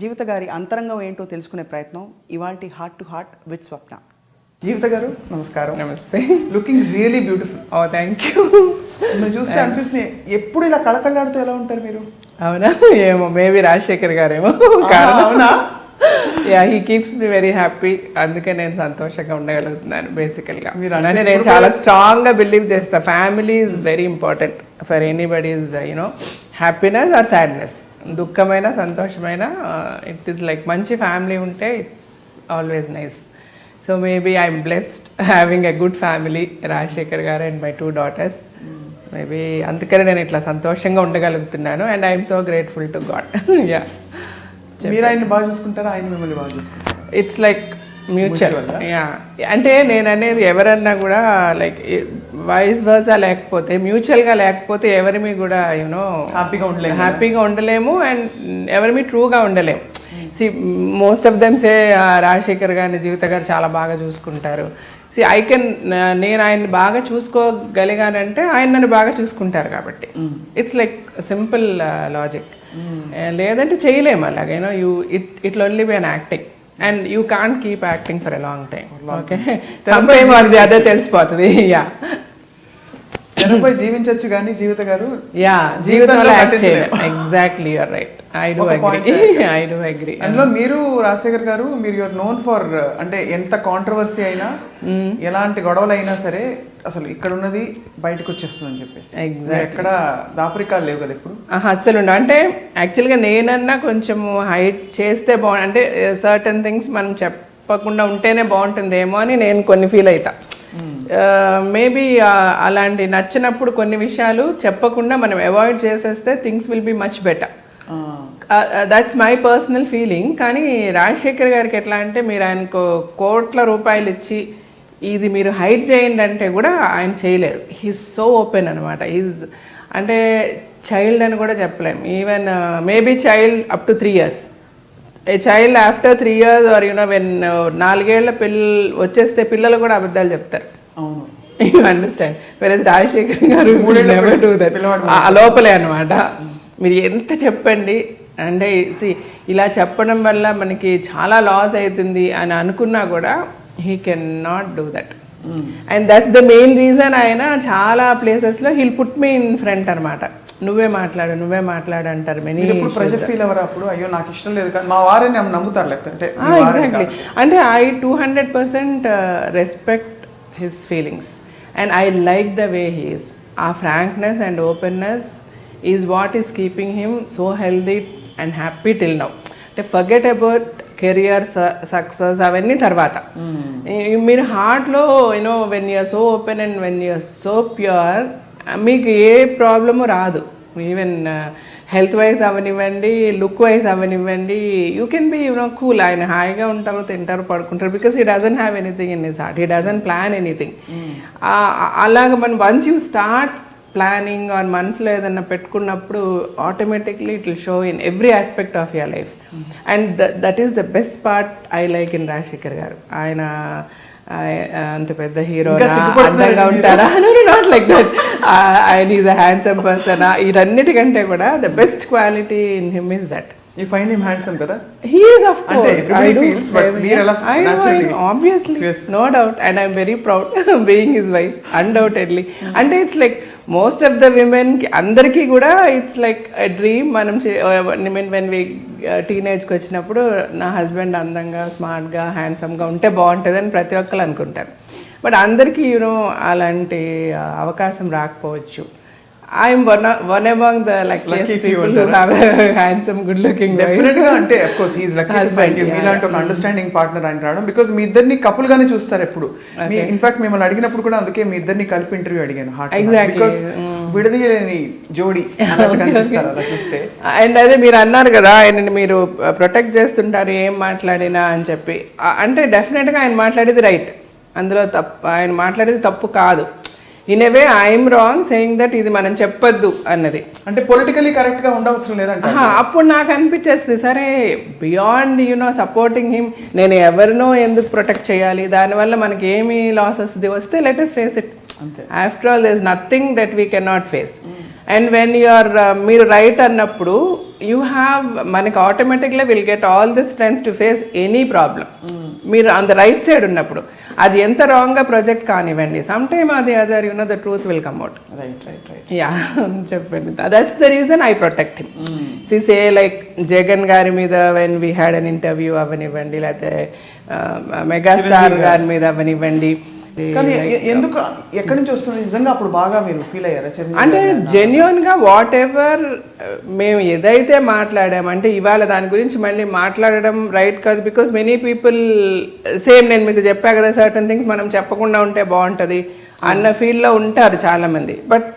జీవిత గారి అంతరంగం ఏంటో తెలుసుకునే ప్రయత్నం ఇవాల్టి heart to heart with Swapna. Jeevitha garu నమస్కారం. నమస్తే. Looking really beautiful. Oh thank you. మీరు చూస్తే అనిపిస్తుంది ఎప్పుడు ఇలా కళకళలాడుతూ ఎలా ఉంటారు మీరు? అవునా, ఏమో మేబీ రాజశేఖర్ గారేమో అవునా? Yeah, he keeps me very happy. అందుకే నేను సంతోషంగా ఉండగలుగుతున్నాను బేసికల్గా. అంటే నేను చాలా స్ట్రాంగ్గా బిలీవ్ చేస్తా, family is very important for anybody's happiness or sadness. దుఃఖమైన సంతోషమైన ఇట్ ఈస్ లైక్ మంచి ఫ్యామిలీ ఉంటే it's always nice. So maybe I'm blessed having a good family, Rajasekhar garu and my 2 daughters. Maybe అందుకనే నేను ఇట్లా సంతోషంగా ఉండగలుగుతున్నాను and I'm so grateful to God. Yeah, మీరు ఆయన్ని బాగా చూసుకుంటారా, ఆయన మిమ్మల్ని బాగా చూసుకుంటారా? It's like mutual. యా, అంటే నేను అనేది ఎవరన్నా కూడా లైక్ వైస్ వర్సా లేకపోతే, మ్యూచువల్గా లేకపోతే ఎవరిమి కూడా హ్యాపీగా ఉండలేము అండ్ ఎవరిమి ట్రూగా ఉండలేము. See most of them say Rajasekhar గారిని జీవిత గారు చాలా బాగా చూసుకుంటారు. సి నేను ఆయన్ని బాగా చూసుకోగలిగానంటే ఆయన నన్ను బాగా చూసుకుంటారు కాబట్టి ఇట్స్ లైక్ సింపుల్ లాజిక్. లేదంటే చేయలేము అలాగేనో. It only be an acting and you can't keep acting for a long time. Okay, some time or the other తెలిసిపోతుంది. యా, తెరపై జీవించవచ్చు కానీ జీవిత గారు జీవితంలో యాక్ట్ చేయలేము. Exactly, you're right. I do agree. అందులో మీరు రాజశేఖర్ గారు, మీరు యూఆర్ నోన్ ఫర్, అంటే ఎంత కాంట్రవర్సీ అయినా ఎలాంటి గొడవలు అయినా సరే అసలు ఇక్కడ ఉన్నది బయటకు వచ్చేస్తుంది అని చెప్పేసి ఎక్కడ దాపరికాలు లేవు కదా ఇప్పుడు అస్సలు ఉండవు. అంటే యాక్చువల్గా నేనన్నా కొంచెం హైట్ చేస్తే అంటే సర్టన్ థింగ్స్ మనం చెప్పకుండా ఉంటేనే బాగుంటుందేమో అని నేను కొన్ని ఫీల్ అవుతా. మేబీ అలాంటి నచ్చినప్పుడు కొన్ని విషయాలు చెప్పకుండా మనం అవాయిడ్ చేసేస్తే things will be much better. That's my personal feeling. కానీ రాజశేఖర్ గారికి ఎట్లా అంటే, మీరు ఆయనకు కోట్ల రూపాయలు ఇచ్చి ఇది మీరు హైడ్ చేయండి అంటే కూడా ఆయన చేయలేరు. హీస్ సో ఓపెన్ అనమాట. అంటే చైల్డ్ అని కూడా చెప్పలేం. Even maybe child up to 3 years. A child after 3 years or when 4 ఏళ్ల వచ్చేస్తే పిల్లలు కూడా అబద్ధాలు చెప్తారు. You understand? వెరస్ రాజశేఖర్ గారు నెవర్ డూ దట్. లోపలే అనమాట. మీరు ఎంత చెప్పండి అంటే ఇలా చెప్పడం వల్ల మనకి చాలా లాస్ అవుతుంది అని అనుకున్నా కూడా he can not do that. And that's the main reason. ఆయన చాలా ప్లేసెస్లో he'll put me in front అనమాట. నువ్వే మాట్లాడు అంటారు. ప్రెషర్ ఫీల్ అవ్వరు అప్పుడు? అయ్యో నాకు ఇష్టం లేదు కానీ మా వారిని నమ్ముతారు లేకపోతే. ఎగ్జాక్ట్లీ. అంటే I 200% respect his feelings and I like the way he is. ఆ frankness and openness is what is keeping him so healthy and happy till now. అంటే ఫర్గెట్ అబౌట్ కెరియర్ సక్సెస్ అవన్నీ తర్వాత. మీరు హార్ట్లో when you're so open and when you're so pure మీకు ఏ problem రాదు. Even health wise అవనివ్వండి, look wise అవనివ్వండి, యూ కెన్ బి కూల్. ఆయన హాయిగా ఉంటారు, తింటారు, పడుకుంటారు. Because he doesn't have anything in his heart. He doesn't plan anything. అలాగ మనం once you start planning are మనసులో ఏదన్నా పెట్టుకున్నప్పుడు automatically it will show in every aspect of your life. And that is the best part I like in Rajasekhar గారు. ఆయన అంత పెద్ద hero అందంగా ఉంటారా? Not like that. ఆయన ఈజ్ అ హ్యాండ్సమ్ పర్సన్. ఇదన్నిటికంటే కూడా the best quality in him is that. You find him handsome kada? He is, of course. I do. I know, obviously. Yes. No doubt. And I'm very proud being his wife, undoubtedly. And it's like most of the women, andarki kuda it's like a dream. Manam when we teenage కి వచ్చినప్పుడు నా husband అందంగా, స్మార్ట్గా, హ్యాండ్సమ్గా ఉంటే బాగుంటుందని ప్రతి ఒక్కరు అనుకుంటారు. బట్ అందరికీ అలాంటి అవకాశం రాకపోవచ్చు. I'm one among the luckiest people who have a handsome, good-looking wife. Definitely, ante of course he is lucky to find you. మీలాంటి ఒక అండర్స్టాండింగ్ పార్ట్నర్ అని రావడం. బికాస్ మీ ఇద్దరిని కపుల్ గానే చూస్తారు ఎప్పుడు. ఇన్ఫాక్ట్ మిమ్మల్ని అడిగినప్పుడు కూడా అందుకే మీ ఇద్దరిని కలిపి ఇంటర్వ్యూ అడిగాను. బికాస్ విడదీయలేని జోడి కనిపిస్తారు అలా చూస్తే. అండ్ అదే మీరు అన్నారు కదా, ఆయనని మీరు ప్రొటెక్ట్ చేస్తుంటారు ఏం మాట్లాడినా అని చెప్పి. అంటే డెఫినెట్గా ఆయన మాట్లాడేది రైట్, అందులో ఆయన మాట్లాడేది తప్పు కాదు. In a way I'm wrong saying that ఇది మనం చెప్పొద్దు అన్నది. అంటే పొలిటికలీ కరెక్ట్ గా ఉండవసరం లేదంట. అప్పుడు నాకు అనిపించేస్తుంది, సరే బియాండ్ సపోర్టింగ్ హిమ్ నేను ఎవరినో ఎందుకు ప్రొటెక్ట్ చేయాలి, దానివల్ల మనకి ఏమి లాసెస్ వస్తే let us face it. After all there is nothing that we can not face. And when you're మీరు రైట్ అన్నప్పుడు యూ హ్యావ్ మనకి ఆటోమేటిక్గా will get all the strength to face any problem. మీరు ఆన్ ద రైట్ సైడ్ ఉన్నప్పుడు అది ఎంత రాంగ్గా project కానివ్వండి, సమ్ టైమ్ అది other you know the truth will come out. Yeah చెప్పండి, that's the reason I protect him. See say like Jagan గారి మీద when we had an interview అవనివ్వండి, లేకపోతే మెగాస్టార్ గారి మీద అవనివ్వండి. కానీ ఎందుకు ఎక్కడి నుంచి వస్తుంది నిజంగా అప్పుడు బాగా మీరు ఫీల్ అయ్యారా? అంటే జెన్యున్ గా వాట్ ఎవర్ మేము ఏదైతే మాట్లాడామంటే ఇవాళ దాని గురించి మళ్ళీ మాట్లాడడం రైట్ కాదు. బికాస్ మెనీ పీపుల్ సేమ్ నేను మీకు చెప్పా కదా, సర్టన్ థింగ్స్ మనం చెప్పకుండా ఉంటే బాగుంటుంది అన్న ఫీల్డ్లో ఉంటారు చాలా మంది. బట్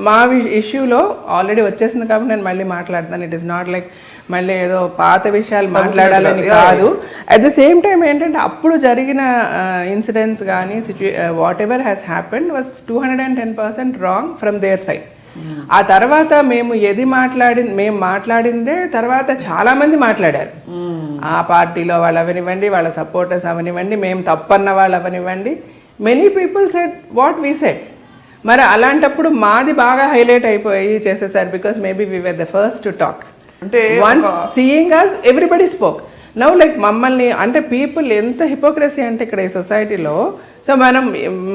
మా ఇష్యూలో ఆల్రెడీ వచ్చేసింది కాబట్టి నేను మళ్ళీ మాట్లాడతాను. ఇట్ ఈస్ నాట్ లైక్ మళ్ళీ ఏదో పాత విషయాలు మాట్లాడాలని కాదు. అట్ ద సేమ్ టైం ఏంటంటే అప్పుడు జరిగిన ఇన్సిడెంట్స్ కానీ whatever has happened was 210% wrong from their side. ఆ తర్వాత మేము మేము మాట్లాడిందే తర్వాత చాలా మంది మాట్లాడారు. ఆ పార్టీలో వాళ్ళు అవనివ్వండి, వాళ్ళ సపోర్టర్స్ అవనివ్వండి, మేము తప్పన్న వాళ్ళు అవనివ్వండి, many people said what we said. మరి అలాంటప్పుడు మాది బాగా హైలైట్ అయిపోయి చేసేసారు. Because maybe we were the first to talk. అంటే వన్స్ సీయింగ్ అస్ ఎవ్రీబడి స్పోక్. నవ్ లైక్ మమ్మల్ని అంటే పీపుల్ ఎంత హిపోక్రసీ అంటే ఇక్కడ ఈ సొసైటీలో. సో మనం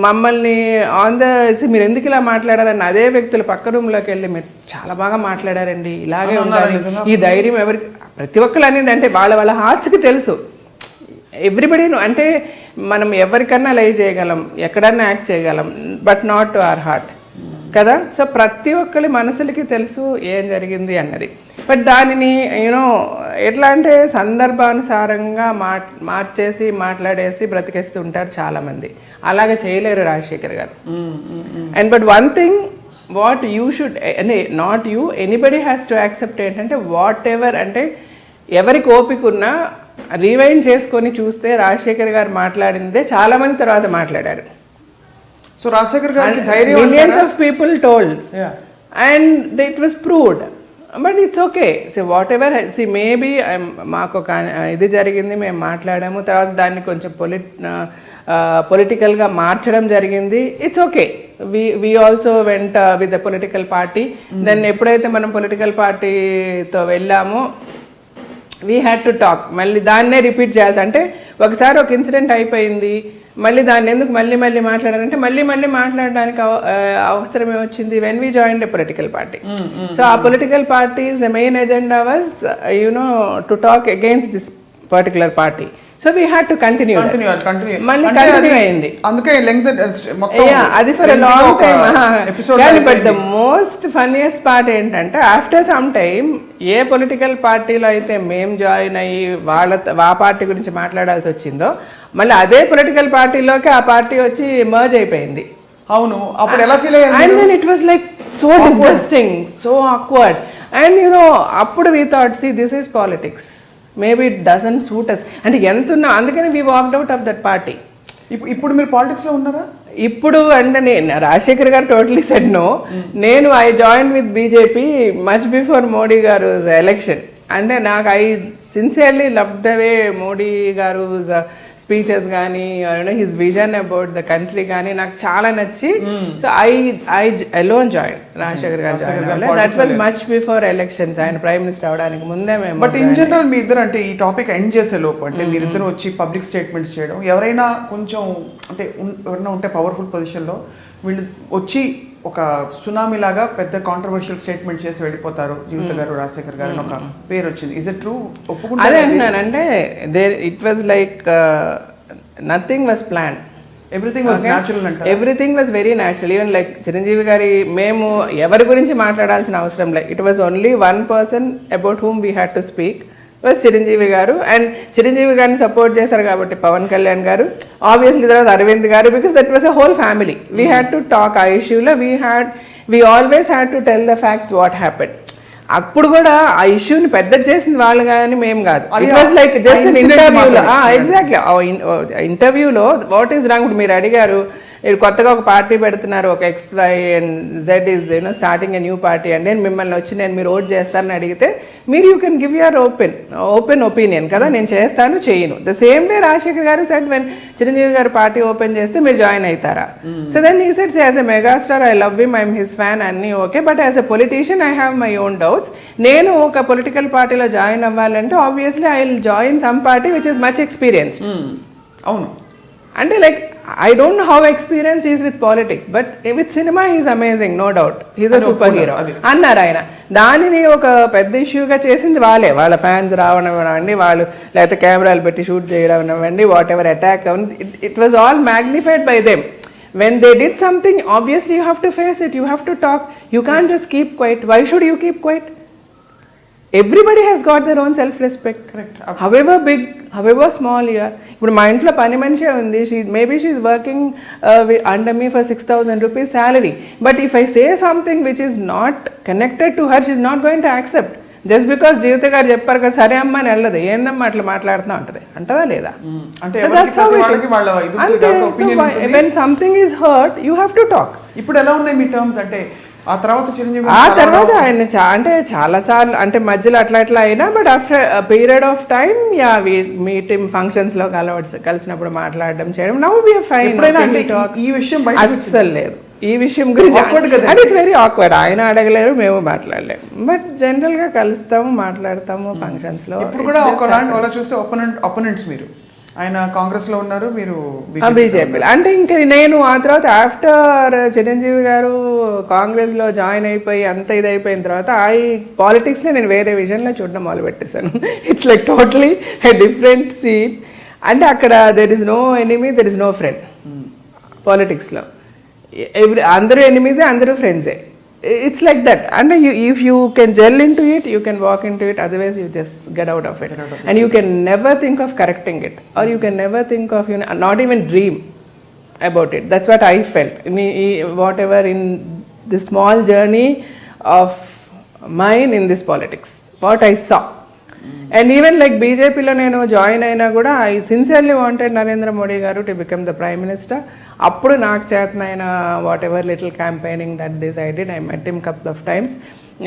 మమ్మల్ని ఆన్ ద మీరు ఎందుకు ఇలా మాట్లాడారని అదే వ్యక్తులు పక్క రూమ్లోకి వెళ్ళి మీరు చాలా బాగా మాట్లాడారండి, ఇలాగే ఉండాలి, ఈ ధైర్యం ఎవరికి ప్రతి ఒక్కరు అనేది అంటే వాళ్ళ హార్ట్స్కి తెలుసు. ఎవ్రీబడి అంటే మనం ఎవరికన్నా లైవ్ చేయగలం, ఎక్కడన్నా యాక్ట్ చేయగలం, but not to our heart కదా. సో ప్రతి ఒక్కరి మనసులకి తెలుసు ఏం జరిగింది అన్నది. బట్ దానిని యూనో ఎట్లా అంటే సందర్భానుసారంగా మార్చేసి మాట్లాడేసి బ్రతికేస్తూ ఉంటారు చాలామంది. అలాగే చేయలేరు Rajasekhar garu. And but one thing what you should అంటే not you anybody has to accept ఏంటంటే వాట్ ఎవర్ అంటే ఎవరికి ఓపిక ఉన్నా రీవైండ్ చేసుకొని చూస్తే రాజశేఖర్ గారు మాట్లాడిందే చాలా మంది తర్వాత మాట్లాడారు. సో రాజశేఖర్ గారికి ధైర్యం millions of people told and it was proved. But it's okay. So whatever see maybe మాకు ఒక ఇది జరిగింది, మేము మాట్లాడాము, తర్వాత దాన్ని కొంచెం పొలిటికల్గా మార్చడం జరిగింది. It's okay. we also went with the political party. Then ఎప్పుడైతే మనం పొలిటికల్ పార్టీతో వెళ్ళామో వీ హ్యాడ్ టు టాక్. మళ్ళీ దాన్నే రిపీట్ చేయాల్సి అంటే ఒకసారి ఒక ఇన్సిడెంట్ అయిపోయింది, మళ్ళీ దాన్ని ఎందుకు మళ్ళీ మాట్లాడారంటే మళ్ళీ మాట్లాడడానికి అవసరం ఏమొచ్చింది when we join a political party. So ఆ political parties main agenda was to talk against this particular party. So we had to continue. మళ్ళీ కంటిన్యూ అయింది. అది for a long time. But the most funniest part ఏంటంటే after some time ఏ political పార్టీలో అయితే మేము join అయ్యి ఆ పార్టీ గురించి మాట్లాడాల్సి వచ్చిందో మళ్ళీ అదే పొలిటికల్ పార్టీలోకి ఆ పార్టీ వచ్చి మర్జ్ అయిపోయింది. అవును, అప్పుడు ఎలా ఫీల్ అయ్యారు? And then it was like so disgusting, so awkward. And అప్పుడు we thought see this is politics, maybe it doesn't suit us అంటే ఎంత ఉన్నా. అందుకని we walked out of that party. ఇప్పుడు మీరు పాలిటిక్స్లో ఉన్నారా? ఇప్పుడు అంటే Rajasekhar garu totally said no. నేను I join with BJP much before Modi garu election. అంటే నాకు I sincerely love the way Modi garu speeches కానీ his vision about the country కానీ నాకు చాలా నచ్చి so I alone join Rajasekhar garu join. That was much before elections. ఆయన prime minister అవడానికి ముందే మేము. బట్ ఇన్ జనరల్ మీ ఇద్దరు అంటే ఈ టాపిక్ ఎండ్ చేసే లోపు అంటే మీరిద్దరు వచ్చి పబ్లిక్ స్టేట్మెంట్స్ చేయడం, ఎవరైనా కొంచెం అంటే ఎవరైనా ఉంటే పవర్ఫుల్ పొజిషన్లో వీళ్ళు వచ్చి ఒక సునామీ లాగా పెద్ద కాంట్రవర్షియల్ స్టేట్మెంట్ చేసి వెళ్ళిపోతారు. జీవిత గారు, రాజశేఖర్ గారు అని ఒక పేరు వచ్చింది. Is it true? ఒప్పుకుంటారు? అదే అంటున్నానంటే it was like nothing was plan. Everything was natural అంటే everything was very natural. Even like Chiranjeevi గారి మేము ఎవరి గురించి మాట్లాడాల్సిన అవసరం లేదు. It was only one person about whom we had to speak was Chiranjeevi garu. And Chiranjeevi గారిని సపోర్ట్ చేశారు కాబట్టి పవన్ కళ్యాణ్ గారు, ఆబ్వియస్లీ తర్వాత అరవింద్ గారు, because that was a whole family. We had to talk ఆ ఇష్యూలో. We always had to tell the facts what happened. అప్పుడు కూడా ఆ ఇష్యూని పెద్ద చేసింది వాళ్ళు కానీ మేము కాదు. ఇట్ వాజ్ లైక్ జస్ట్ ఇంటర్వ్యూలో. ఎగ్జాక్ట్లీ ఇంటర్వ్యూలో వాట్ ఈస్ రాంగ్ మీరు అడిగారు. కొత్తగా ఒక పార్టీ పెడుతున్నారు, ఒక XY and Z is starting a new party అండి, నేను మిమ్మల్ని వచ్చి మీరు ఓట్ చేస్తారని అడిగితే మీరు you can give your open opinion కదా, నేను చేస్తాను చేయను. ద సేమ్ వే రాజశేఖర్ గారు సెడ్ వెన్ చిరంజీవి గారు పార్టీ ఓపెన్ చేస్తే మీరు జాయిన్ అవుతారా. So then he said as a megastar I love him, I'm his fan అన్నీ okay, but as a politician I have my own doubts. నేను ఒక పొలిటికల్ పార్టీలో జాయిన్ అవ్వాలంటే obviously I will join some party which is much experienced. అవును, అంటే like I don't know how experienced he is with politics, but with cinema he is amazing, no doubt. He is a super hero. అన్నారు ఆయన. దానిని ఒక పెద్ద ఇష్యూగా చేసింది వాళ్ళ fans రావనివ్వండి, వాళ్ళు లేకపోతే కెమెరాలు పెట్టి షూట్ చేయడం, what ever attack, it was all magnified by them. When they did something, obviously you have to face it, you have to talk. You can't just keep quiet. Why should you keep quiet? Everybody has got their own self-respect. Correct. However big, however small you are. ఇప్పుడు మా ఇంట్లో పని మనిషి ఉంది, maybe she's working under me for 6,000 rupees salary. But if I say something which is not connected to her, she's not going to accept. Just because Jeevitha garu చెప్పారు కదా సరే అమ్మ అని వెళ్ళదు, ఏందమ్మా అట్లా మాట్లాడుతున్నా అంటది, అంటదా లేదా? When something is hurt you have to talk. ఇప్పుడు ఎలా ఉన్నాయి మీ టర్మ్స్? అంటే ఆ తర్వాత ఆయన అంటే చాలా సార్లు అంటే మధ్యలో అట్లా అయినా, but after period of time yeah meet functions లో కలిసినప్పుడు మాట్లాడడం చేయడం, నౌ వి ఆర్ ఫైన్. ఈ విషయం అస్సలు లేదు ఈ విషయం గురించి, అండ్ ఇట్స్ వెరీ ఆక్వర్డ్. ఆయన అడగలేరు, మేము మాట్లాడలేము, బట్ జనరల్ గా కలుస్తాము, మాట్లాడతాము ఫంక్షన్స్ లో. ఇప్పుడు కూడా ఒక చూస్తే ఒపోనెంట్స్ మీరు, ఆయన కాంగ్రెస్ లో ఉన్నారు, మీరు బీజేపీ. అంటే ఇంకా నేను ఆ తర్వాత ఆఫ్టర్ చిరంజీవి గారు కాంగ్రెస్ లో జాయిన్ అయిపోయి అంత ఇది అయిపోయిన తర్వాత పాలిటిక్స్ ని నేను వేరే విజన్ లో చూడడం మొదలు పెట్టేశాను. It's like totally different scene. అంటే అక్కడ there is no enemy, there is no friend. Politics లో అందరూ ఎనిమీసే, అందరూ ఫ్రెండ్సే. It's like that, and if you can gel into it, you can walk into it, otherwise you just get out of it. And you can never think of correcting it, or you can never think of, not even dream about it. That's what I felt. Whatever in the small journey of mine in this politics, what I saw. And even like BJP lo nenu join aina kuda, I sincerely wanted Narendra Modi garu to become the Prime Minister. అప్పుడు నాకు చేతనైన whatever little campaigning that this I did, I met him couple of times.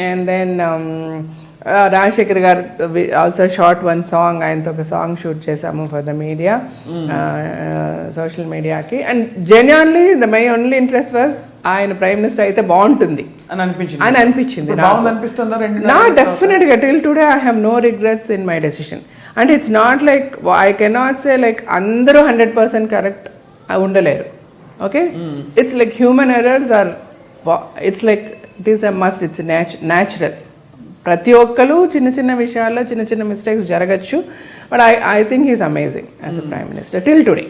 And then Rajasekhar garu also shot one song, ఆయనతో ఒక song shoot చేసాము for the media, social మీడియాకి. And genuinely my only interest was ఆయన prime minister అయితే బాగుంటుంది అని అనిపించింది. నా డెఫినెట్గా till today I have no regrets in my decision. అంటే it's not like I cannot say like అందరూ 100% కరెక్ట్ ఉండలేరు. Okay, it's like human errors are, it's like it is a must, it's natural. ప్రతి ఒక్కరు చిన్న చిన్న విషయాల్లో చిన్న చిన్న మిస్టేక్స్ జరగచ్చు, but I think he's amazing as a prime minister till today.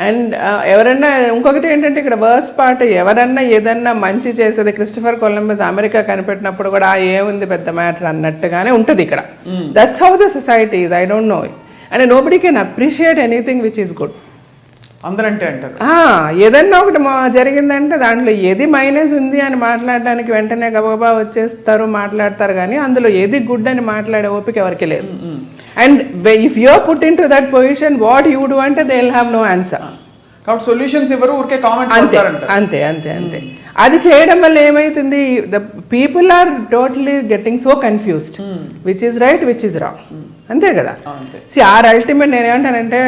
And ఎవరన్నా ఇంకొకటి ఏంటంటే ఇక్కడ వర్స్ట్ పార్ట్, ఎవరన్నా ఏదన్నా మంచి చేసేది, క్రిస్టఫర్ కొలంబస్ అమెరికా కనిపెట్టినప్పుడు కూడా ఏముంది పెద్ద మ్యాటర్ అన్నట్టుగానే ఉంటుంది ఇక్కడ. That's how the society is, I don't know. And nobody can appreciate anything which is good. అందరంటే అంటారు ఏదన్నా ఒకటి జరిగిందంటే దాంట్లో ఏది మైనస్ ఉంది అని మాట్లాడడానికి వెంటనే గబగబా వచ్చేస్తారు, మాట్లాడతారు, కానీ అందులో ఏది గుడ్ అని మాట్లాడే ఓపిక ఎవరికి లేదు. And if you are put into that position what you do అంటే they will have no answer. కాబట్టి సొల్యూషన్స్ ఎవరు ఊరికే కామెంట్ అంతే అంతే అంతే. అది చేయడం వల్ల ఏమైతుంది, the people are totally getting so confused, which is right which is wrong. అంతే కదా. ఆర్ అల్టిమేట్ నేనేమంటానంటే,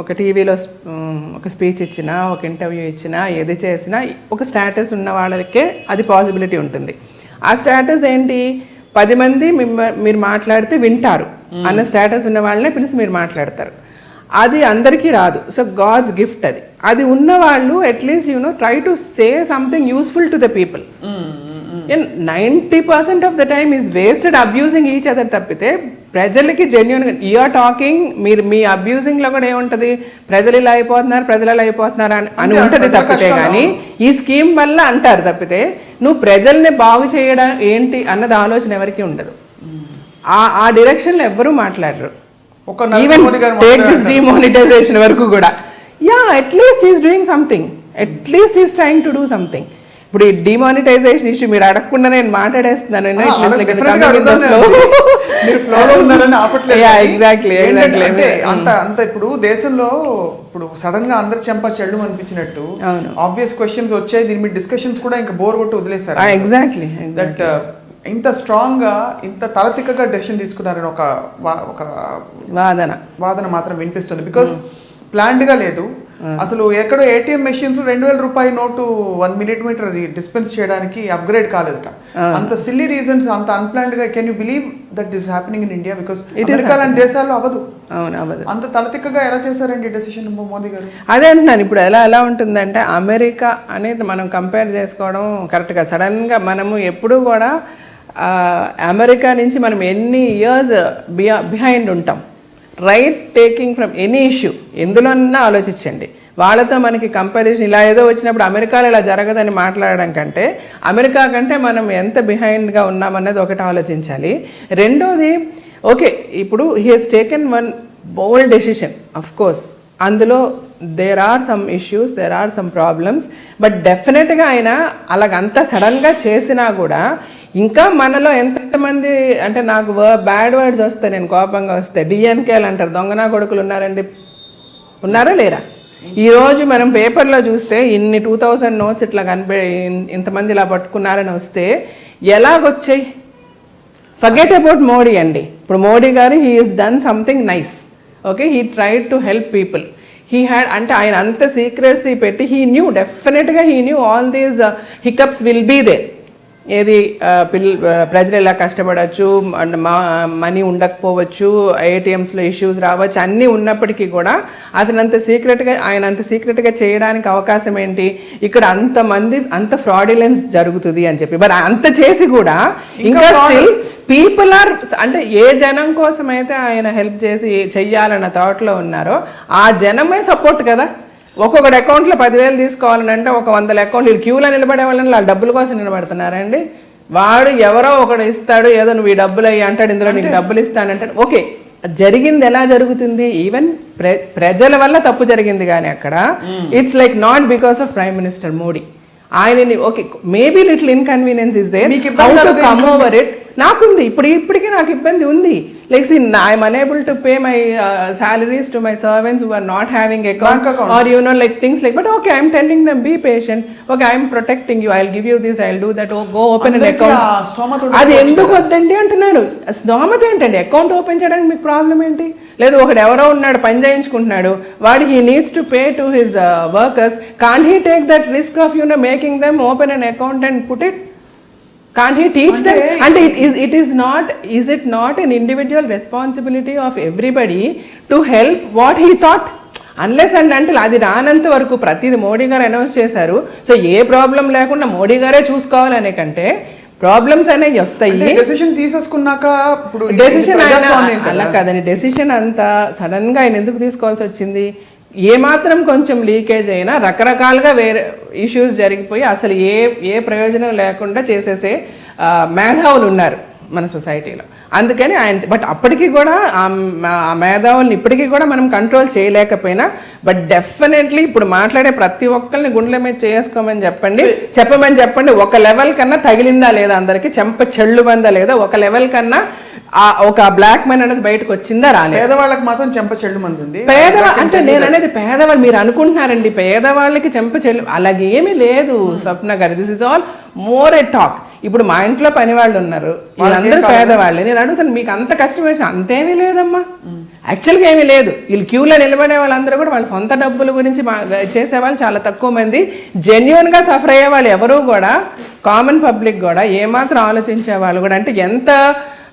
ఒక టీవీలో ఒక స్పీచ్ ఇచ్చినా, ఒక ఇంటర్వ్యూ ఇచ్చినా, ఏది చేసినా ఒక స్టేటస్ ఉన్న వాళ్ళకే అది పాసిబిలిటీ ఉంటుంది. ఆ స్టేటస్ ఏంటి, 10 మంది మీరు మాట్లాడితే వింటారు అన్న స్టేటస్ ఉన్న వాళ్ళనే పిలిచి మీరు మాట్లాడతారు. అది అందరికీ రాదు. సో గాడ్స్ గిఫ్ట్ అది. అది ఉన్నవాళ్ళు at least try to say something useful to the people. 90% of the time is wasted abusing each other తప్పితే ప్రజలకి జెన్యున్గా యూఆర్ టాకింగ్, మీరు మీ అబ్యూజింగ్లో కూడా ఏముంటుంది, ప్రజలు ఇలా అయిపోతున్నారు అని ఉంటుంది తప్పితే, కానీ ఈ స్కీమ్ వల్ల అంటారు తప్పితే నువ్వు ప్రజల్ని బాగు చేయడం ఏంటి అన్నది ఆలోచన ఎవరికి ఉండదు. ఆ డైరెక్షన్లో ఎవ్వరూ మాట్లాడరు. ఈవెన్ టేక్ దిస్ డిమానిటైజేషన్ వరకు కూడా, at least is doing something, at least is trying to do something. ఇప్పుడు ఈ డిమానిటైజేషన్ ఇష్యూ మీరు అడగకుండా నేను మాట్లాడేస్తున్నాను. ఎగ్జాక్ట్లీ అంత ఇప్పుడు దేశంలో ఇప్పుడు సడన్ గా అందరు చెంప చెల్లు అనిపించినట్టు ఆబ్వియస్ క్వశ్చన్స్ వచ్చాయి, దీని మీద డిస్కషన్స్ కూడా ఇంకా బోర్ కొట్టి వదిలేస్తారు. ఎగ్జాక్ట్లీ దట్ ఇంత స్ట్రాంగ్ గా ఇంత తలతిక్కగా డెసిషన్ తీసుకున్నారని ఒక వాదన మాత్రం వినిపిస్తుంది. బికాస్ ప్లాన్డ్ గా లేదు అసలు. ఎక్కడో ఏటీఎం మెషిన్స్ 2000 రూపాయి నోటు 1 మిల్లీమీటర్ అది డిస్పెన్స్ చేయడానికి అప్గ్రేడ్ కాలేదట. అంత సిల్లీ రీజన్స్, అంత అన్ప్లాన్డ్ గా can you believe that this happening in India? Because America లాంటి దేశాల్లో అవ్వదు. అంత తలతిక్కగా ఎలా చేశారండి డెసిషన్ మోదీ గారు? అదే అంటున్నాను. ఇప్పుడు ఎలా ఉంటుందంటే అమెరికా అనేది మనం కంపేర్ చేసుకోవడం కరెక్ట్గా. సడన్ గా మనము ఎప్పుడు కూడా అమెరికా నుంచి మనం ఎన్ని ఇయర్స్ బిహైండ్ ఉంటాం. Right taking from any issue ఎందులోనన్నా ఆలోచించండి. వాళ్ళతో మనకి కంపారిజన్ ఇలా ఏదో వచ్చినప్పుడు అమెరికాలో ఇలా జరగదని మాట్లాడడం కంటే అమెరికా కంటే మనం ఎంత బిహైండ్గా ఉన్నామన్నది ఒకటి ఆలోచించాలి. రెండోది, ఓకే ఇప్పుడు he has taken one bold decision. Of course అందులో there are some issues, there are some problems, but డెఫినెట్గా ఆయన అలాగంత సడన్గా చేసినా కూడా ఇంకా మనలో ఎంతమంది అంటే నాకు బ్యాడ్ వర్డ్స్ వస్తాయి, నేను కోపంగా వస్తాయి. డిఎన్కేలు అంటారు, దొంగనా కొడుకులు ఉన్నారండి. ఉన్నారా లేరా? ఈరోజు మనం పేపర్లో చూస్తే ఇన్ని 2000 నోట్స్ ఇట్లా ఇంతమంది ఇలా పట్టుకున్నారని వస్తే ఎలాగొచ్చాయి? ఫర్గెట్ అబౌట్ మోడీ అండి. ఇప్పుడు Modi garu he is done something nice. Okay, he tried to help people. He had అంటే ఆయన అంత సీక్రెసీ పెట్టి he knew all these hiccups will be there. ఏది ప్రజలు ఎలా కష్టపడవచ్చు, మనీ ఉండకపోవచ్చు, ఏటీఎంస్లో ఇష్యూస్ రావచ్చు, అన్నీ ఉన్నప్పటికీ కూడా ఆయన అంత సీక్రెట్గా చేయడానికి అవకాశం ఏంటి? ఇక్కడ అంత ఫ్రాడిలెన్స్ జరుగుతుంది అని చెప్పి. బట్ అంత చేసి కూడా ఇంకా స్టిల్ పీపుల్ ఆర్ అంటే ఏ జనం కోసం అయితే ఆయన హెల్ప్ చేసి చెయ్యాలన్న థాట్లో ఉన్నారో ఆ జనమే సపోర్ట్ కదా. ఒక్కొక్కటి అకౌంట్లో 10,000 తీసుకోవాలని అంటే ఒక 100 అకౌంట్లు క్యూలో నిలబడే వాళ్ళని వాళ్ళ డబ్బుల కోసం నిలబడుతున్నారండి. వాడు ఎవరో ఒకడు ఇస్తాడు, ఏదో నువ్వు ఈ డబ్బులు అయ్యి అంటాడు, ఇందులో నీకు డబ్బులు ఇస్తానంటాడు. ఓకే, జరిగింది ఎలా జరుగుతుంది? ఈవెన్ ప్రజల వల్ల తప్పు జరిగింది, కానీ అక్కడ it's like not because of prime minister Modi. ఆయనని okay maybe little inconvenience is there, how to come over it నాకుంది. ఇప్పటికీ నాకు ఇబ్బంది ఉంది. Like see, I'm unable to pay my salaries to my servants who are not having accounts, or like things like. But okay, I'm telling them be patient. Okay, I'm protecting you. I'll give you this. I'll do that. Oh, go open an account. అది ఎందుకు వద్దండి అంటున్నాడు. స్తోమత ఏంటండి? Account open చేయడానికి మీకు problem ఏంటి? లేదు ఒకడు ఎవరో ఉన్నాడు పని చేయించుకుంటున్నాడు, వాడు he needs to pay to his workers. Can't he take that risk of making them open an account and put it? Can't he teach them? And is it not an individual responsibility of everybody to help what he thought? Unless and until అది రానంత వరకు ప్రతిది మోడీ గారు announce చేశారు. So ఏ problem లేకుండా మోడీ గారే చూసుకోవాలనే కంటే problems అనేవి వస్తాయి. డెసిషన్ తీసేసుకున్నాక డెసిషన్ అలా కాదండి. డెసిషన్ అంతా సడన్ గా ఆయన ఎందుకు తీసుకోవాల్సి వచ్చింది? ఏమాత్రం కొంచెం లీకేజ్ అయినా రకరకాలుగా వేరే ఇష్యూస్ జరిగిపోయి అసలు ఏ ప్రయోజనం లేకుండా చేసేసే మేధావులు ఉన్నారు మన సొసైటీలో. అందుకని ఆయన బట్ అప్పటికి కూడా ఆ మేధావుల్ని ఇప్పటికీ కూడా మనం కంట్రోల్ చేయలేకపోయినా, బట్ డెఫినెట్లీ ఇప్పుడు మాట్లాడే ప్రతి ఒక్కరిని గుండెల మీద చేసుకోమని చెప్పండి. ఒక లెవెల్ కన్నా తగిలిందా లేదా, అందరికి చెంప చెళ్ళు బందా లేదా, ఒక లెవెల్ కన్నా ఒక బ్లాక్ మనీ అనేది బయటకు వచ్చిందా రాలేదు. పేదవాళ్ళకి మాత్రం చెంప చెల్లు మంది ఉంది. అంటే నేను అనేది పేదవాళ్ళు మీరు అనుకుంటున్నారండి పేదవాళ్ళకి చెంప చెల్లు, అలాగేమీ లేదు స్వప్న గారు. This is all more a talk. ఇప్పుడు మా ఇంట్లో పని వాళ్ళు ఉన్నారు, వీళ్ళందరూ పేదవాళ్ళే. నేను అడుగుతాను మీకు అంత కష్టం వేసి అంతేమీ లేదమ్మా, యాక్చువల్గా ఏమీ లేదు. వీళ్ళు క్యూలో నిలబడే వాళ్ళందరూ కూడా వాళ్ళ సొంత డబ్బుల గురించి చేసేవాళ్ళు చాలా తక్కువ మంది. జెన్యున్గా సఫర్ అయ్యే వాళ్ళు ఎవరు కూడా, కామన్ పబ్లిక్ కూడా ఏమాత్రం ఆలోచించే వాళ్ళు కూడా, అంటే ఎంత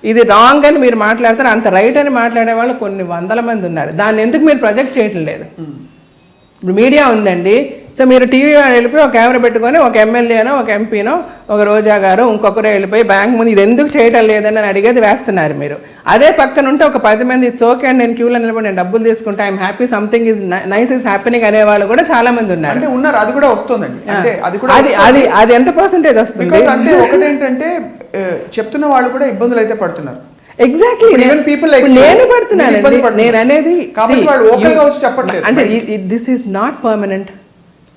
ఇది రాంగ్ అని మీరు మాట్లాడతారు అంత రైట్ అని మాట్లాడే వాళ్ళు కొన్ని 100 మంది ఉన్నారు. దాన్ని ఎందుకు మీరు ప్రొజెక్ట్ చేయటం లేదు? ఇప్పుడు మీడియా ఉందండి, సో మీరు టీవీ వెళ్ళిపోయి ఒక కెమెరా పెట్టుకొని ఒక ఎమ్మెల్యేనో ఒక ఎంపీనో ఒక రోజా గారు ఇంకొకరే వెళ్ళిపోయి బ్యాంక్ ముందు ఇది ఎందుకు చేయటం లేదని అడిగేది వేస్తున్నారు మీరు. అదే పక్కన ఉంటే ఒక 10 మంది ఇట్స్ ఓకే అండి, నేను క్యూలో నిలబడి నేను డబ్బులు తీసుకుంటా, I'm happy, something is nice is happening అనే వాళ్ళు కూడా చాలా మంది ఉన్నారు. అది కూడా వస్తుందండి. అది ఎంత పర్సెంటేజ్ వస్తుంది అంటే ఒకటేంటంటే చెప్తున్న వాళ్ళు కూడా ఇబ్బందులు అయితే పడుతున్నారు. ఎగ్జాక్ట్లీ నేను పడుతున్నాను. నేను అనేది అంటే this is not permanent.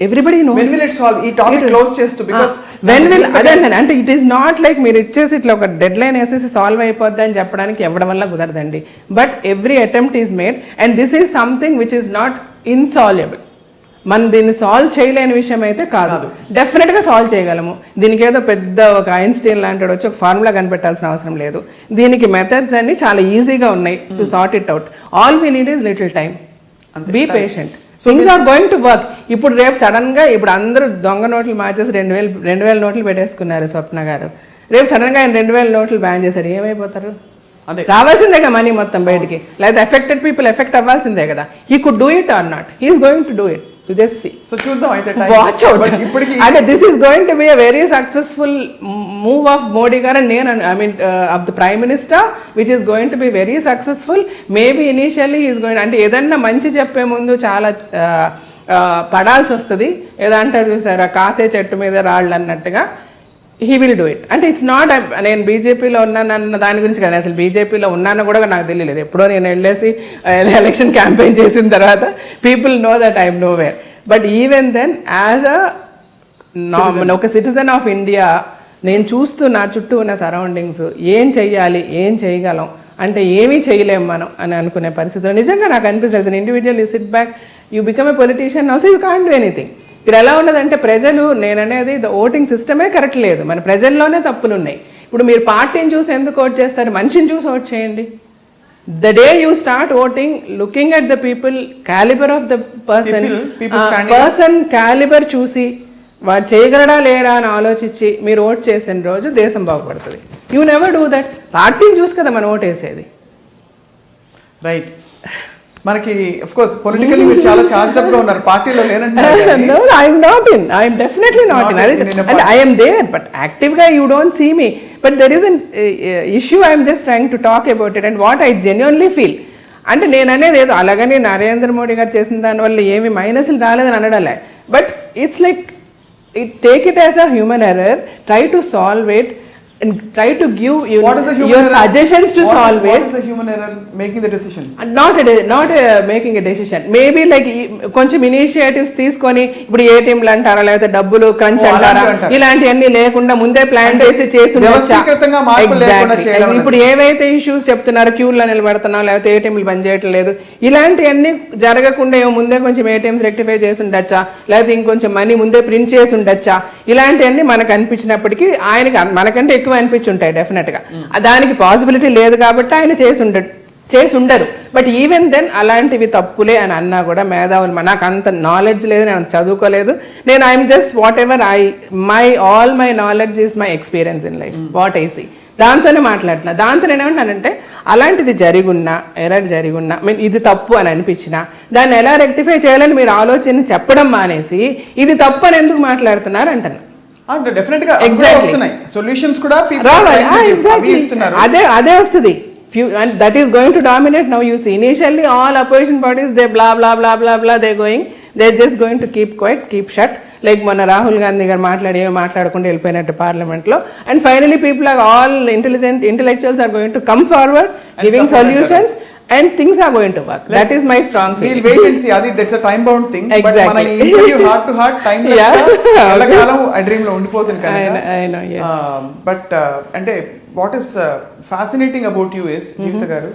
Everybody knows. When will it solve? ఈ టాపిక్ క్లోజ్ చేస్తూ బికాస్ వెన్ విల్ అదే అంటే ఇట్ ఈస్ నాట్ లైక్ మీరు ఇచ్చేసి ఇట్లా ఒక డెడ్ లైన్ వేసేసి సాల్వ్ అయిపోద్ది అని చెప్పడానికి ఎవరి వల్ల కుదరదండి. But every attempt is made and this is something which is not insolvable. మనం దీన్ని సాల్వ్ చేయలేని విషయం అయితే కాదు, డెఫినెట్గా సాల్వ్ చేయగలము. దీనికి ఏదో పెద్ద ఒక ఐన్స్టీన్ లాంటి వచ్చి ఒక ఫార్ములా కనిపెట్టాల్సిన అవసరం లేదు. దీనికి మెథడ్స్ అన్ని చాలా ఈజీగా ఉన్నాయి to sort it out. All we need is little time, be patient, things are going to work. ఇప్పుడు రేపు సడన్ గా ఇప్పుడు అందరూ దొంగ నోట్లు మార్చేసి 2000 నోట్లు పెట్టేసుకున్నారు స్వప్న గారు. రేపు సడన్ గా ఆయన 2000 నోట్లు బ్యాన్ చేశారు, ఏమైపోతారు? రావాల్సిందేగా మనీ మొత్తం బయటికి, లేదా ఎఫెక్టెడ్ పీపుల్ ఎఫెక్ట్ అవ్వాల్సిందే కదా. He could do it or not, he is going to do it. To just see. So చూద్దాం అయితే watch out. And this is going to be a very successful move of Modi garu and nenu I mean of the Prime Minister, which is going to be very successful. Maybe initially he is going అంటే ఏదన్నా మంచి చెప్పే ముందు చాలా పడాల్సి వస్తుంది. ఏదంటారు చూసారా, కాసే చెట్టు మీద రాళ్ళు అన్నట్టుగా. He will do it. అంటే ఇట్స్ నాట్ నేను బీజేపీలో ఉన్నానన్న దాని గురించి కానీ, అసలు బీజేపీలో ఉన్నాను కూడా నాకు తెలియలేదు. ఎప్పుడో నేను వెళ్ళేసి ఎలక్షన్ క్యాంపెయిన్ చేసిన తర్వాత people know that I'm nowhere. But even then as ఒక సిటిజన్ ఆఫ్ ఇండియా నేను చూస్తూ నా చుట్టూ ఉన్న సరౌండింగ్స్ ఏం చెయ్యాలి, ఏం చేయగలం అంటే ఏమీ చేయలేము మనం అని అనుకునే పరిస్థితుల్లో నిజంగా నాకు అనిపిస్తుంది. Individual you SIT back, you become a politician also, you can't do anything. ఇక్కడ ఎలా ఉన్నదంటే ప్రజలు, నేననేది ఓటింగ్ సిస్టమే కరెక్ట్ లేదు, మన ప్రజల్లోనే తప్పులు ఉన్నాయి. ఇప్పుడు మీరు పార్టీని చూసి ఎందుకు ఓట్ చేస్తారు, మనిషిని చూసి ఓట్ చేయండి. The day you start voting looking at the people calibre of the person calibre చూసి వాడు చేయగలడా లేడా అని ఆలోచించి మీరు ఓట్ చేసిన రోజు దేశం బాగుపడుతుంది. You never do that. పార్టీని చూసి కదా మనం ఓట్ వేసేది. రైట్. మనకి ఆఫ్ కోర్స్ పొలిటికల్లీ మీరు చాలా చార్జ్డ్ అప్ గా ఉన్నారు, పార్టీలో లేనంటే. No, I'm not in. I'm definitely not in. And I am there, but actively you don't see me. But there is an issue I'm just trying to talk about it and what I genuinely feel. అంటే నేను అనేది ఏదో అలాగని నరేంద్ర మోడీ గారు చేసిన దానివల్ల ఏమి మైనస్లు రాలేదని అనడాలే. But it's like take it as a human error, try to solve it and try to give your suggestions to solve it. What is the human error making the decision? Not making a decision. Maybe like కొంచెం initiatives తీసుకొని ఇప్పుడు ఏటీఎంలు అంటారా లేకపోతే డబ్బులు crunch అంటారా ఇలాంటివన్నీ లేకుండా ముందే ప్లాన్ చేసి ఇప్పుడు ఏవైతే ఇష్యూస్ చెప్తున్నారో క్యూల్లో నిలబడుతున్నాం లేకపోతే ఏటీఎంలు బంద్ చేయట్లేదు ఇలాంటివన్నీ జరగకుండా ముందే కొంచెం ఏటీఎంస్ రెక్టిఫై చేసి ఉండొచ్చా, లేకపోతే ఇంకొంచెం మనీ ముందే ప్రింట్ చేసి ఉండొచ్చా, ఇలాంటివన్నీ మనకు అనిపించినప్పటికీ ఆయనకి మనకంటే ఎక్కువ అనిపించుంటాయి డెఫినెట్గా. దానికి పాసిబిలిటీ లేదు కాబట్టి ఆయన చేసి ఉండరు. బట్ ఈవెన్ దెన్ అలాంటివి తప్పులే అని అన్నా కూడా మేధావులు, నాకు అంత నాలెడ్జ్ లేదు, నేను చదువుకోలేదు, నేను I'm just whatever all my knowledge is my experience in life, what I see, దాంతోనే మాట్లాడుతున్నా. దాంతో నేను ఏమంటానంటే అలాంటిది జరిగున్నా, ఎర్రర్ జరిగున్నా, ఇది తప్పు అని అనిపించినా దాన్ని ఎలా రెక్టిఫై చేయాలని మీరు ఆలోచన చెప్పడం మానేసి ఇది తప్పు అని ఎందుకు మాట్లాడుతున్నారు అంటున్నా. అదే వస్తుంది. That is going to dominate now. You see, initially all opposition parties, they blah blah blah blah blah, they're just going to keep quiet, keep shut, like మన రాహుల్ గాంధీ గారు మాట్లాడకుండా వెళ్ళిపోయినట్టు పార్లమెంట్ లో. And finally people are all intellectuals are going to come forward giving solutions and things are going to work. That is my strong feeling. We'll wait and see. Adi, that's a time bound thing. Exactly. But mana interview heart to heart timeless ellakalam I dream lo undipothund kanaka. I know, yes. But ante what is fascinating about you is Jeevitha garu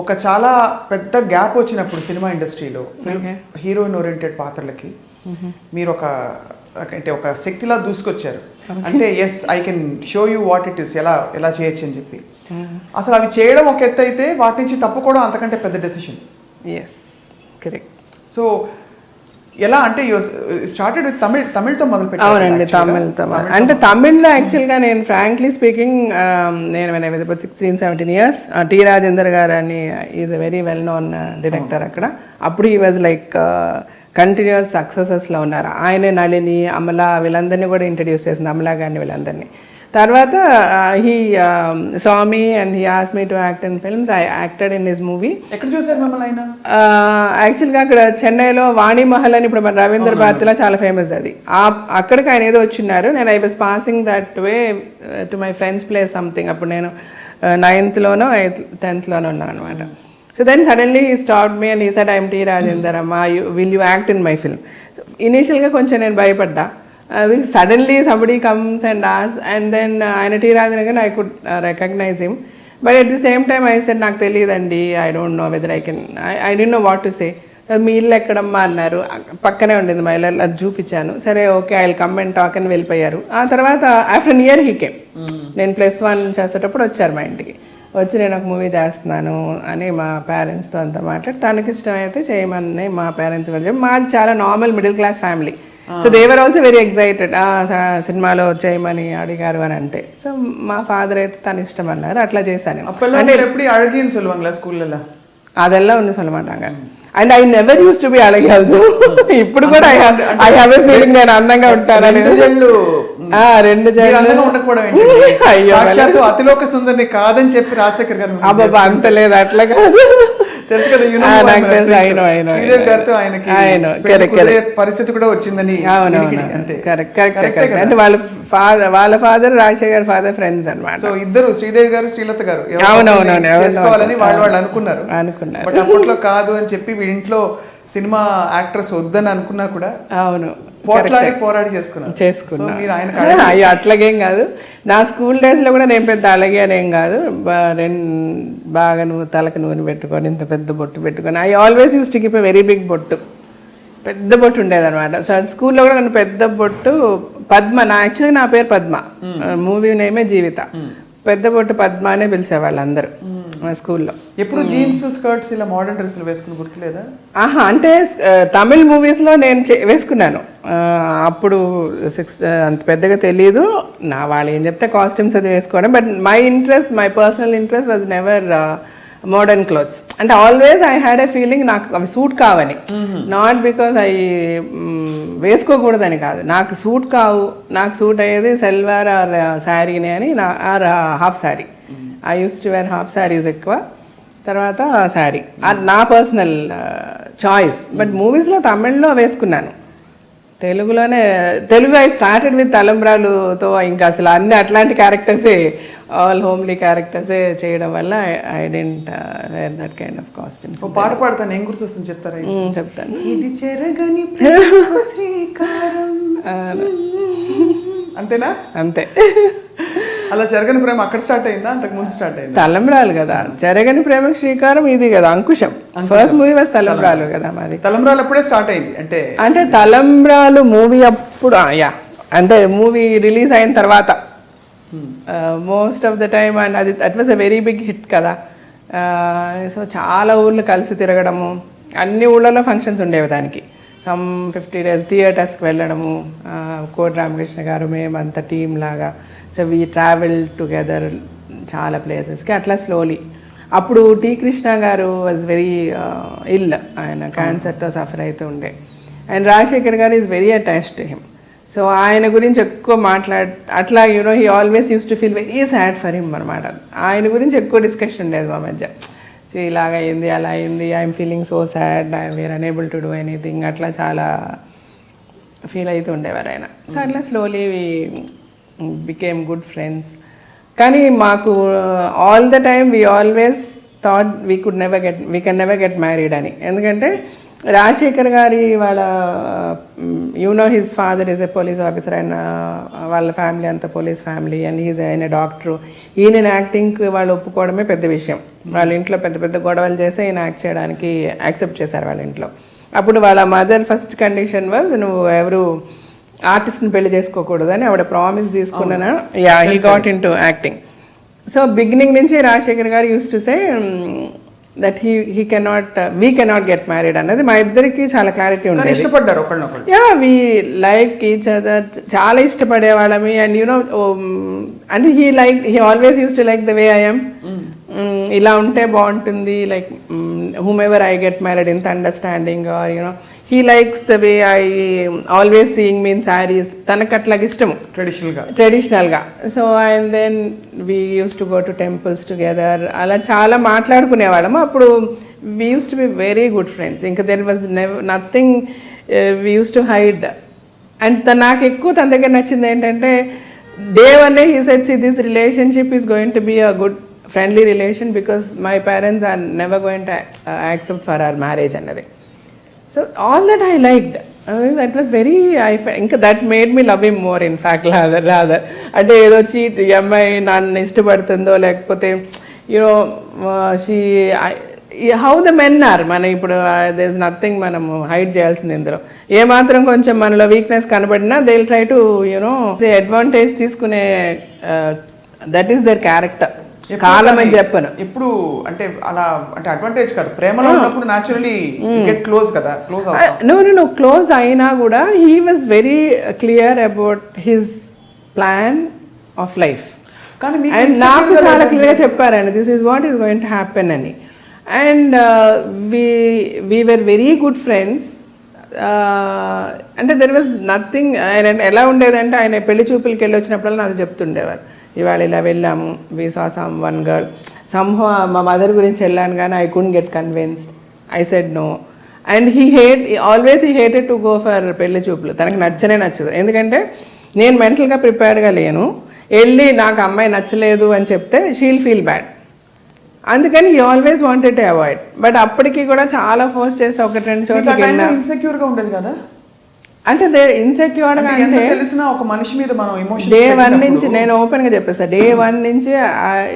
oka చాలా పెద్ద gap వచ్చినప్పుడు cinema ఇండస్ట్రీలో heroine oriented పాత్రలకి మీరు ఒక శక్తిలా దూసుకొచ్చారు. అంటే yes I can show you what it is, ఎలా చేయొచ్చు అని చెప్పి. అసలు అవి చేయడం ఒక ఎత్తు అయితే వాటి నుంచి తప్పుకోవడం అంతకంటే పెద్ద డెసిషన్. Yes, correct. సో ఎలా అంటే స్టార్టెడ్ విత్ తమిళ్తో మొదలు పెట్టారు. అవునండి, తమిళ్తో. అంటే తమిళ్లో యాక్చువల్గా నేను ఫ్రాంక్లీ స్పీకింగ్ నేను 16-17 years టి రాజేందర్ గారు అని is a very well known director అక్కడ. అప్పుడు ఈ వాజ్ లైక్ కంటిన్యూస్ సక్సెసెస్లో ఉన్నారు. ఆయనే నళిని, అమల వీళ్ళందరినీ కూడా ఇంట్రడ్యూస్ చేసింది, అమలా గారిని వీళ్ళందరినీ. తర్వాత he saw me and he asked me to act in films. I acted in his movie. ఎక్కడ చూసారు మిమ్మల్ని ఆయన? యాక్చువల్గా అక్కడ చెన్నైలో వాణి మహల్ అని ఇప్పుడు మన రవీంద్ర భారతిలో చాలా ఫేమస్ అది. అక్కడికి ఆయన ఏదో వచ్చిన్నారు. నేను I was passing that way to my friends place something. అప్పుడు నేను 9th లోనో 10th లోనో ఉన్నాను అనమాట. So then suddenly he stopped me and he said, I am T. Rajendra Amma, will you act in my film? So, ఇనీషియల్గా కొంచెం నేను భయపడ్డా. సడన్లీ సంబడి కమ్స్ అండ్ ఆస్ అండ్ దెన్ ఆయన టీ రాజనగానే I could recognise him. But at the same time I said నాకు తెలియదండి, I don't know whether I don't know what to say. మీ ఇల్లు ఎక్కడమ్మా అన్నారు, పక్కనే ఉండింది మా ఇల్లు, అది చూపించాను. సరే okay I will come and talk అని వెళ్ళిపోయారు. ఆ తర్వాత ఆఫ్టర్ ఇయర్ హీ కేమ్. నేను +1 చేసేటప్పుడు వచ్చారు మా ఇంటికి. వచ్చి నేను ఒక మూవీ చేస్తున్నాను అని మా పేరెంట్స్తో అంతా మాట్లాడి తనకి ఇష్టమైతే చేయమని మా పేరెంట్స్ కూడా చెప్పి, మాది చాలా normal middle class family. So they were also very excited, సినిమాలో చేయమని అడిగారు అని అంటే. సో మా ఫాదర్ అయితే తన ఇష్టం అన్నారు, అట్లా చేశాను. అదెల్లా ఉంది சொல்ல మాటాங்க. And I never used to be అలగి ఆల్సో. ఇప్పుడు కూడా ఐ హావ్ ఎ ఫీలింగ్ నేను అందంగా ఉంటానని. 2 జళ్ళు అతిలోక సుందరిని కాదని చెప్పి రాజశేఖర్ గారు అబ్బా అంత లేదు, అట్లా కాదు. తెలుసు కదా, పరిస్థితి కూడా వచ్చిందని. అంటే వాళ్ళ ఫాదర్ రాజశేఖర్ ఫాదర్ ఫ్రెండ్స్ అన్నమాట. సో ఇద్దరు శ్రీదేవి గారు శ్రీలత గారు చేసుకోవాలని వాళ్ళు అనుకున్నారు. బట్ అప్పట్లో కాదు అని చెప్పి వీడింట్లో సినిమా యాక్ట్రెస్ వద్దని అనుకున్నా కూడా అవును పోరాడి చేసుకున్నాను. అయ్యో అట్లాగేం కాదు. నా స్కూల్ డేస్లో కూడా నేను పెద్ద అలాగే అనేం కాదు. బాగా నువ్వు తలకు నూనె పెట్టుకొని ఇంత పెద్ద బొట్టు పెట్టుకొని I always use to keep a very big bottu, పెద్ద బొట్టు ఉండేది అనమాట. సో స్కూల్లో కూడా నన్ను పెద్ద బొట్టు పద్మ, యాక్చువల్గా నా పేరు పద్మ, మూవీ నేమే జీవిత. పెద్ద బొట్టు పద్మ అనే పిలిచేవాళ్ళు అందరూ మా స్కూల్లో. ఎప్పుడు జీన్స్ స్కర్ట్స్ ఇలా మోడర్న్ డ్రెస్సులు వేసుకుని గుర్తులేదా? అంటే తమిళ్ మూవీస్లో నేను వేసుకున్నాను. అప్పుడు అంత పెద్దగా తెలియదు నా, వాళ్ళు ఏం చెప్తే కాస్ట్యూమ్స్ అది వేసుకోవడం. But my personal interest was never modern clothes. అంటే always I had a feeling నాకు అవి సూట్ కావని, నాట్ బికాస్ ఐ వేసుకోకూడదని కాదు, నాకు సూట్ కావు. నాకు సూట్ అయ్యేది సల్వార్ ఆర్ శారీని అని, or half sari. I use to wear half saris ఎక్కువ, తర్వాత శారీ. అది నా పర్సనల్ చాయిస్. బట్ మూవీస్లో తమిళ్లో వేసుకున్నాను, తెలుగులోనే. తెలుగు ఐ స్టార్టెడ్ విత్ తలంబ్రాలుతో. ఇంకా అసలు అన్ని అట్లాంటి క్యారెక్టర్సే, ఆల్ హోమ్లీ క్యారెక్టర్సే చేయడం వల్ల I didn't wear that kind of costumes. పాట పాడతాను, ఏం గుర్తొస్తుంది చెప్తారా? చెప్తాను. ఇది చెరగని శ్రీకారం, అంతేనా? అంతే. అలా చెరగని ప్రేమ అక్కడ స్టార్ట్ అయిందా, అంతకు ముందు స్టార్ట్ అయిందా? తలంబ్రాలు కదా, చెరగని ప్రేమకు శ్రీకారం ఇది కదా, అంకుశం. ఫస్ట్ మూవీ వాజ్ తలంబ్రాలు కదా మాది. తలంబ్రాలు అప్పుడే స్టార్ట్ అయింది అంటే తలంబ్రాలు మూవీ అప్పుడు అంటే మూవీ రిలీజ్ అయిన తర్వాత most of the time. And అది that was a very big hit కదా. సో చాలా ఊళ్ళు కలిసి తిరగడము, అన్ని ఊళ్ళలో ఫంక్షన్స్ ఉండేవి దానికి. సమ్ 50 days థియేటర్స్కి వెళ్ళడము, కోటి రామకృష్ణ గారు మేమంతా టీమ్ లాగా. సో వీ ట్రావెల్ టుగెదర్ చాలా ప్లేసెస్కి. అట్లా స్లోలీ. అప్పుడు టి కృష్ణ గారు వాజ్ వెరీ ఇల్, ఆయన క్యాన్సర్తో సఫర్ అవుతూ ఉండే. అండ్ రాజశేఖర్ గారు is very attached to him. So ఆయన గురించి ఎక్కువ అట్లా he always use to feel very sad for him అనమాట. ఆయన గురించి ఎక్కువ డిస్కషన్ ఉండేది మా మధ్య. సో ఇలాగ అయింది, అలా అయింది, I'm feeling so sad, we're unable to do anything, అట్లా చాలా ఫీల్ అవుతూ ఉండేవారు ఆయన. సో అట్లా స్లోలీ బికేమ్ గుడ్ ఫ్రెండ్స్. కానీ మాకు all the time we always thought we can never get married అని. ఎందుకంటే రాజశేఖర్ గారి వాళ్ళ his father is a police officer, ఆయన వాళ్ళ ఫ్యామిలీ అంతా పోలీస్ ఫ్యామిలీ, అండ్ ఆయన డాక్టరు. ఈయన యాక్టింగ్కి వాళ్ళు ఒప్పుకోవడమే పెద్ద విషయం. వాళ్ళ ఇంట్లో పెద్ద పెద్ద గొడవలు చేసి ఈయన యాక్ట్ చేయడానికి యాక్సెప్ట్ చేశారు వాళ్ళ ఇంట్లో. అప్పుడు వాళ్ళ మదర్ ఫస్ట్ కండిషన్ వాజ్, నువ్వు ఎవరు ఆర్టిస్ట్ని పెళ్లి చేసుకోకూడదని ఆవిడ ప్రామిస్ తీసుకున్నాను. He got in to acting. So beginning నుంచి రాజశేఖర్ గారు use to say that we cannot get married అన్నది మా ఇద్దరికి చాలా క్లారిటీ ఉండేది. ఇష్టపడ్డారు వీ లైక్ ఈచ్ అదర్, చాలా ఇష్టపడేవాళ్ళమి. అండ్ అంటే he always use to like the way I'm. ఇలా ఉంటే బాగుంటుంది, like whom ever I get married, ఇంత understanding, or he likes the way I always seeing me in sarees. తనకు అట్లాగ ఇష్టము ట్రెడిషనల్గా. So and then we used to go to temples together. అలా చాలా మాట్లాడుకునేవాళ్ళము. అప్పుడు we used to be very good friends. ఇంకా there was nothing we used to hide. And నాకు ఎక్కువ తన దగ్గర నచ్చింది ఏంటంటే, day one he said, see, this relationship is going to be a good friendly relation because my parents are never going to accept for our marriage అన్నది. So all that I liked. That was very ఇంకా that made me love him more in fact rather. అంటే ఏదో cheat ఈ అమ్మాయి నన్ను ఇష్టపడుతుందో లేకపోతే you know she how the men are. మన ఇప్పుడు దేర్ ఇస్ నథింగ్ మనము హైడ్ చేయాల్సింది ఇందులో. ఏమాత్రం కొంచెం మనలో వీక్నెస్ కనబడినా they will try to you know the advantage తీసుకునే దట్ ఈస్ దర్ క్యారెక్టర్. కాలం అని చెప్పను ఎప్పుడు అంటే అలా అంటే అడ్వాంటేజ్ కాదు, ప్రేమలో ఉన్నప్పుడు న్యాచురలీ గెట్ క్లోజ్ కదా, క్లోజ్ నో క్లోజ్ అయినా కూడా he was very clear about his plan of life. కానీ అండ్ నాకు చాలా క్లియర్ చెప్పారండి this is what is going to happen అని. And we were very good friends. అంటే దెర్ వాజ్ నథింగ్. ఆయన ఎలా ఉండేదంటే ఆయన పెళ్లి చూపులకి వెళ్ళి వచ్చినప్పుడల్లా నాకు చెప్తుండేవారు, ఇవాళ ఇలా వెళ్ళాము, we saw some one girl somehow మా మదర్ గురించి వెళ్ళాను కానీ I couldn't get convinced. I said no. And he hated to go for పెళ్లి చూపులు. తనకి నచ్చదు. ఎందుకంటే నేను మెంటల్గా ప్రిపేర్డ్గా లేను. వెళ్ళి నాకు అమ్మాయి నచ్చలేదు అని చెప్తే షీల్ ఫీల్ బ్యాడ్. అందుకని he always wanted to avoid. But అప్పటికి కూడా చాలా ఫోర్స్ చేస్తే ఒకటి రెండు చోట్లకి వెళ్ళినా ఇన్సెక్యూర్ గా ఉండేది కదా. అంటే ఇన్సెక్యూర్ గా అంటే తెలిసిన ఒక మనిషి మీద మనం ఎమోషన్ డే 1 నుంచి నేను ఓపెన్ గా చెప్పేస్తా. డే 1 నుంచి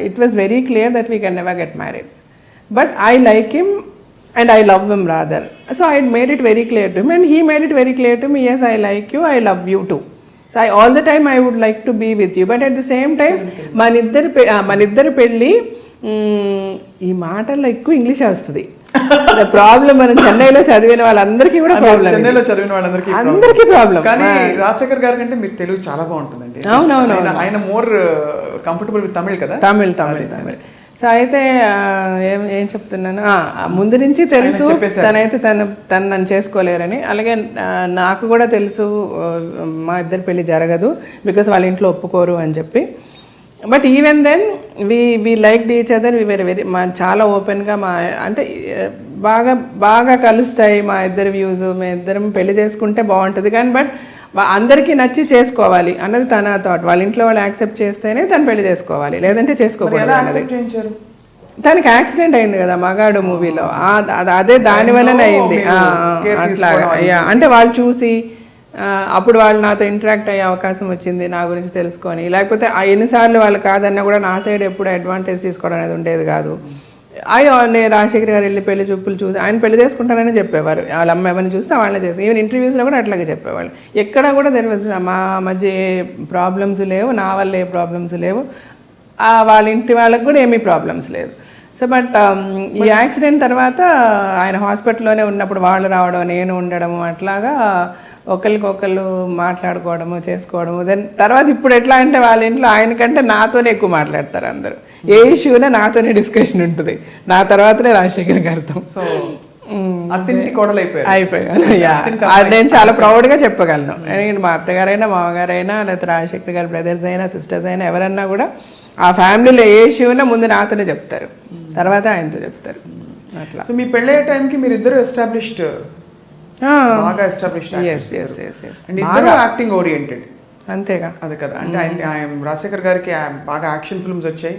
it was very clear that we can never get married. But I like him and I love him rather. So I made it very clear to him and he made it very clear to me. Yes, I like you, I love you too. So I all the time I would like to be with you. But at the same time మనిద్దరి పెళ్ళి ఈ మాటల్లో ఎక్కువ English వస్తుంది. Problem మనం చెన్నైలో చదివిన వాళ్ళందరికీ కూడా ప్రాబ్లం. చెన్నైలో చదివిన వాళ్ళందరికీ అందరికీ ప్రాబ్లం. కానీ రాజశేఖర్ గారి కంటే మీరు తెలుగు చాలా బాగుంటుందండి. అవునవును, ఆయన మోర్ కంఫర్టబుల్ విత్ తమిళ్ కదా. తమిళ్. సో అయితే ఏం చెప్తున్నాను, ముందు నుంచి తెలుసు తనైతే తను నన్ను చేసుకోలేరని. అలాగే నాకు కూడా తెలుసు మా ఇద్దరి పెళ్లి జరగదు బికాస్ వాళ్ళ ఇంట్లో ఒప్పుకోరు అని చెప్పి. But even then we liked each other. We very very చాలా ఓపెన్గా అంటే బాగా కలుస్తాయి మా ఇద్దరి వ్యూస్. మేము ఇద్దరం పెళ్లి చేసుకుంటే బాగుంటుంది కానీ బట్ అందరికీ నచ్చి చేసుకోవాలి అన్నది తన థాట్. వాళ్ళ ఇంట్లో వాళ్ళు యాక్సెప్ట్ చేస్తేనే తను పెళ్లి చేసుకోవాలి, లేదంటే చేసుకోకూడదు అన్నది. తనకి యాక్సిడెంట్ అయింది కదా మగాడు మూవీలో, అదే దాని వల్లనే అయింది. అట్లాగా అంటే వాళ్ళు చూసి అప్పుడు వాళ్ళు నాతో ఇంటరాక్ట్ అయ్యే అవకాశం వచ్చింది, నా గురించి తెలుసుకొని. లేకపోతే ఎన్నిసార్లు వాళ్ళు కాదన్నా కూడా నా సైడ్ ఎప్పుడు అడ్వాంటేజ్ తీసుకోవడం అనేది ఉండేది కాదు. నేను రాజశేఖర్ గారు వెళ్ళి పెళ్లి చూపులు చూసి ఆయన పెళ్లి చేసుకుంటానని చెప్పేవారు. వాళ్ళ అమ్మ ఎవరిని చూస్తే వాళ్ళని చేసి ఈవెన్ ఇంటర్వ్యూస్లో కూడా అట్లాగే చెప్పేవాళ్ళు. ఎక్కడ కూడా తెలియదు మా మధ్య ఏ ప్రాబ్లమ్స్ లేవు, నా వల్ల ఏ ప్రాబ్లమ్స్ లేవు, వాళ్ళ ఇంటి వాళ్ళకి కూడా ఏమీ ప్రాబ్లమ్స్ లేదు. సో బట్ ఈ యాక్సిడెంట్ తర్వాత ఆయన హాస్పిటల్లోనే ఉన్నప్పుడు వాళ్ళు రావడం, నేను ఉండడము, అట్లాగా ఒకరికొకళ్ళు మాట్లాడుకోవడము చేసుకోవడము. దెన్ తర్వాత ఇప్పుడు ఎట్లా అంటే వాళ్ళ ఇంట్లో ఆయనకంటే నాతోనే ఎక్కువ మాట్లాడతారు అందరూ. ఏ ఇష్యూనే నాతోనే డిస్కషన్ ఉంటుంది, నా తర్వాతనే రాజశేఖర్ గారితో. సో అయిపోయాను. నేను చాలా ప్రౌడ్గా చెప్పగలను. మా అత్తగారైనా మామగారైనా లేకపోతే రాజశేఖర్ గారి బ్రదర్స్ అయినా సిస్టర్స్ అయినా ఎవరన్నా కూడా ఆ ఫ్యామిలీలో ఏ ఇష్యూనా ముందు నాతోనే చెప్తారు, తర్వాత ఆయనతో చెప్తారు. అట్లా. సో మీ పెళ్ళయ్యే టైంకి మీరు ఇద్దరు ఎస్టాబ్లిష్డ్, బాగా ఎస్టాబ్లిష్డ్, ఇద్దరు యాక్టింగ్ ఓరియంటెడ్. అంతేగా, అదే కదా. అంటే రాజశేఖర్ గారికి బాగా యాక్షన్ ఫిల్మ్స్ వచ్చాయి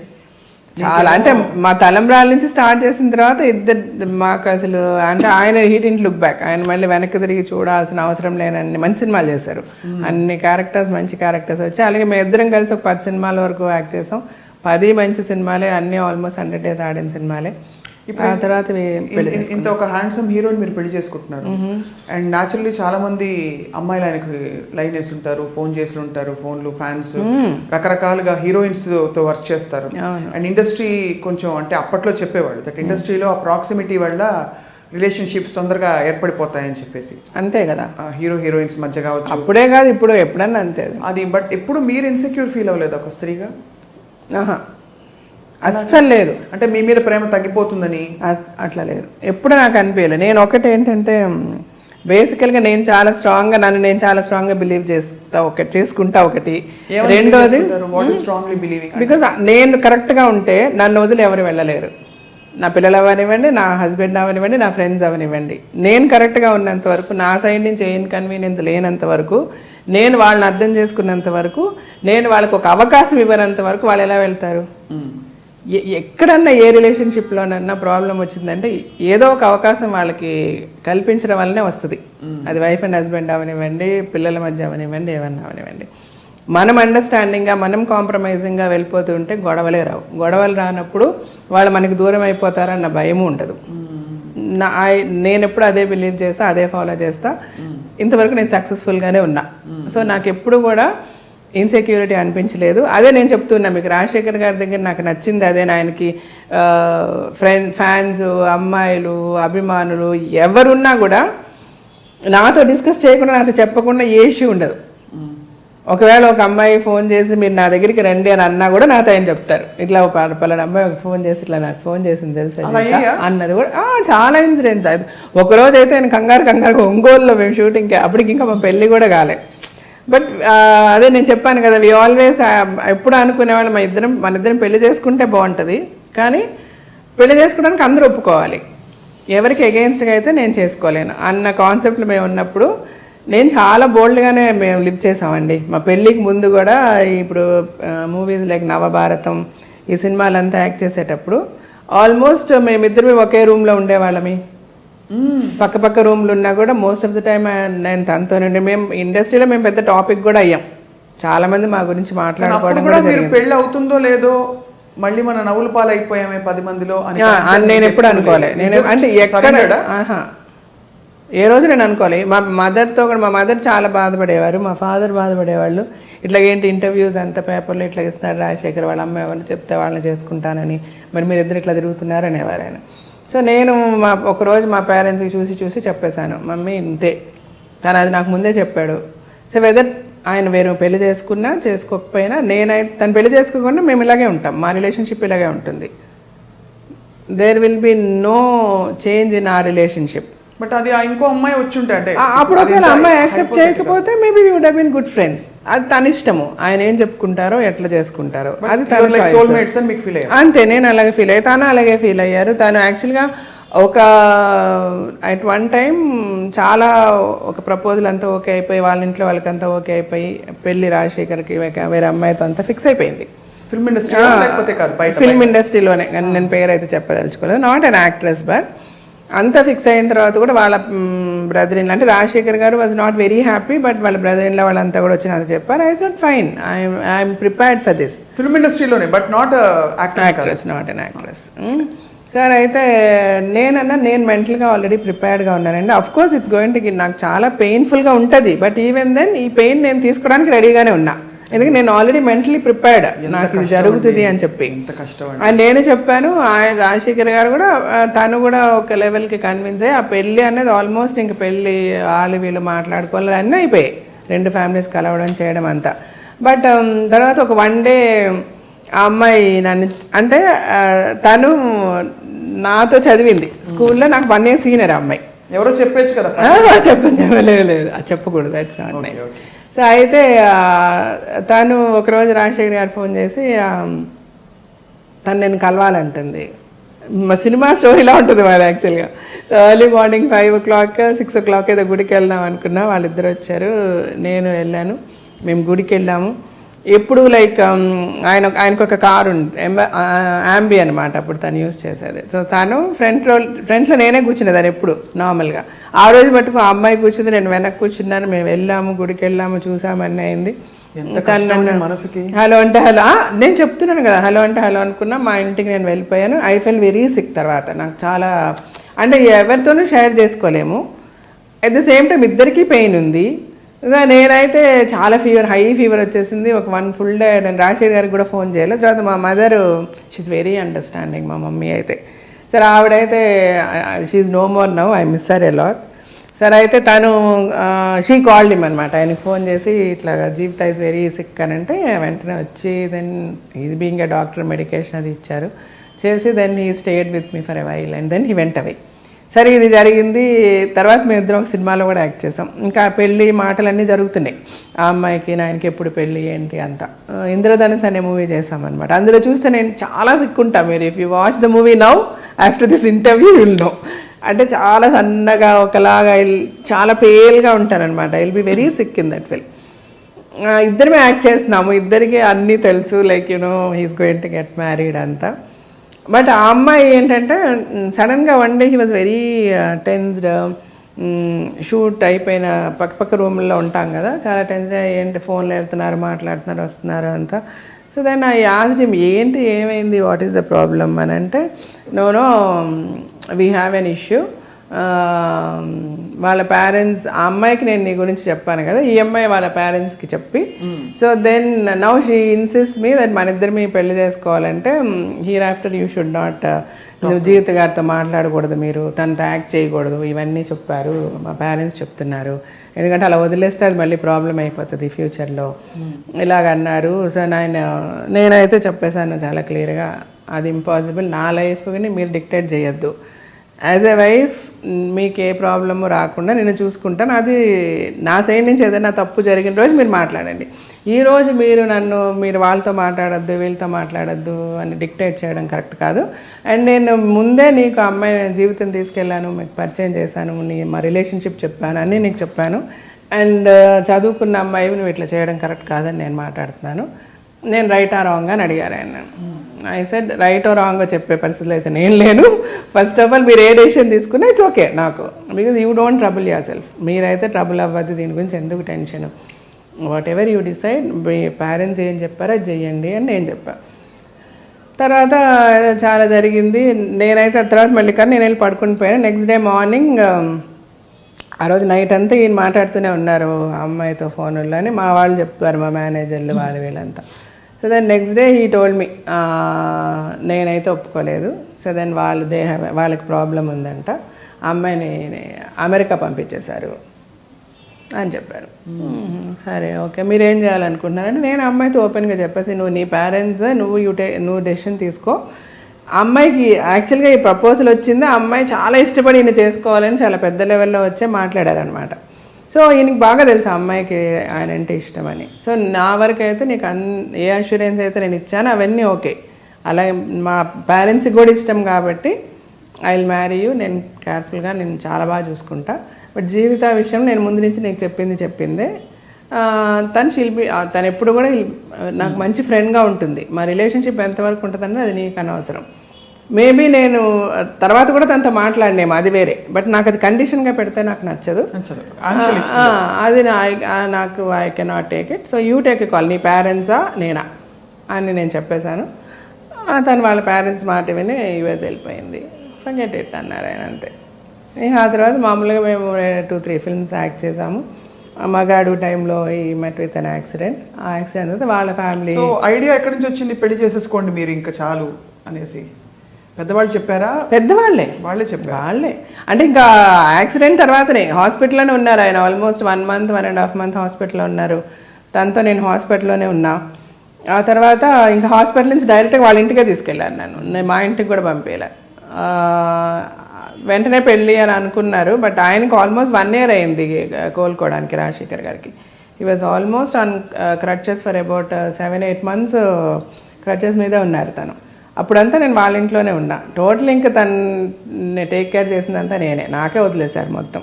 చాలా. అంటే మా తలంబ్రాల నుంచి స్టార్ట్ చేసిన తర్వాత ఇద్దరు మాకు అసలు అంటే ఆయన హీ డిడ్ంట్ లుక్ బ్యాక్. ఆయన మళ్ళీ వెనక్కి తిరిగి చూడాల్సిన అవసరం లేనన్ని మంచి సినిమాలు చేశారు. అన్ని క్యారెక్టర్స్ మంచి క్యారెక్టర్స్ వచ్చాయి. అలాగే మేము ఇద్దరం కలిసి ఒక 10 సినిమాల వరకు యాక్ట్ చేసాం. 10 మంచి సినిమాలే, అన్నీ ఆల్మోస్ట్ 100 days ఆడిన సినిమాలే. ఆ తర్వాత ఇంత ఒక హ్యాండ్సమ్ హీరోని మీరు పెళ్లి చేసుకుంటున్నారు. అండ్ న్యాచురల్లీ చాలా మంది అమ్మాయిలు ఆయనకు లైన్ వేసి ఉంటారు, ఫోన్ చేసి ఉంటారు, ఫోన్లు, ఫ్యాన్స్, రకరకాలుగా హీరోయిన్స్ తో వర్క్ చేస్తారు. అండ్ ఇండస్ట్రీ కొంచెం అంటే అప్పట్లో చెప్పేవాళ్ళు దట్ ఇండస్ట్రీలో ఆ ప్రాక్సిమిటీ వల్ల రిలేషన్షిప్స్ తొందరగా ఏర్పడిపోతాయని చెప్పేసి. అంతే కదా, హీరో హీరోయిన్స్ మధ్య కావచ్చు. అప్పుడే కాదు ఇప్పుడు ఎప్పుడన్నా అంతే అది. బట్ ఎప్పుడు మీరు ఇన్సెక్యూర్ ఫీల్ అవ్వలేదు ఒక స్త్రీగా? అస్సలు లేదు. అంటే మీ మీద ప్రేమ తగ్గిపోతుందని అట్లా లేదు, ఎప్పుడు నాకు అనిపించలేదు. నేను ఒకటి ఏంటంటే బేసికల్గా నేను చాలా స్ట్రాంగ్గా నేను చాలా స్ట్రాంగ్గా బిలీవ్ చేసుకుంటా ఒకటి. రెండోది బికాస్ నేను కరెక్ట్గా ఉంటే నన్ను వదిలి ఎవరు వెళ్ళలేరు. నా పిల్లలు అవనివ్వండి, నా హస్బెండ్ అవనివ్వండి, నా ఫ్రెండ్స్ అవనివ్వండి. నేను కరెక్ట్గా ఉన్నంత వరకు, నా సైడ్ నుంచి ఏ ఇన్కన్వీనియన్స్ లేనంత వరకు, నేను వాళ్ళని అర్థం చేసుకున్నంత వరకు, నేను వాళ్ళకి ఒక అవకాశం ఇవ్వనంత వరకు వాళ్ళు ఎలా వెళ్తారు? ఎక్కడన్నా ఏ రిలేషన్షిప్లోనన్నా ప్రాబ్లం వచ్చిందంటే ఏదో ఒక అవకాశం వాళ్ళకి కల్పించడం వల్లనే వస్తుంది. అది వైఫ్ అండ్ హస్బెండ్ అవనివ్వండి, పిల్లల మధ్య అవనివ్వండి, ఏమన్నా అవనివ్వండి. మనం అండర్స్టాండింగ్గా, మనం కాంప్రమైజింగ్గా వెళ్ళిపోతూ ఉంటే గొడవలే రావు. గొడవలు రానప్పుడు వాళ్ళు మనకి దూరం అయిపోతారన్న భయము ఉండదు. నేను ఎప్పుడు అదే బిలీవ్ చేస్తా, అదే ఫాలో చేస్తా. ఇంతవరకు నేను సక్సెస్ఫుల్గానే ఉన్నా. సో నాకు ఎప్పుడు కూడా ఇన్సెక్యూరిటీ అనిపించలేదు. అదే నేను చెప్తున్నా మీకు, రాజశేఖర్ గారి దగ్గర నాకు నచ్చింది అదే. ఆయనకి ఫ్యాన్స్, అమ్మాయిలు, అభిమానులు ఎవరున్నా కూడా నాతో డిస్కస్ చేయకుండా, నాతో చెప్పకుండా ఏ ఇష్యూ ఉండదు. ఒకవేళ ఒక అమ్మాయి ఫోన్ చేసి మీరు నా దగ్గరికి రండి అని అన్నా కూడా నాతో ఆయన చెప్తారు, ఇట్లా పలానా అమ్మాయి ఒక ఫోన్ చేసి ఇట్లా నాకు ఫోన్ చేసింది తెలుసా అన్నది కూడా. చాలా ఇన్సిడెంట్స్. అది ఒకరోజు అయితే ఆయన కంగారు ఒంగోలులో మేము షూటింగ్కి, అప్పటికి ఇంకా మా పెళ్ళి కూడా కాలే. బట్ అదే నేను చెప్పాను కదా, వి ఆల్వేస్ ఎప్పుడు అనుకునేవాళ్ళు మన ఇద్దరం పెళ్లి చేసుకుంటే బాగుంటుంది, కానీ పెళ్లి చేసుకోవడానికి అందరూ ఒప్పుకోవాలి. ఎవరికి ఎగెయిన్స్ట్గా అయితే నేను చేసుకోలేను అన్న కాన్సెప్ట్లో మేము ఉన్నప్పుడు నేను చాలా బోల్డ్గానే మేము లివ్ చేసామండి. మా పెళ్ళికి ముందు కూడా ఇప్పుడు మూవీస్ లైక్ నవభారతం, ఈ సినిమాలంతా యాక్ట్ చేసేటప్పుడు ఆల్మోస్ట్ మేమిద్దరు ఒకే రూమ్లో ఉండేవాళ్ళమి. పక్క రూమ్లు ఉన్నా కూడా మోస్ట్ ఆఫ్ ద టైమ్ నేను తనతోనండి. మేము ఇండస్ట్రీలో మేము పెద్ద టాపిక్ కూడా అయ్యాం. చాలా మంది మా గురించి మాట్లాడుకోవడం కూడా జరిగింది. పెళ్ళి అవుతుందో లేదో మళ్ళీ మన నవ్వుల పాలు అయిపోయామే 10 మందిలో అని నేను ఎప్పుడు అనుకోలే. నేను అంటే ఎక్కడ ఏ రోజు నేను అనుకోలే. మా మదర్తో కూడా, మా మదర్ చాలా బాధపడేవారు, మా ఫాదర్ బాధపడేవాళ్ళు. ఇట్లాగేంటి ఇంటర్వ్యూస్ అంత పేపర్లో ఇట్లా ఇస్తున్నారు రాజశేఖర్, వాళ్ళ అమ్మాయి వాళ్ళు చెప్తే వాళ్ళని చేసుకుంటానని, మరి మీరు ఇద్దరు ఇట్లా తిరుగుతున్నారు అనేవారు ఆయన. సో నేను ఒకరోజు మా పేరెంట్స్కి చూసి చెప్పేశాను, మమ్మీ ఇంతే. తను అది నాకు ముందే చెప్పాడు. సో వెదర్ ఆయన వేరే పెళ్లి చేసుకున్నా చేసుకోకపోయినా, నేనైతే తను పెళ్లి చేసుకోకుండా మేము ఇలాగే ఉంటాం, మా రిలేషన్షిప్ ఇలాగే ఉంటుంది. There will be no change in ఆ రిలేషన్షిప్. బట్ అది ఇంకో అమ్మాయి వచ్చి ఉంటే అంటే అప్పుడు ఒకవేళ అమ్మాయి యాక్సెప్ట్ చేయకపోతే maybe would have been good friends. అది తన ఇష్టము, ఆయన ఏం చెప్పుకుంటారో ఎట్లా చేసుకుంటారో అది తన సోల్మేట్స్ అని మీకు ఫీల్ అయ్యారు. అంతే, నేను అలాగే ఫీల్ అయ్యి, తను అలాగే ఫీల్ అయ్యారు. తను యాక్చువల్గా అట్ వన్ టైం చాలా ఒక ప్రపోజల్ అంతా ఓకే అయిపోయి, వాళ్ళ ఇంట్లో వాళ్ళకంతా ఓకే అయిపోయి, పెళ్లి రాజశేఖర్కి వేరే అమ్మాయితో అంతా ఫిక్స్ అయిపోయింది. ఫిల్మ్ ఇండస్ట్రీ లేకపోతే కాదు, ఫిల్మ్ ఇండస్ట్రీలోనే. నేను పేరు అయితే చెప్పదలుచుకోలేదు, నాట్ అన్ యాక్ట్రెస్. బట్ అంతా ఫిక్స్ అయిన తర్వాత కూడా వాళ్ళ బ్రదర్ ఇన్ లా, అంటే Rajasekhar garu was not very happy, but వాళ్ళ బ్రదర్ ఇన్ లా వాళ్ళంతా కూడా వచ్చి నాకు చెప్పారు. I said fine, I'm prepared for this. Film ఇండస్ట్రీలోనే, but not actress, not an actress. Sir అయితే నేను మెంటల్గా ఆల్రెడీ ప్రిపేర్డ్గా ఉన్నానండి. Of course it's going to, నాకు చాలా పెయిన్ఫుల్గా ఉంటుంది, బట్ ఈవెన్ దెన్ ఈ పెయిన్ నేను తీసుకోవడానికి రెడీగానే ఉన్నా. ఎందుకంటే నేను ఆల్రెడీ మెంటలీ ప్రిపేర్డ్, నాకు ఇది జరుగుతుంది అని చెప్పి. అండ్ నేను చెప్పాను, ఆయన రాజశేఖర్ గారు కూడా, తను కూడా ఒక లెవెల్కి కన్విన్స్ అయ్యి, ఆ పెళ్ళి అనేది ఆల్మోస్ట్ ఇంక పెళ్ళి వాళ్ళు వీళ్ళు మాట్లాడుకోవాలి అన్నీ అయిపోయాయి, 2 ఫ్యామిలీస్ కలవడం చేయడం అంతా. బట్ తర్వాత ఒక 1 డే ఆ అమ్మాయి నన్ను, అంటే తను నాతో చదివింది స్కూల్లో, నాకు 1 year సీనియర్ అమ్మాయి. ఎవరో చెప్పచ్చు కదా, చెప్పలేదు, చెప్పకూడదు, దట్స్ నాట్ నైస్. సో అయితే తను ఒకరోజు రాజశేఖర్ గారు ఫోన్ చేసి తను నేను కలవాలంటుంది. మా సినిమా స్టోరీలా ఉంటుంది మరి యాక్చువల్గా. So early morning 5 o'clock 6 o'clock ఏదో గుడికి వెళ్దాం అనుకున్నా. వాళ్ళిద్దరు వచ్చారు, నేను వెళ్ళాను. మేము గుడికి వెళ్ళాము. ఎప్పుడు లైక్ ఆయనకు ఒక కారు ఉంది, యాంబీ అనమాట, అప్పుడు తను యూజ్ చేసేది. సో తను ఫ్రంట్లో నేనే కూర్చునేదాన్ని ఎప్పుడు నార్మల్గా. ఆ రోజు మటుకు ఆ అమ్మాయి కూర్చుంది, నేను వెనక్కి కూర్చున్నాను. మేము వెళ్ళాము, గుడికి వెళ్ళాము, చూసామన్నీ అయింది. మనసుకి హలో అంటే హలో, నేను చెప్తున్నాను కదా, హలో అంటే హలో అనుకున్నా. మా ఇంటికి నేను వెళ్ళిపోయాను. I fell very sick. తర్వాత నాకు చాలా, అంటే ఎవరితోనూ షేర్ చేసుకోలేము. అట్ ద సేమ్ టైం ఇద్దరికీ పెయిన్ ఉంది. నేనైతే చాలా హై ఫీవర్ వచ్చేసింది. ఒక 1 full day నేను రాజశేఖర్ గారికి కూడా ఫోన్ చేయలేదు. తర్వాత మా మదర్, షీఈ్ వెరీ అండర్స్టాండింగ్, మా మమ్మీ అయితే. సరే ఆవిడైతే she's no more now, I miss her a lot. సరే అయితే తను షీ కాల్డ్ హిమ్ అనమాట. ఆయనకి ఫోన్ చేసి ఇట్లా జీవిత ఈజ్ వెరీ సిక్ అని అంటే వెంటనే వచ్చి, then is being a doctor medication అది ఇచ్చారు చేసి, then he stayed with me for a while and then he went away. సరే ఇది జరిగింది. తర్వాత మేము ఇద్దరం ఒక సినిమాలో కూడా యాక్ట్ చేసాం. ఇంకా పెళ్ళి మాటలన్నీ జరుగుతున్నాయి. ఆ అమ్మాయికి నాయనకి ఎప్పుడు పెళ్ళి ఏంటి అంతా. ఇంద్రధనుస్ అనే మూవీ చేసామన్నమాట. అందులో చూస్తే నేను చాలా సిక్కుంటా. మీరు if you watch the movie now after this interview will know. అంటే చాలా సన్నగా ఒకలాగా చాలా పేల్గా ఉంటానన్నమాట. I will be very sick in that film. ఇద్దరమే యాక్ట్ చేస్తున్నాము, ఇద్దరికి అన్నీ తెలుసు, like you know he's going to get married అంతా. బట్ ఆ అమ్మాయి ఏంటంటే సడన్గా one day he was very tensed. Shoot అయిపోయిన పక్క రూమ్లో ఉంటాం కదా, చాలా టెన్షన్. ఏంటి ఫోన్లో వెళ్తున్నారు, మాట్లాడుతున్నారు, వస్తున్నారు అంతా. So then I asked him, ఏంటి ఏమైంది, వాట్ ఈస్ ద ప్రాబ్లమ్ అని అంటే, no we have an issue. వాళ్ళ పేరెంట్స్, ఆ అమ్మాయికి నేను నీ గురించి చెప్పాను కదా, ఈ అమ్మాయి వాళ్ళ పేరెంట్స్కి చెప్పి, so then now she insist me that మన ఇద్దరు మీ పెళ్లి చేసుకోవాలంటే hereafter you should not, నువ్వు జీవిత గారితో మాట్లాడకూడదు, మీరు తనతో యాక్ట్ చేయకూడదు, ఇవన్నీ చెప్పారు మా పేరెంట్స్ చెప్తున్నారు. ఎందుకంటే అలా వదిలేస్తే అది మళ్ళీ ప్రాబ్లం అయిపోతుంది ఫ్యూచర్లో, ఇలాగన్నారు. సో నేనైతే చెప్పేశాను చాలా క్లియర్గా, అది ఇంపాసిబుల్, నా లైఫ్ని మీరు డిక్టేట్ చేయొద్దు. యాజ్ ఎ వైఫ్ మీకు ఏ ప్రాబ్లము రాకుండా నేను చూసుకుంటాను. అది నా సైడ్ నుంచి ఏదైనా తప్పు జరిగిన రోజు మీరు మాట్లాడండి. ఈరోజు మీరు వాళ్ళతో మాట్లాడద్దు, వీళ్ళతో మాట్లాడద్దు అని డిక్టేట్ చేయడం కరెక్ట్ కాదు. అండ్ నేను ముందే నీకు అమ్మాయి జీవితం తీసుకెళ్ళాను, మీకు పరిచయం చేశాను, మా రిలేషన్షిప్ చెప్పాను, అన్నీ నీకు చెప్పాను. అండ్ చదువుకున్న అమ్మాయి నువ్వు ఇట్లా చేయడం కరెక్ట్ కాదని నేను మాట్లాడుతున్నాను. నేను రైట్ ఆ రాంగ్ అని అడిగారు ఆయన. I said right or wrong చెప్పే పరిస్థితులు అయితే నేను లేను. ఫస్ట్ ఆఫ్ ఆల్ మీరు ఏ డెసిషన్ తీసుకున్నా ఇట్స్ ఓకే నాకు, because you don't trouble yourself. మీరైతే ట్రబుల్ అవ్వద్దు, దీని గురించి ఎందుకు tension. Whatever you decide, మీ పేరెంట్స్ ఏం చెప్పారో అది చెయ్యండి అని నేను చెప్పాను. తర్వాత చాలా జరిగింది. నేనైతే తర్వాత మళ్ళీ కానీ నేను వెళ్ళి పడుకుని పోయాను. నెక్స్ట్ డే మార్నింగ్, ఆ రోజు నైట్ అంతా ఈయన మాట్లాడుతూనే ఉన్నారు అమ్మాయితో ఫోన్లో అని మా వాళ్ళు చెప్పారు, మా మేనేజర్లు వాళ్ళు వీళ్ళంతా. So then next day he told me, నేనైతే ఒప్పుకోలేదు. సో దెన్ వాళ్ళకి ప్రాబ్లం ఉందంట, అమ్మాయిని అమెరికా పంపించేశారు అని చెప్పారు. సరే ఓకే, మీరు ఏం చేయాలనుకుంటున్నారంటే, నేను అమ్మాయితో ఓపెన్గా చెప్పేసి, నువ్వు నీ పేరెంట్స్ నువ్వు డెసిషన్ తీసుకో. అమ్మాయికి యాక్చువల్గా ఈ ప్రపోజల్ వచ్చింది, ఆ అమ్మాయి చాలా ఇష్టపడి ఈయన చేసుకోవాలని చాలా పెద్ద లెవెల్లో వచ్చే మాట్లాడారనమాట. సో ఈయనకి బాగా తెలుసు అమ్మాయికి ఆయన అంటే ఇష్టమని. సో నా వరకు అయితే నీకు ఏ అష్యూరెన్స్ అయితే నేను ఇచ్చానో అవన్నీ ఓకే. అలాగే మా పేరెంట్స్కి కూడా ఇష్టం కాబట్టి ఐ విల్ మ్యారీ యూ, నేను కేర్ఫుల్గా నేను చాలా బాగా చూసుకుంటా. బట్ జీవిత విషయం నేను ముందు నుంచి నీకు చెప్పిందే. తను ఎప్పుడు కూడా నాకు మంచి ఫ్రెండ్గా ఉంటుంది. మా రిలేషన్షిప్ ఎంతవరకు ఉంటుందని అది నీకు అనవసరం. మేబీ నేను తర్వాత కూడా తనతో మాట్లాడినేమో, అది వేరే. బట్ నాకు అది కండిషన్గా పెడితే నాకు నచ్చదు. అది నాకు I cannot take it. So you take a call, నీ పేరెంట్సా నేనా అని నేను చెప్పేశాను. తను వాళ్ళ పేరెంట్స్ మాట విని యూఎస్ వెళ్ళిపోయింది. ఫర్గెట్ ఇట్ అన్నారు ఆయన, అంతే. ఆ తర్వాత మామూలుగా మేము 2-3 ఫిల్మ్స్ యాక్ట్ చేసాము. మగాడు టైంలో ఈ మెట్ విత్ అన్ యాక్సిడెంట్. ఆ యాక్సిడెంట్ అయితే వాళ్ళ ఫ్యామిలీ. సో ఐడియా ఎక్కడి నుంచి వచ్చింది, పెళ్లి చేసేసుకోండి మీరు ఇంకా చాలు అనేసి? పెద్దవాళ్ళు చెప్పారా? వాళ్ళే చెప్పారు. వాళ్ళే అంటే ఇంకా యాక్సిడెంట్ తర్వాతనే హాస్పిటల్లోనే ఉన్నారు ఆయన. ఆల్మోస్ట్ 1 month 1.5 month హాస్పిటల్లో ఉన్నారు. తనతో నేను హాస్పిటల్లోనే ఉన్నా. ఆ తర్వాత ఇంకా హాస్పిటల్ నుంచి డైరెక్ట్గా వాళ్ళ ఇంటికే తీసుకెళ్ళాను. నేను మా ఇంటికి కూడా పంపేలా. వెంటనే పెళ్ళి అని అనుకున్నారు. బట్ ఆయనకు ఆల్మోస్ట్ 1 year అయింది కోలుకోవడానికి, రాజశేఖర్ గారికి. He was almost on crutches for about 7-8 months crutches మీదే ఉన్నారు తను. అప్పుడంతా నేను వాళ్ళ ఇంట్లోనే ఉన్నా. టోటల్ ఇంకా తను టేక్ కేర్ చేసిందంతా నేనే, నాకే వదిలేశారు మొత్తం.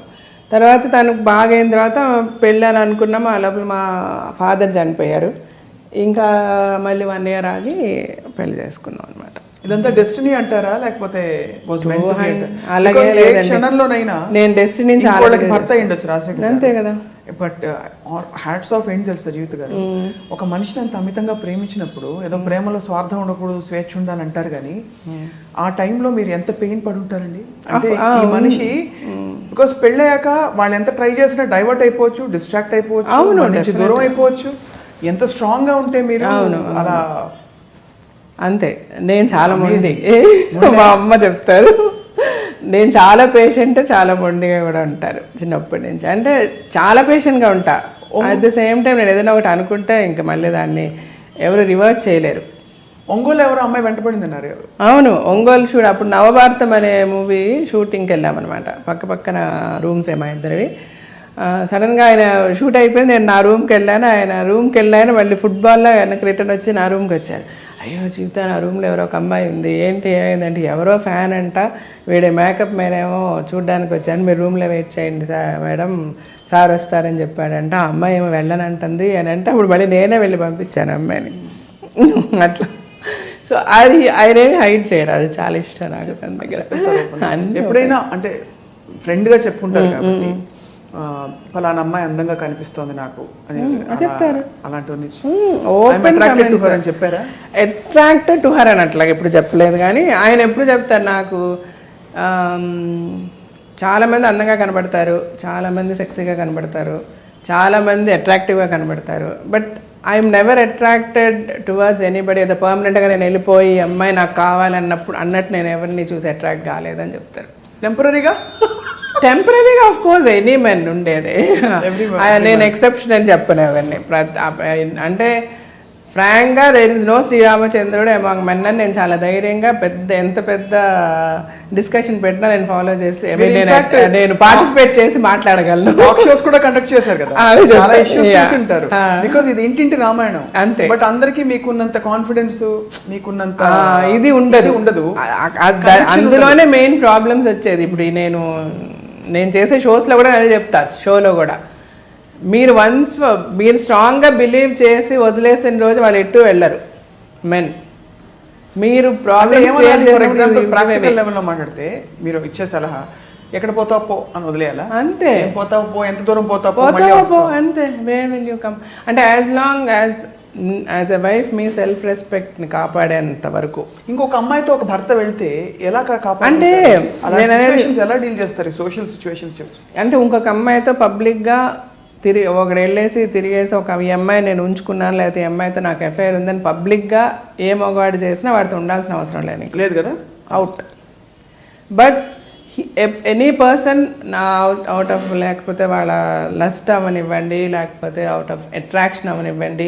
తర్వాత తనకు బాగా అయిన తర్వాత పెళ్ళి అని అనుకున్నాము. ఆ లోపల మా ఫాదర్ చనిపోయారు. ఇంకా మళ్ళీ 1 year ఆగి పెళ్లి చేసుకున్నాం అనమాట. ఇదంతా డెస్టినీ అంటారా, లేకపోతే అలాగే నేను డెస్టినీ భర్త అయ్యుండొచ్చు రాజశేఖర్, అంతే కదా. బట్ హ్యాట్స్ ఆఫ్ ఏంటి తెలుసా జీవిత గారు, ఒక మనిషిని అంత అమితంగా ప్రేమించినప్పుడు ఏదో ప్రేమలో స్వార్థం ఉండకూడదు, స్వేచ్ఛ ఉండాలని అంటారు. కానీ ఆ టైంలో మీరు ఎంత పెయిన్ పడి ఉంటారండి. అంటే ఈ మనిషి బికాస్ పెళ్ళయ్యాక వాళ్ళు ఎంత ట్రై చేసినా డైవర్ట్ అయిపోవచ్చు, డిస్ట్రాక్ట్ అయిపోవచ్చు, దూరం అయిపోవచ్చు. ఎంత స్ట్రాంగ్ గా ఉంటే మీరు అలా. అంతే, నేను చాలా మొండి, మా అమ్మ చెప్తారు. నేను చాలా పేషెంట్, చాలా మొండిగా కూడా ఉంటారు చిన్నప్పటి నుంచి. అంటే చాలా పేషెంట్గా ఉంటా. అట్ ద సేమ్ టైం నేను ఏదైనా ఒకటి అనుకుంటే ఇంకా మళ్ళీ దాన్ని ఎవరు రివర్ట్ చేయలేరు. ఒంగోలు ఎవరు అమ్మాయి వెంటపడింది అన్నారు. అవును, ఒంగోలు షూట్ అప్పుడు నవభారతం అనే మూవీ షూటింగ్కి వెళ్ళామన్నమాట. పక్కన రూమ్స్ మా ఇద్దరివి. సడన్గా ఆయన షూట్ అయిపోయింది, నేను నా రూమ్కి వెళ్ళాను. ఆయన రూమ్కి వెళ్ళాను, మళ్ళీ ఫుట్బాల్లో వెనక్కి రిటర్న్ వచ్చి నా రూమ్కి వచ్చారు. అయ్యో జీవితం, నా రూమ్లో ఎవరో ఒక అమ్మాయి ఉంది, ఏంటి ఏమైందంటే ఎవరో ఫ్యాన్ అంట, వీడే మేకప్ మేనేమో చూడ్డానికి వచ్చాను, మీరు రూమ్లో వెయిట్ చేయండి మేడం, సార్ వస్తారని చెప్పాడంట. ఆ అమ్మాయి ఏమో వెళ్ళనంటుంది అని అంటే అప్పుడు మళ్ళీ నేనే వెళ్ళి పంపించాను అమ్మాయిని అట్లా. సో అది ఆయన ఏమి హైడ్ చేయరు, అది చాలా ఇష్టం నాకు తన దగ్గర. ఎప్పుడైనా అంటే ఫ్రెండ్ గా చెప్పుకుంటారు కాబట్టి ఫలానా అమ్మాయి అందంగా కనిపిస్తోంది నాకు అని చెప్తారు, అలాంటివన్నీ చెప్పారా? అట్రాక్టెడ్ టు హర్ అని అట్లా ఎప్పుడు చెప్పలేదు, కానీ ఆయన ఎప్పుడు చెప్తారు నాకు, చాలామంది అందంగా కనబడతారు, చాలామంది సెక్సీగా కనబడతారు, చాలామంది అట్రాక్టివ్గా కనబడతారు, but I'm never attracted towards anybody. ఏదో పర్మనెంట్గా నేను వెళ్ళిపోయి అమ్మాయి నాకు కావాలన్నప్పుడు అన్నట్టు నేను ఎవరిని చూసి అట్రాక్ట్ కాలేదని చెప్తారు. టెంపరీగా ఆఫ్ కోర్స్ ఎనీ మెన్ ఉండేది, నేను ఎక్సెప్షన్ అని చెప్పను ఎవరిని. అంటే ఫ్రాంక్గా దేర్ ఇస్ నో శ్రీరామచంద్రుడు అమాంగ్ మెన్ అని నేను చాలా ధైర్యంగా ఎంత పెద్ద డిస్కషన్ పెట్టినా నేను ఫాలో చేసి నేను పార్టిసిపేట్ చేసి మాట్లాడగలను. షోస్ కూడా కండక్ట్ చేశారు కదా, చాలా ఇష్యూస్ చూసింటారు బికాజ్ ఇది ఇంటింటి రామాయణం అంతే. బట్ అందరికి మీకున్నంత కాన్ఫిడెన్స్ మీకున్నంత ఇది ఉండదు. అందులోనే మెయిన్ ప్రాబ్లమ్స్ వచ్చేది. ఇప్పుడు నేను చేసే షోస్లో కూడా నేను చెప్తా, షోలో కూడా మీరు స్ట్రాంగ్గా బిలీవ్ చేసి వదిలేసిన రోజు వాళ్ళు ఎటు వెళ్ళరు మెన్. మీరు ఫర్ ఎగ్జాంపుల్ ప్రాక్టికల్ లెవెల్లో మాట్లాడితే మీరు ఇచ్చే సలహా ఎక్కడ పోతావు పో అని వదిలేయాలా? అంతే, పోతావు పో, ఎంత దూరం పోతావు పో అంతే. వేర్ విల్ యూ కమ్ అంటే as long as a wife me self respect ని కాపాడేంత వరకు. ఇంకొక అమ్మాయితో ఒక భర్త వెళ్తే ఎలా అంటే ఎలా డీల్ చేస్తారు సోషల్ సిచ్యువేషన్స్? అంటే ఇంకొక అమ్మాయితో పబ్లిక్ గా ఒకడు వెళ్ళేసి తిరిగేసి ఈ అమ్మాయి నేను ఉంచుకున్నాను, లేకపోతే ఈ అమ్మాయితో నాకు ఎఫ్ఐఆర్ ఉందని పబ్లిక్గా ఏ మగవాడు చేసినా వాడితో ఉండాల్సిన అవసరం లేదు కదా, out. But any person out of లేకపోతే వాళ్ళ లస్ట్ అవనివ్వండి, లేకపోతే అవుట్ ఆఫ్ అట్రాక్షన్ అవనివ్వండి,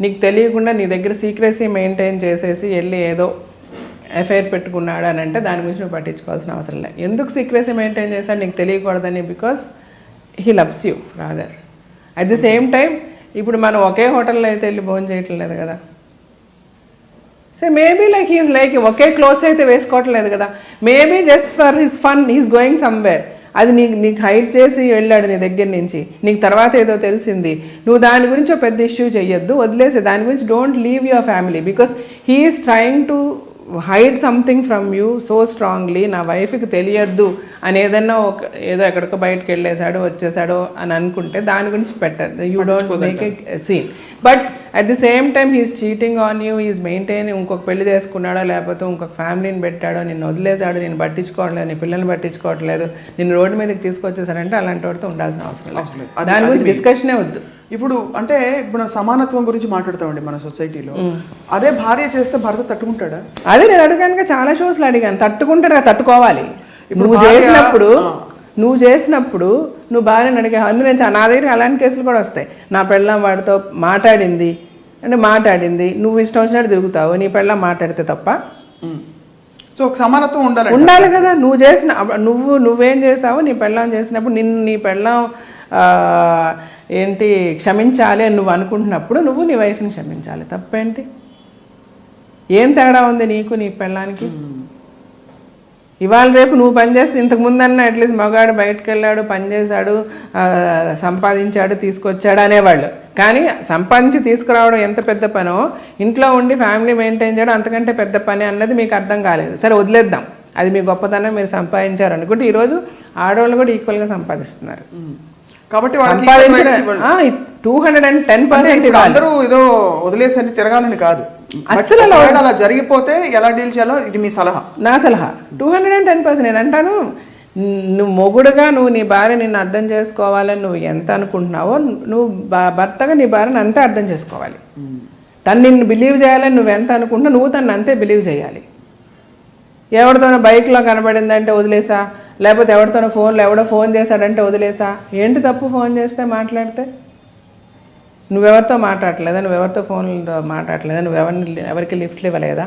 నీకు తెలియకుండా నీ దగ్గర సీక్రెసీ మెయింటైన్ చేసేసి వెళ్ళి ఏదో ఎఫ్ఐఆర్ పెట్టుకున్నాడు అని అంటే దాని గురించి నువ్వు పట్టించుకోవాల్సిన అవసరం లేదు. ఎందుకు సీక్రెసీ మెయింటైన్ చేశాడు నీకు తెలియకూడదని? Because he loves you rather. At the same time ఇప్పుడు మనం ఒకే హోటల్లో అయితే వెళ్ళి భోజనం చేయట్లేదు కదా. So maybe like he's like ఒకే క్లోత్స్ అయితే వేసుకోవట్లేదు కదా, maybe just for his fun he's going somewhere. అది నీకు హైడ్ చేసి వెళ్ళాడు నీ దగ్గర నుంచి, నీకు తర్వాత ఏదో తెలిసింది, నువ్వు దాని గురించి ఒక పెద్ద ఇష్యూ చెయ్యొద్దు, వదిలేసే దాని గురించి. Don't leave your family because he's trying to hide something from you so strongly. నా వైఫ్కి తెలియద్దు అని ఏదన్నా ఏదో ఎక్కడికో బయటకు వెళ్ళేసాడు వచ్చేసాడు అని అనుకుంటే దాని గురించి పెట్టద్దు. You don't make a scene. But at the same time he's cheating on you, is maintain. ఇంకొక పెళ్లి చేసుకున్నాడో లేకపోతే ఇంకొక ఫ్యామిలీని పెట్టాడో, నిన్ను వదిలేసాడు, నేను పట్టించుకోవట్లేదు, నీ పిల్లల్ని పట్టించుకోవట్లేదు, నిన్ను రోడ్డు మీదకి తీసుకొచ్చేసారంటే అలాంటి వాడితో ఉండాల్సిన అవసరం లేదు. దాని గురించి డిస్కషనే వద్దు. ఇప్పుడు సమానత్వం గురించి మాట్లాడతామండి మన సొసైటీలో. అదే భార్య చేస్తే భర్త తట్టుకుంటాడా? అదే నేను అడిగాను, చాలా షోస్లో అడిగాను. తట్టుకుంటాడు, తట్టుకోవాలి. నువ్వు చేసినప్పుడు నువ్వు భార్యను అడిగా. అందులో నా దగ్గర అలాంటి కేసులు కూడా వస్తాయి. నా పెళ్ళాం వాడితో మాట్లాడింది, నువ్వు ఇష్టం వచ్చినట్టు తిరుగుతావు, నీ పెళ్ళాం మాట్లాడితే తప్ప. సో సమానత్వం ఉండాలి కదా. నువ్వేం చేసావు, నీ పెళ్ళాం చేసినప్పుడు నీ పెళ్ళాం ఏంటి క్షమించాలి అని నువ్వు అనుకుంటున్నప్పుడు నువ్వు నీ వైఫ్ని క్షమించాలి. తప్పేంటి? ఏం తేడా ఉంది నీకు నీ పెళ్ళానికి? ఇవాళ రేపు నువ్వు పనిచేస్తే ఇంతకుముందు అన్న అట్లీస్ట్ మగాడు బయటకు వెళ్ళాడు, పనిచేశాడు, సంపాదించాడు, తీసుకొచ్చాడు అనేవాళ్ళు. కానీ సంపాదించి తీసుకురావడం ఎంత పెద్ద పనో, ఇంట్లో ఉండి ఫ్యామిలీ మెయింటైన్ చేయడం అంతకంటే పెద్ద పని అన్నది మీకు అర్థం కాలేదు. సరే వదిలేద్దాం, అది మీ గొప్పతనం, మీరు సంపాదించారు అనుకుంటే ఈరోజు ఆడవాళ్ళు కూడా ఈక్వల్గా సంపాదిస్తున్నారు. కాబట్టి 210% అందరూ ఏదో వదిలేసి తిరగాలని కాదు, అసలు అలా జరిగిపోతే ఎలా డీల్ చేయాలో ఇది మీ సలహా. నా సలహా 210%. నేను అంటాను, నువ్వు మొగుడుగా నువ్వు నీ భార్య నిన్ను అర్థం చేసుకోవాలని నువ్వు ఎంత అనుకుంటున్నావో, నువ్వు భర్తగా నీ భార్యను అంతే అర్థం చేసుకోవాలి. తను నిన్ను బిలీవ్ చేయాలని నువ్వు ఎంత అనుకుంటున్నావు, నువ్వు తను అంతే బిలీవ్ చేయాలి. ఎవరితోనో బైక్లో కనబడిందంటే వదిలేసా, లేకపోతే ఎవడో ఫోన్ చేశాడంటే వదిలేసా. ఏంటి తప్పు? ఫోన్ చేస్తే మాట్లాడితే నువ్వెవరితో మాట్లాడలేదా, నువ్వెవరితో ఫోన్లతో మాట్లాడలేదా, ఎవరికి లిఫ్ట్లు ఇవ్వలేదా?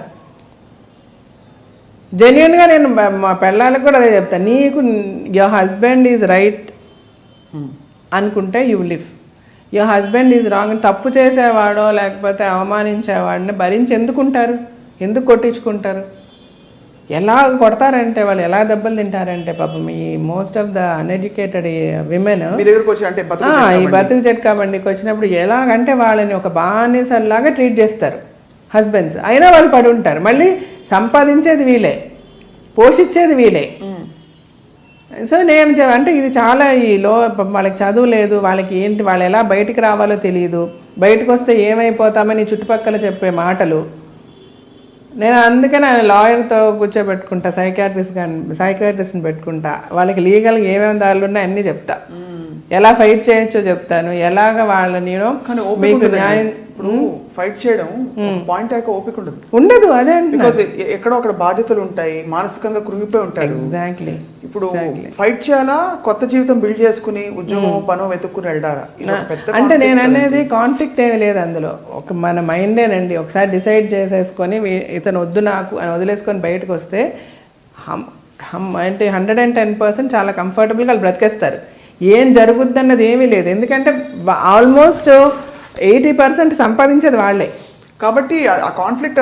జెన్యున్గా నేను మా పిల్లలకు కూడా అదే చెప్తాను. నీకు యువర్ హస్బెండ్ ఈజ్ రైట్ అనుకుంటే you live. Your husband is wrong. తప్పు చేసేవాడో లేకపోతే అవమానించేవాడిని భరించి ఎందుకుంటారు, ఎందుకు కొట్టించుకుంటారు? ఎలా కొడతారంటే వాళ్ళు, ఎలా దెబ్బలు తింటారంటే పాపం ఈ most of the uneducated women ఈ బతుకు చెట్కా బండికి వచ్చినప్పుడు ఎలాగంటే వాళ్ళని ఒక బానిసల్లాగా ట్రీట్ చేస్తారు. హస్బెండ్స్, అయినా వాళ్ళు పడి ఉంటారు. మళ్ళీ సంపాదించేది వీళ్ళే, పోషించేది వీళ్ళే. సో నేను అంటే ఇది చాలా వాళ్ళకి చదువు లేదు, వాళ్ళకి ఏంటి, వాళ్ళు ఎలా బయటికి రావాలో తెలియదు, బయటకు వస్తే ఏమైపోతామని చుట్టుపక్కల చెప్పే మాటలు. నేను అందుకని ఆయన లాయర్తో కూర్చోబెట్టుకుంటా, సైకాట్రిస్ట్ని పెట్టుకుంటా, వాళ్ళకి లీగల్గా ఏమేమి దారులు ఉన్నాయో అన్నీ చెప్తా, ఎలా ఫైట్ చేయొచ్చో చెప్తాను, ఎలాగ వాళ్ళని మీకు న్యాయం. ఫైట్ చేయడం పాయింట్ అయ్యాక ఓపిక ఉండదు. అదే బికాస్ ఎక్కడో అక్కడ బాధ్యతలు ఉంటాయి, మానసికంగా కృంగిపోయి ఉంటారు. ఎగ్జాక్ట్లీ. ఇప్పుడు ఫైట్ చేయాలా, కొత్త జీవితం బిల్డ్ చేసుకుని ఉద్యోగం పనో వెతుక్కుని వెళ్ళారా? అంటే నేను అనేది కాన్ఫ్లిక్ట్ ఏమీ లేదు అందులో, ఒక మన మైండేనండి. ఒకసారి డిసైడ్ చేసేసుకొని ఇతను వద్దు నాకు అని వదిలేసుకొని బయటకు వస్తే అంటే 110% చాలా కంఫర్టబుల్గా వాళ్ళు బ్రతికేస్తారు. ఏం జరుగుద్ది అన్నది ఏమీ లేదు, ఎందుకంటే ఆల్మోస్ట్ 80% సంపాదించేది వాళ్ళే. కాబట్టి ఆ కాన్ఫ్లిక్ట్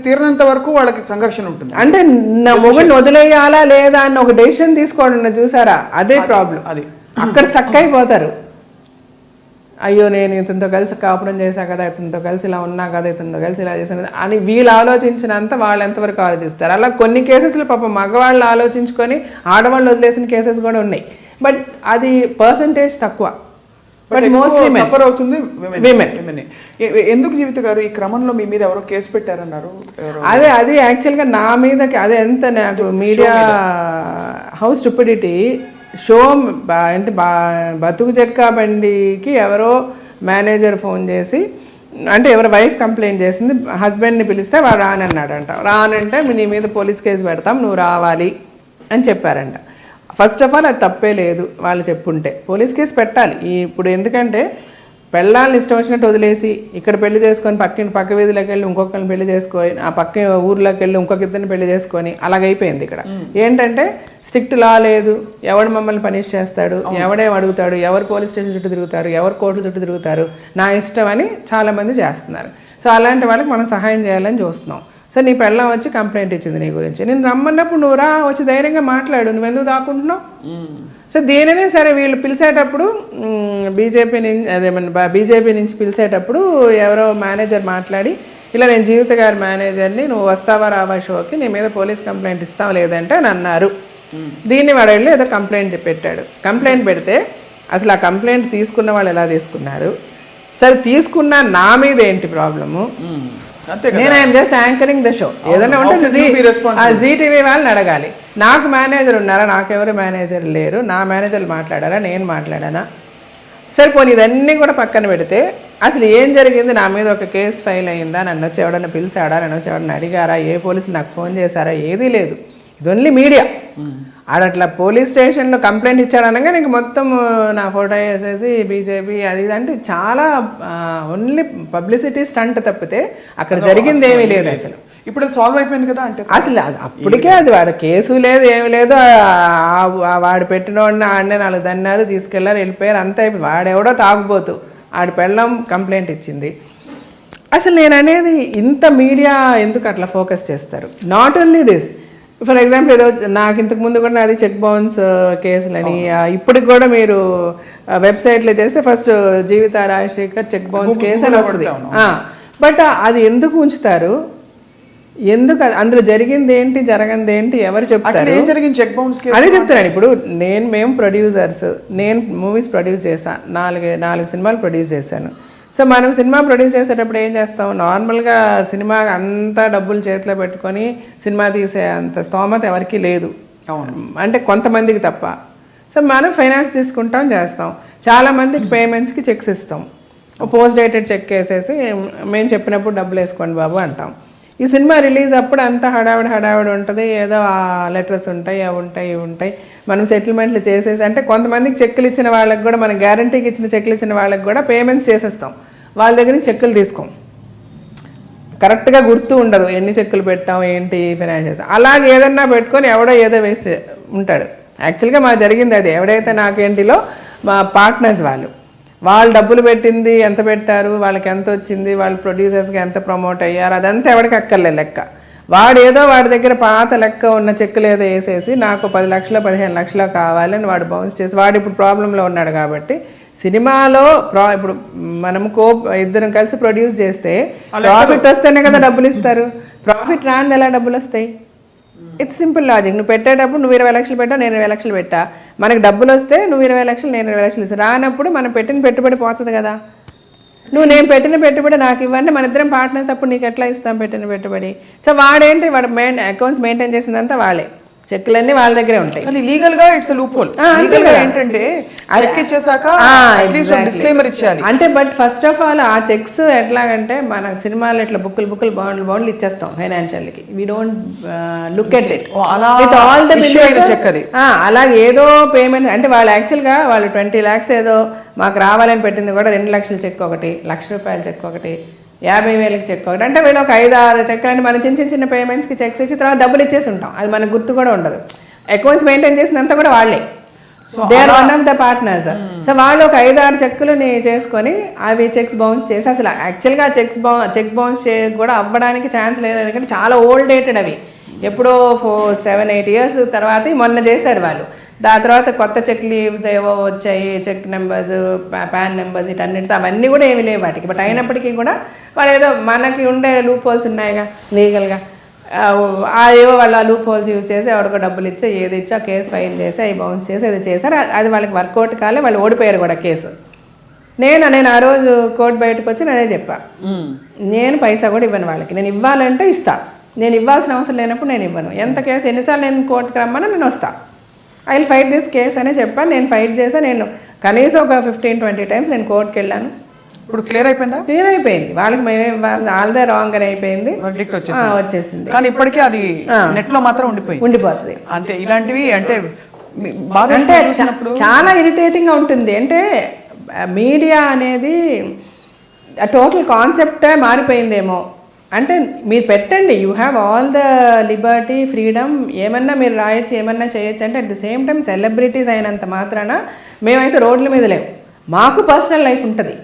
తీరినంత వరకు వాళ్ళకి సంఘర్షణ ఉంటుంది. అంటే నా మొగుడిని వదిలేయాలా లేదా అన్న ఒక డెసిషన్ తీసుకోవడం చూసారా, అదే ప్రాబ్లం. అది అక్కడ సక్ అయిపోతారు. అయ్యో నేను ఇతనితో కలిసి కాపురం చేశా కదా, ఇతనితో కలిసి ఇలా ఉన్నా కదా, ఇతనితో కలిసి ఇలా చేశాను అని వీళ్ళు ఆలోచించినంత వాళ్ళు ఎంతవరకు ఆలోచిస్తారు. అలా కొన్ని కేసెస్లో పాపం మగవాళ్ళు ఆలోచించుకొని ఆడవాళ్ళు వదిలేసిన కేసెస్ కూడా ఉన్నాయి. బట్ అది పర్సంటేజ్ తక్కువ. బట్ మోస్ట్లీ సఫర్ అవుతుంది విమెన్. ఎందుకు జీవిత గారు ఈ క్రమంలో మీ మీద ఎవరో కేసు పెట్టారన్నారు? అది యాక్చువల్గా నా మీదకి అదే ఎంత నాకు మీడియా హౌస్ స్టూపిడిటీ షో అంటే బతుకు చెక్క బండికి ఎవరో మేనేజర్ ఫోన్ చేసి, అంటే ఎవరి వైఫ్ కంప్లైంట్ చేసింది, హస్బెండ్ని పిలిస్తే వాడు రానన్నాడంట. రానంటే నీ మీద పోలీస్ కేసు పెడతాం, నువ్వు రావాలి అని చెప్పారంట. ఫస్ట్ ఆఫ్ ఆల్ అది తప్పే లేదు, వాళ్ళు చెప్పుంటే పోలీస్ కేసు పెట్టాలి. ఇప్పుడు ఎందుకంటే పెళ్ళాలను ఇష్టం వచ్చినట్టు వదిలేసి ఇక్కడ పెళ్లి చేసుకొని పక్క వీధిలోకి వెళ్ళి ఇంకొకరిని పెళ్లి చేసుకొని, ఆ పక్క ఊర్లోకి వెళ్ళి ఇంకొక ఇద్దరిని పెళ్లి చేసుకొని అలాగైపోయింది. ఇక్కడ ఏంటంటే స్ట్రిక్ట్ లా లేదు, ఎవడు మమ్మల్ని పనిష్ చేస్తాడు, ఎవడేం అడుగుతాడు, ఎవరు పోలీస్ స్టేషన్ చుట్టూ తిరుగుతారు, ఎవరు కోర్టు చుట్టూ తిరుగుతారు, నా ఇష్టం అని చాలామంది చేస్తున్నారు. సో అలాంటి వాళ్ళకి మనం సహాయం చేయాలని చూస్తున్నాం. సో నీ పెళ్ళం వచ్చి కంప్లైంట్ ఇచ్చింది నీ గురించి, నేను రమ్మన్నప్పుడు నువ్వు రా, వచ్చి ధైర్యంగా మాట్లాడు, నువ్వు ఎందుకు దాక్కుంటున్నావు? సో దేనినే సరే వీళ్ళు పిలిచేటప్పుడు బీజేపీ నుంచి పిలిచేటప్పుడు ఎవరో మేనేజర్ మాట్లాడి, ఇలా నేను జీవిత గారి మేనేజర్ని, నువ్వు వస్తావా రావా షోకి, నీ మీద పోలీస్ కంప్లైంట్ ఇస్తావా లేదంటే అని అన్నారు. దీన్ని వాడు వెళ్ళి ఏదో కంప్లైంట్ పెట్టాడు. కంప్లైంట్ పెడితే అసలు ఆ కంప్లైంట్ తీసుకున్న వాళ్ళు ఎలా తీసుకున్నారు, సరే తీసుకున్నా నా మీద ఏంటి ప్రాబ్లము? నేను I'm just anchoring the show. ఏదైనా ఉంటే జీటీవీ వాళ్ళని అడగాలి. నాకు మేనేజర్ ఉన్నారా? నాకెవరు మేనేజర్ లేరు. నా మేనేజర్లు మాట్లాడారా? నేను మాట్లాడానా? సరే పోనీ ఇదన్నీ కూడా పక్కన పెడితే అసలు ఏం జరిగింది, నా మీద ఒక కేసు ఫైల్ అయ్యిందా, నన్ను వచ్చి ఎవడన్నా పిలిచాడా, నన్ను వచ్చి ఎవడన్నా అడిగారా, ఏ పోలీసులు నాకు ఫోన్ చేశారా, ఏదీ లేదు. ఇది ఓన్లీ మీడియా. ఆడట్లా పోలీస్ స్టేషన్లో కంప్లైంట్ ఇచ్చాడనగా నీకు మొత్తం నా ఫోటో వేసేసి బీజేపీ అది అంటే చాలా ఓన్లీ పబ్లిసిటీ స్టంట్ తప్పితే అక్కడ జరిగింది ఏమీ లేదు. అసలు ఇప్పుడు సాల్వ్ అయిపోయింది కదా. అంటే అసలు అప్పటికే అది వాడు కేసు లేదు, ఏమి లేదు, వాడు పెట్టిన వాడిని ఆడనే 4 దన్నాలు తీసుకెళ్లారు, వెళ్ళిపోయారు, అంతా అయిపోయి. వాడెవడో తాగుపోతూ ఆడి పెళ్ళం కంప్లైంట్ ఇచ్చింది. అసలు నేను అనేది ఇంత మీడియా ఎందుకు అట్లా ఫోకస్ చేస్తారు? Not only this, for example ఏదో నాకు ఇంతకు ముందు కూడా అది చెక్ బౌన్స్ కేసులని, ఇప్పటికి కూడా మీరు వెబ్సైట్లో చేస్తే ఫస్ట్ జీవిత రాజశేఖర్ చెక్ బౌన్స్ కేసు అని వస్తుంది. బట్ అది ఎందుకు ఉంచుతారు? ఎందుకు? అందులో జరిగింది ఏంటి, జరగంది ఏంటి, ఎవరు చెప్తారు? అదే చెప్తున్నాను. ఇప్పుడు మేము ప్రొడ్యూసర్స్, నేను మూవీస్ ప్రొడ్యూస్ చేశాను, 4 సినిమాలు ప్రొడ్యూస్ చేశాను. సో మనం సినిమా ప్రొడ్యూస్ చేసేటప్పుడు ఏం చేస్తాం, నార్మల్గా సినిమా అంతా డబ్బులు చేతిలో పెట్టుకొని సినిమా తీసే అంత స్తోమత ఎవరికి లేదు, అంటే కొంతమందికి తప్ప. సో మనం ఫైనాన్స్ తీసుకుంటాం, చేస్తాం. చాలామందికి పేమెంట్స్కి చెక్స్ ఇస్తాం, పోస్ట్ డేటెడ్ చెక్ వేసేసి మేము చెప్పినప్పుడు డబ్బులు వేసుకోండి బాబు అంటాం. ఈ సినిమా రిలీజ్ అప్పుడు అంతా హడావిడి ఉంటుంది, ఏదో ఆ లెటర్స్ ఉంటాయి, అవి ఉంటాయి, మనం సెటిల్మెంట్లు చేసేసి, అంటే కొంతమందికి చెక్కులు ఇచ్చిన వాళ్ళకి కూడా, మనం గ్యారంటీకి ఇచ్చిన చెక్కులు ఇచ్చిన వాళ్ళకి కూడా పేమెంట్స్ చేసేస్తాం, వాళ్ళ దగ్గర నుంచి చెక్కులు తీసుకోం. కరెక్ట్గా గుర్తు ఉండదు ఎన్ని చెక్కులు పెట్టాం ఏంటి ఫైనాన్షియల్స్. అలాగే ఏదన్నా పెట్టుకొని ఎవడో ఏదో వేసి ఉంటాడు. యాక్చువల్గా మాకు జరిగింది అది. ఎవడైతే నాకేంటిలో మా పార్ట్నర్స్ వాళ్ళు డబ్బులు పెట్టింది ఎంత పెట్టారు, వాళ్ళకి ఎంత వచ్చింది, వాళ్ళు ప్రొడ్యూసర్స్కి ఎంత ప్రమోట్ అయ్యారు, అదంతా ఎవరికి అక్కర్లే లెక్క. వాడి దగ్గర పాత లెక్క ఉన్న చెక్కులు ఏదో వేసేసి నాకు 10 లక్షలు 15 లక్షలు కావాలని వాడు బౌన్స్ చేసి, వాడు ఇప్పుడు ప్రాబ్లంలో ఉన్నాడు కాబట్టి సినిమాలో ఇప్పుడు మనం ఇద్దరం కలిసి ప్రొడ్యూస్ చేస్తే ప్రాఫిట్ వస్తేనే కదా డబ్బులు ఇస్తారు. ప్రాఫిట్ రాని ఎలా డబ్బులు వస్తాయి? It's simple logic. నువ్వు పెట్టేటప్పుడు నువ్వు 20 లక్షలు పెట్టా, నేను 20 లక్షలు పెట్టా, మనకి డబ్బులు వస్తే నువ్వు 20 లక్షలు, నేను 20 లక్షలు ఇస్తాను. రానప్పుడు మనం పెట్టిన పెట్టుబడి పోతుంది కదా. నేను పెట్టిన పెట్టుబడి నాకు ఇవ్వండి, మన ఇద్దరం పార్ట్నర్స్, అప్పుడు నీకు ఎట్లా ఇస్తాం పెట్టిన పెట్టుబడి? సో వాడు అకౌంట్స్ మెయింటైన్ చేసిందంతా వాళ్ళే, చెక్కులన్నీ వాళ్ళ దగ్గరే ఉంటాయి. లీగల్ గా ఇట్స్ లూప్ హోల్. ఏంటంటే చెక్ ఇచ్చేసాక అట్లీస్ట్ డిస్క్లైమర్ ఇచ్చేయాలి అంటే. బట్ ఫస్ట్ ఆఫ్ ఆల్ ఆ చెక్స్ ఎట్లాగంటే మన సినిమాలో ఇట్లా బుక్కులు బాండ్లు ఇచ్చేస్తాం ఫైనాన్షియల్కి. We don't look at it with all the check. అది అలాగే ఏదో పేమెంట్ అంటే వాళ్ళు యాక్చువల్గా వాళ్ళు 20 lakhs ఏదో మాకు రావాలని పెట్టింది కూడా 2 లక్షల చెక్ ఒకటి, ₹1,00,000 చెక్ ఒకటి, 50,000 చెక్ ఒకటి. అంటే వీళ్ళు ఒక 5-6 చెక్లు అంటే మనం చిన్న పేమెంట్స్కి చెక్స్ ఇచ్చి తర్వాత డబ్బులు ఇచ్చేసి ఉంటాం. అది మనకు గుర్తు కూడా ఉండదు. అకౌంట్స్ మెయింటైన్ చేసినంత కూడా వాళ్ళే, they are one of the partners. So వాళ్ళు ఒక 5-6 చెక్కులని చేసుకొని అవి చెక్స్ బౌన్స్ చేసి, అసలు యాక్చువల్గా చెక్ బౌన్స్ కూడా అవ్వడానికి ఛాన్స్ లేదు. ఎందుకంటే చాలా ఓల్డ్ డేటెడ్ అవి, ఎప్పుడో 7-8 years తర్వాత మొన్న చేశారు వాళ్ళు. దాని తర్వాత కొత్త చెక్ లీవ్స్ ఏవో వచ్చాయి, చెక్ నెంబర్స్, పాన్ నెంబర్స్, ఇటన్నిటితో అవన్నీ కూడా ఏమి లేవు వాటికి. బట్ అయినప్పటికీ కూడా వాళ్ళు ఏదో మనకి ఉండే లూప్ హోల్స్ ఉన్నాయిగా లీగల్గా, ఏవో వాళ్ళు ఆ లూప్ హోల్స్ యూజ్ చేసి ఎవరికో డబ్బులు ఇచ్చి ఏది ఇచ్చి ఆ కేసు ఫైల్ చేసి అవి బౌన్స్ చేసి అది చేశారు. అది వాళ్ళకి వర్కౌట్ కాలే, వాళ్ళు ఓడిపోయారు కూడా కేసు. నేను ఆ రోజు కోర్టు బయటకు వచ్చి నేనే చెప్పా, నేను పైసా కూడా ఇవ్వను వాళ్ళకి. నేను ఇవ్వాలంటే ఇస్తా, నేను ఇవ్వాల్సిన అవసరం లేనప్పుడు నేను ఇవ్వను. ఎంత కేసు ఎన్నిసార్లు నేను కోర్టుకి రమ్మన్నా నేను వస్తా, I will fight this case అనే చెప్పాను. నేను ఫైట్ చేసా. నేను కనీసం ఒక 15-20 times నేను కోర్టుకి వెళ్ళాను. ఇప్పుడు క్లియర్ అయిపోయిందా? క్లియర్ అయిపోయింది. వాళ్ళకి వాళ్ళదే రాంగ్ అని అయిపోయింది, వచ్చేసింది. కానీ ఇప్పటికీ అది నెట్ లో మాత్రం ఉండిపోతుంది. అంటే ఇలాంటివి అంటే చాలా ఇరిటేటింగ్ గా ఉంటుంది. అంటే మీడియా అనేది టోటల్ కాన్సెప్టే మారిపోయిందేమో. అంటే మీరు పెట్టండి, you have all the Liberty, freedom, ఏమన్నా మీరు రాయొచ్చు, ఏమన్నా చేయొచ్చు. అంటే at the same time celebrities అయినంత మాత్రాన మేమైతే రోడ్ల మీద లేవు, మాకు పర్సనల్ లైఫ్ ఉంటుంది.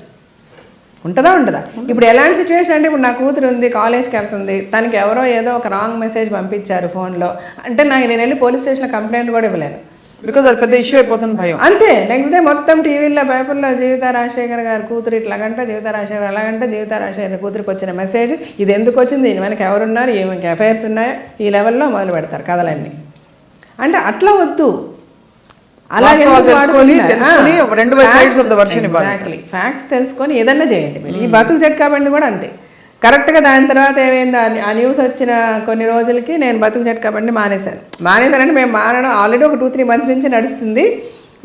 ఉంటుందా? ఇప్పుడు ఎలాంటి సిచ్యువేషన్ అంటే, ఇప్పుడు నా కూతురు ఉంది, కాలేజ్కి వెళ్తుంది, తనకి ఎవరో ఏదో ఒక రాంగ్ మెసేజ్ పంపించారు ఫోన్లో అంటే నేను వెళ్ళి పోలీస్ స్టేషన్లో కంప్లైంట్ కూడా ఇవ్వలేను. బికాజ్ అది పెద్ద ఇష్యూ అయిపోతుంది భయం. అంతే. నెక్స్ట్ డే మొత్తం టీవీలో పేపర్లో జీవిత రాజశేఖర్ గారి కూతురు ఇట్లాగంటే, జీవిత రాజశేఖర్ అలాగంటే, జీవిత రాజశేఖర్ కూతురికి వచ్చిన మెసేజ్ ఇది ఎందుకు వచ్చింది, దీని వెనక ఎవరున్నారు, ఏమి అఫైర్స్ ఉన్నాయో, ఈ లెవెల్లో మొదలు పెడతారు కథలన్నీ. అంటే అట్లా వద్దు. అలాగే ఫ్యాక్ట్స్ తెలుసుకొని ఏదన్నా చేయండి మీరు. ఈ బతుకు జట్కా బండి కూడా అంతే. కరెక్ట్గా దాని తర్వాత ఏమైంది, ఆ న్యూస్ వచ్చిన కొన్ని రోజులకి నేను బతుకు జట్కా బండి మానేశానంటే మేము మానడం ఆల్రెడీ ఒక 2-3 months నుంచి నడుస్తుంది.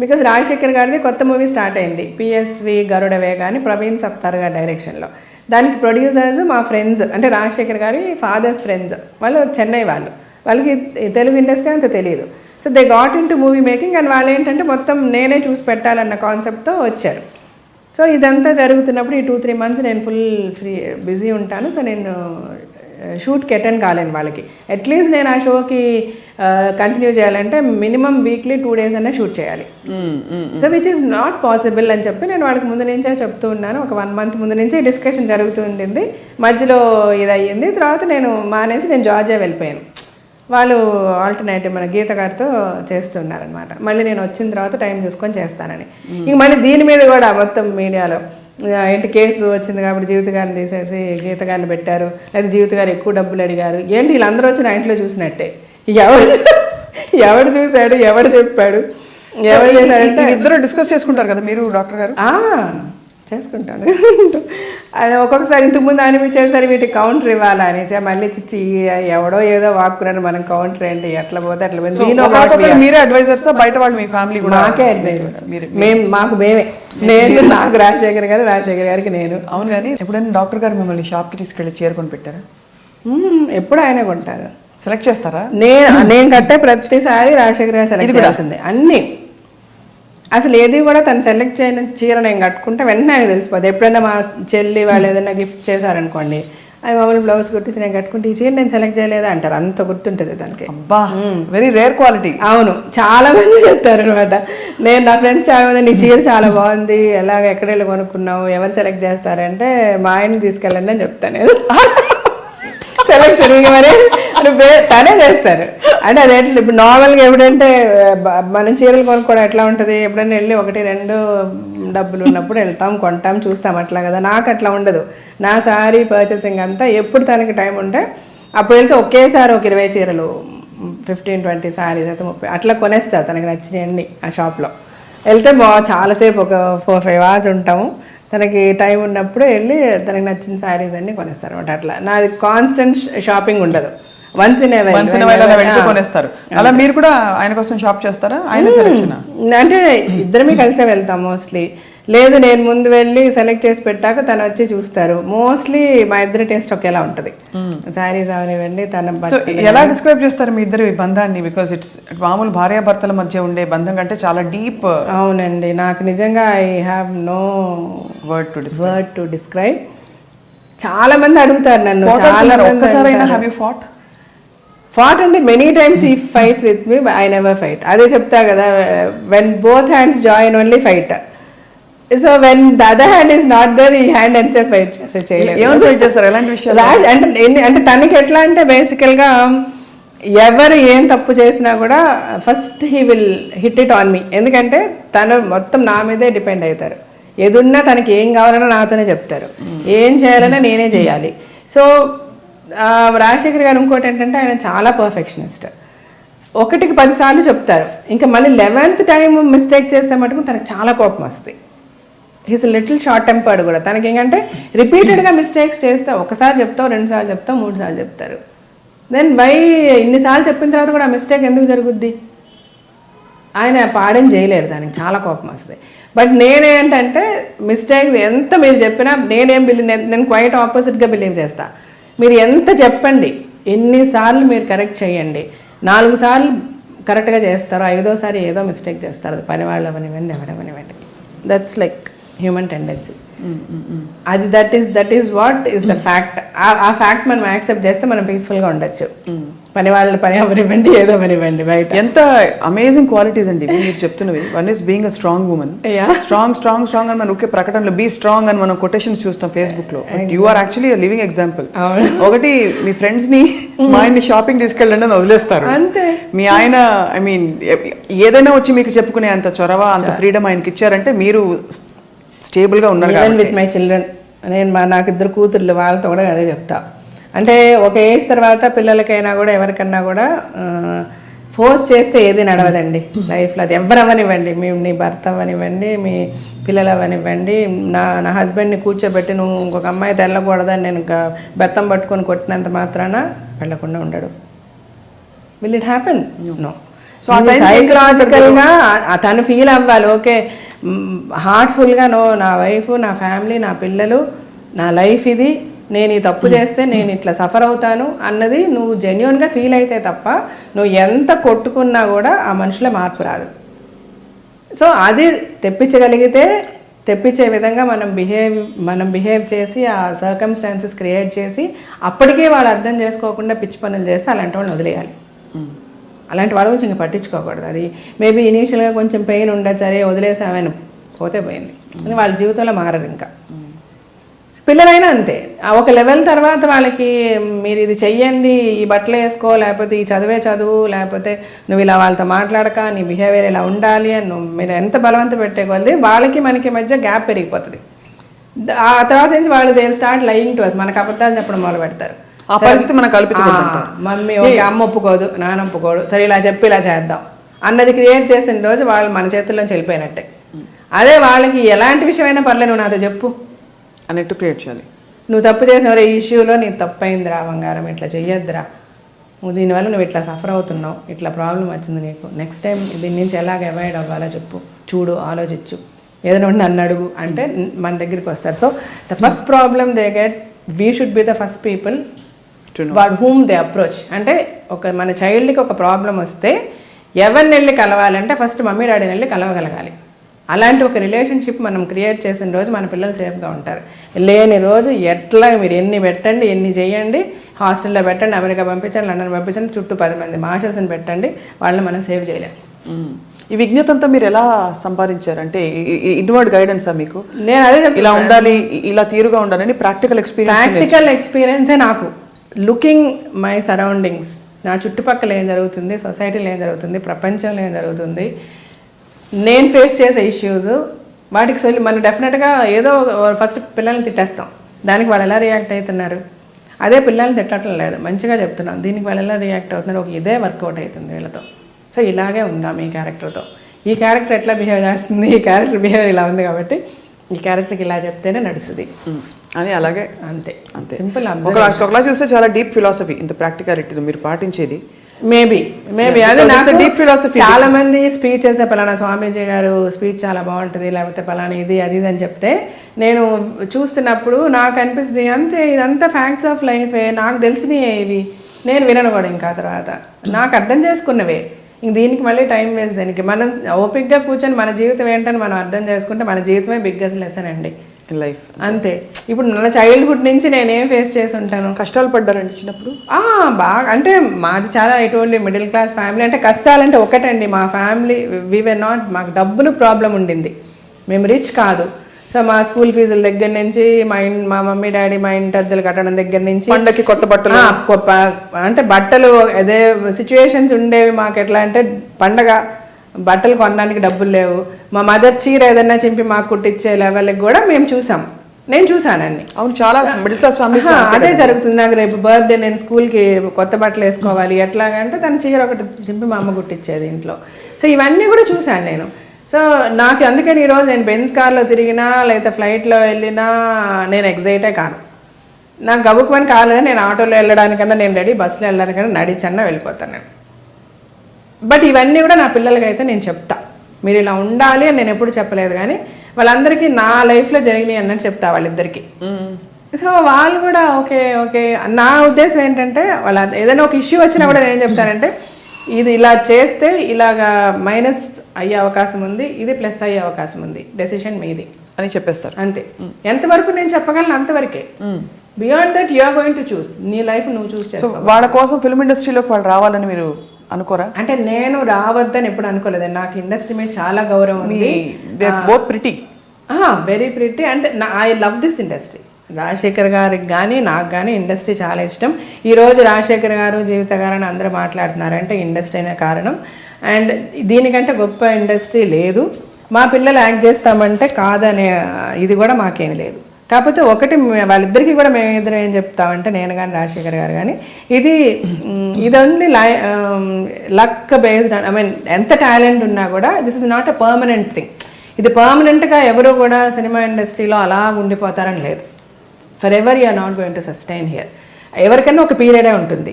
బికాజ్ రాజశేఖర్ గారిది కొత్త మూవీ స్టార్ట్ అయింది, PSV గరుడవేగ అని, ప్రవీణ్ సప్తార్ గారి డైరెక్షన్లో. దానికి ప్రొడ్యూసర్స్ మా ఫ్రెండ్స్, అంటే రాజశేఖర్ గారి ఫాదర్స్ ఫ్రెండ్స్, వాళ్ళు చెన్నై వాళ్ళకి తెలుగు ఇండస్ట్రీ అంత తెలియదు. So they got in to movie making and వాళ్ళు ఏంటంటే మొత్తం నేనే చూసి పెట్టాలన్న కాన్సెప్ట్తో వచ్చారు. సో ఇదంతా జరుగుతున్నప్పుడు ఈ 2-3 months నేను ఫుల్ బిజీ ఉంటాను. సో నేను షూట్కి అటెండ్ కాలేను వాళ్ళకి. అట్లీస్ట్ నేను ఆ షోకి కంటిన్యూ చేయాలంటే మినిమం వీక్లీ 2 days అనే షూట్ చేయాలి. So which is not possible అని చెప్పి నేను వాళ్ళకి ముందు నుంచే చెప్తూ ఉన్నాను. ఒక 1 month ముందు నుంచే డిస్కషన్ జరుగుతూ ఉంటుంది. మధ్యలో ఇది అయ్యింది. తర్వాత నేను మానేసి నేను జార్జియా వెళ్ళిపోయాను. వాళ్ళు ఆల్టర్నేటివ్ మన గీత గారితో చేస్తున్నారనమాట. మళ్ళీ నేను వచ్చిన తర్వాత టైం చూసుకొని చేస్తానని. ఇంక మళ్ళీ దీని మీద కూడా మొత్తం మీడియాలో ఏంటి కేసు వచ్చింది కాబట్టి జీవిత గారిని తీసేసి గీత గారిని పెట్టారు, లేదా జీవిత గారు ఎక్కువ డబ్బులు అడిగారు. ఏంటి వీళ్ళందరూ వచ్చి నా ఇంట్లో చూసినట్టే. ఎవడు చూశాడు, ఎవడు చెప్పాడు, ఎవరు చేశారంటే ఇద్దరు డిస్కస్ చేసుకుంటారు కదా మీరు డాక్టర్ గారు? చేసుకుంటాను. అది ఒక్కొక్కసారి ఇంతకుముందు అనిపించేసరి వీటికి కౌంటర్ ఇవ్వాలా అని మళ్ళీ చిచ్చి ఎవడో ఏదో వాక్కున్నాను మనం కౌంటర్ ఏంటి ఎట్లా పోతే అట్లా మీరే అడ్వైజర్స్ బయట వాళ్ళు మీ ఫ్యామిలీ కూడా? మాకే అడ్వైజర్స్, మేమే. నాకు రాజశేఖర్ గారికి నేను. అవును. కానీ ఎప్పుడైనా డాక్టర్ గారు మిమ్మల్ని షాప్కి తీసుకెళ్ళి చేరుకొని పెట్టారా? ఎప్పుడు ఆయనే కొంటారు. సెలెక్ట్ చేస్తారా? నేను కట్టే ప్రతిసారి రాజశేఖర్ గారు సెలెక్ట్ చేయాల్సిందే అన్నీ. అసలు ఏది కూడా తను సెలెక్ట్ చేయని చీర నేను కట్టుకుంటే వెంటనే నాకు తెలిసిపోతుంది. ఎప్పుడైనా మా చెల్లి వాళ్ళు ఏదైనా గిఫ్ట్ చేశారనుకోండి, అది మామూలు బ్లౌజ్ కుట్టించి నేను కట్టుకుంటే ఈ చీర నేను సెలెక్ట్ చేయలేదా అంటారు. అంత గుర్తుంటుంది దానికి. అబ్బా, వెరీ రేర్ క్వాలిటీ. అవును, చాలా మంది చెప్తారు అనమాట. నేను నా ఫ్రెండ్స్ చాలా మంది నీ చీర చాలా బాగుంది, ఎలాగ ఎక్కడ వెళ్ళి కొనుక్కున్నావు, ఎవరు సెలెక్ట్ చేస్తారంటే మా ఆయన్ని తీసుకెళ్ళండి అని చెప్తాను నేను. సెలెక్షన్ మరి తనే చేస్తారు. అంటే అది ఎట్లా ఇప్పుడు నార్మల్గా ఎప్పుడంటే మనం చీరలు కొనుక్కోవడం ఎట్లా ఉంటుంది, ఎప్పుడైనా వెళ్ళి 1-2 డబ్బులు ఉన్నప్పుడు వెళ్తాం, కొంటాం, చూస్తాం, అట్లా కదా. నాకు అట్లా ఉండదు. నా శారీ పర్చేసింగ్ అంతా ఎప్పుడు తనకి టైం ఉంటే అప్పుడు వెళ్తే ఒకేసారి ఒక 20 చీరలు, 15-20 శారీస్ అయితే 30 అట్లా కొనేస్తా తనకి నచ్చినవన్నీ. ఆ షాప్లో వెళ్తే చాలాసేపు ఒక 4-5 hours ఉంటాము. తనకి టైం ఉన్నప్పుడు వెళ్ళి తనకి నచ్చిన శారీస్ అన్ని కొనేస్తారు అనమాట. అట్లా నాది కాన్స్టెంట్ షాపింగ్ ఉండదు. వన్స్ ఇన్ కొనేస్తారు. అలా మీరు కూడా ఆయన కోసం షాప్ చేస్తారా? ఆయన సెలెక్షన్ అంటే ఇద్దరమే కలిసే వెళ్తాం మోస్ట్లీ. లేదు నేను ముందు వెళ్ళి సెలెక్ట్ చేసి పెట్టాక తను వచ్చి చూస్తారు. మోస్ట్లీ మా ఇద్దరి టేస్ట్ ఒకేలా ఉంటుంది. శారీస్ అవనివ్వండి తన. ఎలా డిస్క్రైబ్ చేస్తారు మీ ఇద్దరి బంధాన్ని? బికాస్ ఇట్స్ మామూలు భార్యాభర్తల మధ్య ఉండే బంధం కంటే చాలా డీప్. అవునండి, నాకు నిజంగా I have no word to describe. చాలా మంది అడుగుతారు నన్ను, చాలా ఒక్కసారైనా హ్యావ్ యు ఫాట్ అంటే మెనీ టైమ్స్ ఈ fights with me, I never fight. అదే చెప్తా కదా, when both hands join only fight. So when the other hand is not there, ఈ హ్యాండ్ అండ్ సేఫ్ ఫైట్ అంటే తనకి ఎట్లా అంటే బేసికల్గా ఎవరు ఏం తప్పు చేసినా కూడా first he will hit it on me. ఎందుకంటే తను మొత్తం నా మీదే డిపెండ్ అవుతారు. ఏదున్నా తనకి ఏం కావాలన్నా నాతోనే చెప్తారు, ఏం చేయాలన్నా నేనే చేయాలి. సో రాజశేఖర్ గారు ఇంకోటి ఏంటంటే ఆయన చాలా పర్ఫెక్షనిస్ట్. 1కి 10 సార్లు చెప్తారు, ఇంకా మళ్ళీ 11th టైం మిస్టేక్ చేస్తే మటుకు తనకు చాలా కోపం వస్తుంది. హీస్ లిటిల్ షార్ట్ టెంపర్డ్ కూడా. తనకి ఏంటంటే రిపీటెడ్గా మిస్టేక్స్ చేస్తే ఒకసారి చెప్తావు, 2 సార్లు చెప్తావు, 3 సార్లు చెప్తారు. దెన్ ఇన్నిసార్లు చెప్పిన తర్వాత కూడా ఆ మిస్టేక్ ఎందుకు జరుగుద్ది? ఆయన పాడని చేయలేరు, దానికి చాలా కోపం వస్తుంది. బట్ నేనేంటంటే మిస్టేక్ ఎంత మీరు చెప్పినా నేను క్వైట్ ఆపోజిట్గా బిలీవ్ చేస్తా. మీరు ఎంత చెప్పండి, ఎన్నిసార్లు మీరు కరెక్ట్ చేయండి, 4 సార్లు కరెక్ట్గా చేస్తారో 5వ సారి ఏదో మిస్టేక్ చేస్తారు. అది పని వాళ్ళు అవనివ్వండి, ఎవరవనివ్వండి. That's like human tendency. అది that is what is the fact. ఆ ఫ్యాక్ట్ మనం యాక్సెప్ట్ చేస్తే మనం పీస్ఫుల్గా ఉండొచ్చు. పని వాళ్ళు పని అవనివ్వండి, ఏదో అవనివ్వండి. బయట ఎంత అమేజింగ్ క్వాలిటీస్ అండి మీరు చెప్తున్నవి. One is being a strong woman. Strong అని మనం ఒకే ప్రకటనలో బీ స్ట్రాంగ్ అని మనం కొటేషన్స్ చూస్తాం ఫేస్బుక్ లో. You are actually living example. ఒకటి మీ ఫ్రెండ్స్ ని మా ఆయన్ని షాపింగ్ తీసుకెళ్ళండి అని వదిలేస్తారు. మీ ఆయన ఐ మీన్ ఏదైనా వచ్చి మీకు చెప్పుకునే అంత చొరవ, అంత ఫ్రీడమ్ ఆయనకి ఇచ్చారంటే మీరు స్టేబుల్ గా ఉన్నారు. విత్ మై చిల్డ్రన్, నాకు 2 కూతుర్లు, వాళ్ళతో కూడా అదే చెప్తా. అంటే ఒక ఏజ్ తర్వాత పిల్లలకైనా కూడా ఎవరికన్నా కూడా ఫోర్స్ చేస్తే ఏది నడవదండి లైఫ్లో. అది ఎవరవనివ్వండి, నీ భర్త అవనివ్వండి, మీ పిల్లలు అవనివ్వండి. నా హస్బెండ్ని కూర్చోబెట్టి నువ్వు ఇంకొక అమ్మాయి తెల్లకూడదని నేను బెత్తం పట్టుకొని కొట్టినంత మాత్రాన వెళ్ళకుండా ఉండడు. Will it happen? No. So సైకలాజికల్గా తను ఫీల్ అవ్వాలి, ఓకే హార్ట్ఫుల్గా నో, నా వైఫ్, నా ఫ్యామిలీ, నా పిల్లలు, నా లైఫ్ ఇది, నేను ఈ తప్పు చేస్తే నేను ఇట్లా సఫర్ అవుతాను అన్నది నువ్వు జెన్యున్గా ఫీల్ అయితే తప్ప నువ్వు ఎంత కొట్టుకున్నా కూడా ఆ మనుషుల మార్పు రాదు. సో అది తెప్పించగలిగితే తెప్పించే విధంగా మనం బిహేవ్ చేసి ఆ సర్కమ్స్టాన్సెస్ క్రియేట్ చేసి అప్పటికే వాళ్ళు అర్థం చేసుకోకుండా పిచ్చి పనులు చేస్తే అలాంటి వాళ్ళని వదిలేయాలి. అలాంటి వాళ్ళ గురించి ఇంకా పట్టించుకోకూడదు. అది మేబీ ఇనీషియల్గా కొంచెం పెయిన్ ఉండొచ్చు, అరే వదిలేసామని పోతే పోయింది, అని వాళ్ళ జీవితంలో మారరు. ఇంకా పిల్లలైనా అంతే. ఒక లెవెల్ తర్వాత వాళ్ళకి మీరు ఇది చెయ్యండి, ఈ బట్టలు వేసుకో, లేకపోతే ఈ చదువు, లేకపోతే నువ్వు ఇలా వాళ్ళతో మాట్లాడక, నీ బిహేవియర్ ఇలా ఉండాలి అని మీరు ఎంత బలవంత పెట్టే కొద్దీ వాళ్ళకి మనకి మధ్య గ్యాప్ పెరిగిపోతుంది. ఆ తర్వాత నుంచి వాళ్ళు they start lying to us, మనకు అబద్ధాలు చెప్పడం మొదలు పెడతారు. ఆ పరిస్థితి మనకు కల్పించబడుతుంటారు. మమ్మీ ఓకే, అమ్మ ఒప్పుకోదు, నాన్న ఒప్పుకోడు, సరే ఇలా చెప్పి ఇలా చేద్దాం అన్నది క్రియేట్ చేసిన రోజు వాళ్ళు మన చేతుల్లోంచి వెళ్ళిపోయినట్టే. అదే వాళ్ళకి ఎలాంటి విషయమైనా పర్లేదు, నువ్వు నాతో చెప్పు అన్నట్టు క్రియేట్ చేయాలి. నువ్వు తప్పు చేసిన ఈ ఇష్యూలో నీకు తప్పైందిరా బంగారం, ఇట్లా చెయ్యొద్దురా, నువ్వు దీనివల్ల నువ్వు ఇట్లా సఫర్ అవుతున్నావు, ఇట్లా ప్రాబ్లం వచ్చింది నీకు, నెక్స్ట్ టైం దీని నుంచి ఎలాగ అవాయిడ్ అవ్వాలో చెప్పు, చూడు, ఆలోచించు, ఏదైనా ఉండి నన్ను అడుగు అంటే మన దగ్గరికి వస్తారు. So the first problem they get, we should be the first people what whom they approach. అంటే మన చైల్డ్కి ఒక ప్రాబ్లం వస్తే ఎవరిని వెళ్ళి కలవాలంటే ఫస్ట్ మమ్మీ డాడీని వెళ్ళి కలవగలగాలి. అలాంటి ఒక రిలేషన్షిప్ మనం క్రియేట్ చేసిన రోజు మన పిల్లలు సేఫ్గా ఉంటారు. లేని రోజు ఎట్లా మీరు ఎన్ని పెట్టండి, ఎన్ని చేయండి, హాస్టల్లో పెట్టండి, అమెరికా పంపించండి, లండన్ పంపించండి, చుట్టూ 10 మంది మార్షల్స్ని పెట్టండి, వాళ్ళని మనం సేవ్ చేయలేము. ఈ విజ్ఞత అంతా మీరు ఎలా సంపాదించారు? అంటే ఇన్వర్డ్ గైడెన్సా మీకు? నేను అదే ఇలా ఉండాలి, ఇలా తీరుగా ఉండాలని ప్రాక్టికల్ ఎక్స్పీరియన్సే నాకు. లుకింగ్ మై సరౌండింగ్స్, నా చుట్టుపక్కల ఏం జరుగుతుంది, సొసైటీలో ఏం జరుగుతుంది, ప్రపంచంలో ఏం జరుగుతుంది, నేను ఫేస్ చేసే ఇష్యూస్, వాటికి మనం డెఫినెట్గా ఏదో ఫస్ట్ పిల్లల్ని తిట్టేస్తాం, దానికి వాళ్ళు ఎలా రియాక్ట్ అవుతున్నారు, అదే పిల్లల్ని తిట్టడం లేదు, మంచిగా చెప్తున్నాం, దీనికి వాళ్ళు ఎలా రియాక్ట్ అవుతున్నారు, ఒక ఇదే వర్కౌట్ అవుతుంది వీళ్ళతో. సో ఇలాగే ఉందా మీ క్యారెక్టర్తో, ఈ క్యారెక్టర్ ఎట్లా బిహేవ్ చేస్తుంది, ఈ క్యారెక్టర్ బిహేవ్ ఇలా ఉంది కాబట్టి ఈ క్యారెక్టర్కి ఇలా చెప్తేనే నడుస్తుంది అని అలాగే అంతే అంతే సింపుల్. ఒకలా చూస్తే చాలా డీప్ ఫిలాసఫీ ఇంత ప్రాక్టికాలిటీ మీరు పాటించేది. మేబీ అదే నాకు డీప్ ఫిలాసఫీ. చాలా మంది స్పీచెస్ పలానా స్వామీజీ గారు స్పీచ్ చాలా బాగుంటుంది, లేకపోతే పలానా ఇది అది అని చెప్తే నేను చూస్తున్నప్పుడు నాకు అనిపిస్తుంది అంతే ఇదంతా ఫ్యాక్ట్స్ ఆఫ్ లైఫే, నాకు తెలిసినవి ఇవి, నేను వినను కూడా ఇంకా తర్వాత నాకు అర్థం చేసుకున్నవే, ఇంక దీనికి మళ్ళీ టైం వేస్ట్. దానికి మనం ఓపిక్గా కూర్చొని మన జీవితం ఏంటని మనం అర్థం చేసుకుంటే మన జీవితమే బిగ్గెస్ట్ లెసన్ అండి లైఫ్. అంతే. ఇప్పుడు నా చైల్డ్హుడ్ నుంచి నేనేం ఫేస్ చేసి ఉంటాను, కష్టాలు పడ్డారండి చిన్నప్పుడు? బాగా, అంటే మాది చాలా ఎటువంటి మిడిల్ క్లాస్ ఫ్యామిలీ. అంటే కష్టాలంటే ఒకటండి, మా ఫ్యామిలీ నాట్, మాకు డబ్బులు ప్రాబ్లం ఉండింది, మేము రిచ్ కాదు. సో మా స్కూల్ ఫీజుల దగ్గర నుంచి మా మమ్మీ డాడీ మా ఇంటి అద్దెలు కట్టడం దగ్గర నుంచి పండగకి కొత్త బట్టలు, అంటే బట్టలు అదే సిచ్యువేషన్స్ ఉండేవి మాకు. ఎట్లా అంటే పండగ బట్టలు కొనడానికి డబ్బులు లేవు, మా మదర్ చీర ఏదైనా చింపి మాకు కుట్టించే లెవెల్కి కూడా మేము చూసాం, నేను చూసానండి. అవును, చాలా మిడిల్ క్లాస్ ఫ్యామిలీస్ అదే జరుగుతుంది. నాకు రేపు బర్త్డే నేను స్కూల్కి కొత్త బట్టలు వేసుకోవాలి, ఎట్లాగంటే తన చీర ఒకటి చింపి మా అమ్మ కుట్టించేది ఇంట్లో. సో ఇవన్నీ కూడా చూశాను నేను. సో నాకు అందుకని ఈరోజు నేను బెంజ్ కార్లో తిరిగినా లేకపోతే ఫ్లైట్లో వెళ్ళినా నేను ఎగ్జైటే కాను. నాకు గబుక్కుమని కాలేదని నేను ఆటోలో వెళ్ళడానికన్నా నేను రెడీ, బస్సులో వెళ్ళడానికన్నా నడిచన్నా వెళ్ళిపోతాను నేను. బట్ ఇవన్నీ కూడా నా పిల్లలకైతే నేను చెప్తా, మీరు ఇలా ఉండాలి అని నేను ఎప్పుడు చెప్పలేదు, కానీ వాళ్ళందరికీ నా లైఫ్లో జరిగినాయి అన్నట్టు చెప్తా వాళ్ళిద్దరికి. సో వాళ్ళు కూడా ఓకే ఓకే. నా ఉద్దేశం ఏంటంటే వాళ్ళ ఏదైనా ఒక ఇష్యూ వచ్చినా కూడా నేను ఏం చెప్తానంటే ఇది ఇలా చేస్తే ఇలాగా మైనస్ అయ్యే అవకాశం ఉంది, ఇది ప్లస్ అయ్యే అవకాశం ఉంది, డెసిషన్ మీది అని చెప్పేస్తారు అంతే. ఎంతవరకు నేను చెప్పగలను అంతవరకే, beyond that you are going to చూస్, నీ లైఫ్ నువ్వు చూస్ చేసుకో. వాళ్ళ కోసం ఫిల్మ్ ఇండస్ట్రీలోకి వాళ్ళు రావాలని మీరు అనుకోరా? అంటే నేను రావద్దని ఎప్పుడు అనుకోలేదు, నాకు ఇండస్ట్రీ మీద చాలా గౌరవం ఉంది. బోత్ ప్రిటీ, వెరీ ప్రిటీ, అంటే I love this industry. Rajasekhar గారికి కానీ నాకు కానీ ఇండస్ట్రీ చాలా ఇష్టం. ఈరోజు రాజశేఖర్ గారు జీవిత గారు అని అందరూ మాట్లాడుతున్నారంటే ఇండస్ట్రీనే కారణం. అండ్ దీనికంటే గొప్ప ఇండస్ట్రీ లేదు. మా పిల్లలు యాక్ట్ చేస్తామంటే కాదనే ఇది కూడా మాకేమీ లేదు. కాకపోతే ఒకటి వాళ్ళిద్దరికీ కూడా మేము ఇద్దరు ఏం చెప్తామంటే, నేను కానీ రాజశేఖర్ గారు కానీ, ఇది only luck based. I mean ఎంత టాలెంట్ ఉన్నా కూడా this is not a permanent thing. ఇది పర్మనెంట్గా ఎవరు కూడా సినిమా ఇండస్ట్రీలో అలా ఉండిపోతారని లేదు. For ever you are not going to sustain here. ఎవరికైనా ఒక పీరియడే ఉంటుంది.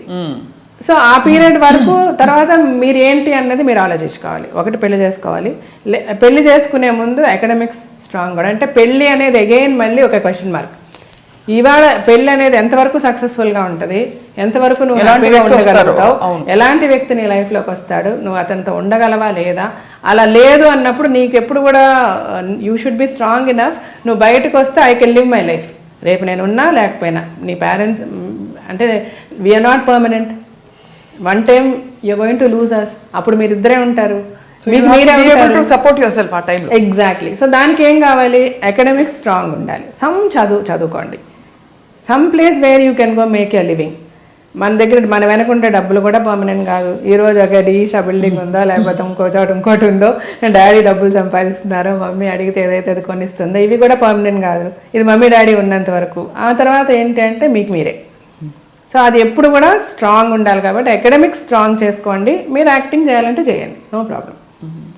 సో ఆ పీరియడ్ వరకు తర్వాత మీరు ఏంటి అన్నది మీరు ఆలోచించుకోవాలి. ఒకటి పెళ్లి చేసుకోవాలి, పెళ్లి చేసుకునే ముందు అకాడమిక్స్ స్ట్రాంగ్ కూడా. అంటే పెళ్లి అనేది అగైన్ మళ్ళీ ఒక క్వశ్చన్ మార్క్. ఇవాళ పెళ్లి అనేది ఎంతవరకు సక్సెస్ఫుల్గా ఉంటుంది, ఎంతవరకు నువ్వు హ్యాపీగా ఉండగలుగుతావు, ఎలాంటి వ్యక్తి నీ లైఫ్లోకి వస్తాడు, నువ్వు అతనితో ఉండగలవా లేదా. అలా లేదు అన్నప్పుడు నీకు ఎప్పుడు కూడా you should be strong enough. నువ్వు బయటకు వస్తే I can live my life, రేపు నేను ఉన్నా లేకపోయినా. నీ పేరెంట్స్ అంటే we're not permanent, one time you're going to lose us. అప్పుడు మీరిద్దరే ఉంటారు, ఎగ్జాక్ట్లీ. సో దానికి ఏం కావాలి, అకాడమిక్స్ స్ట్రాంగ్ ఉండాలి, చదువుకోండి, some place where you can go make a living. మన దగ్గర మన వెనకుంటే డబ్బులు కూడా పర్మనెంట్ కాదు. ఈరోజు ఒక డీషా బిల్డింగ్ ఉందో, లేకపోతే ఇంకో చోట ఇంకోటి ఉందో, డాడీ డబ్బులు సంపాదిస్తున్నారో, మమ్మీ అడిగితే ఏదైతే అది కొనిస్తుందో, ఇవి కూడా పర్మనెంట్ కాదు. ఇది మమ్మీ డాడీ ఉన్నంత వరకు. ఆ తర్వాత ఏంటి అంటే మీకు మీరే. సో అది ఎప్పుడు కూడా స్ట్రాంగ్ ఉండాలి. కాబట్టి అకాడమిక్స్ స్ట్రాంగ్ చేసుకోండి, మీరు యాక్టింగ్ చేయాలంటే చేయండి, నో ప్రాబ్లం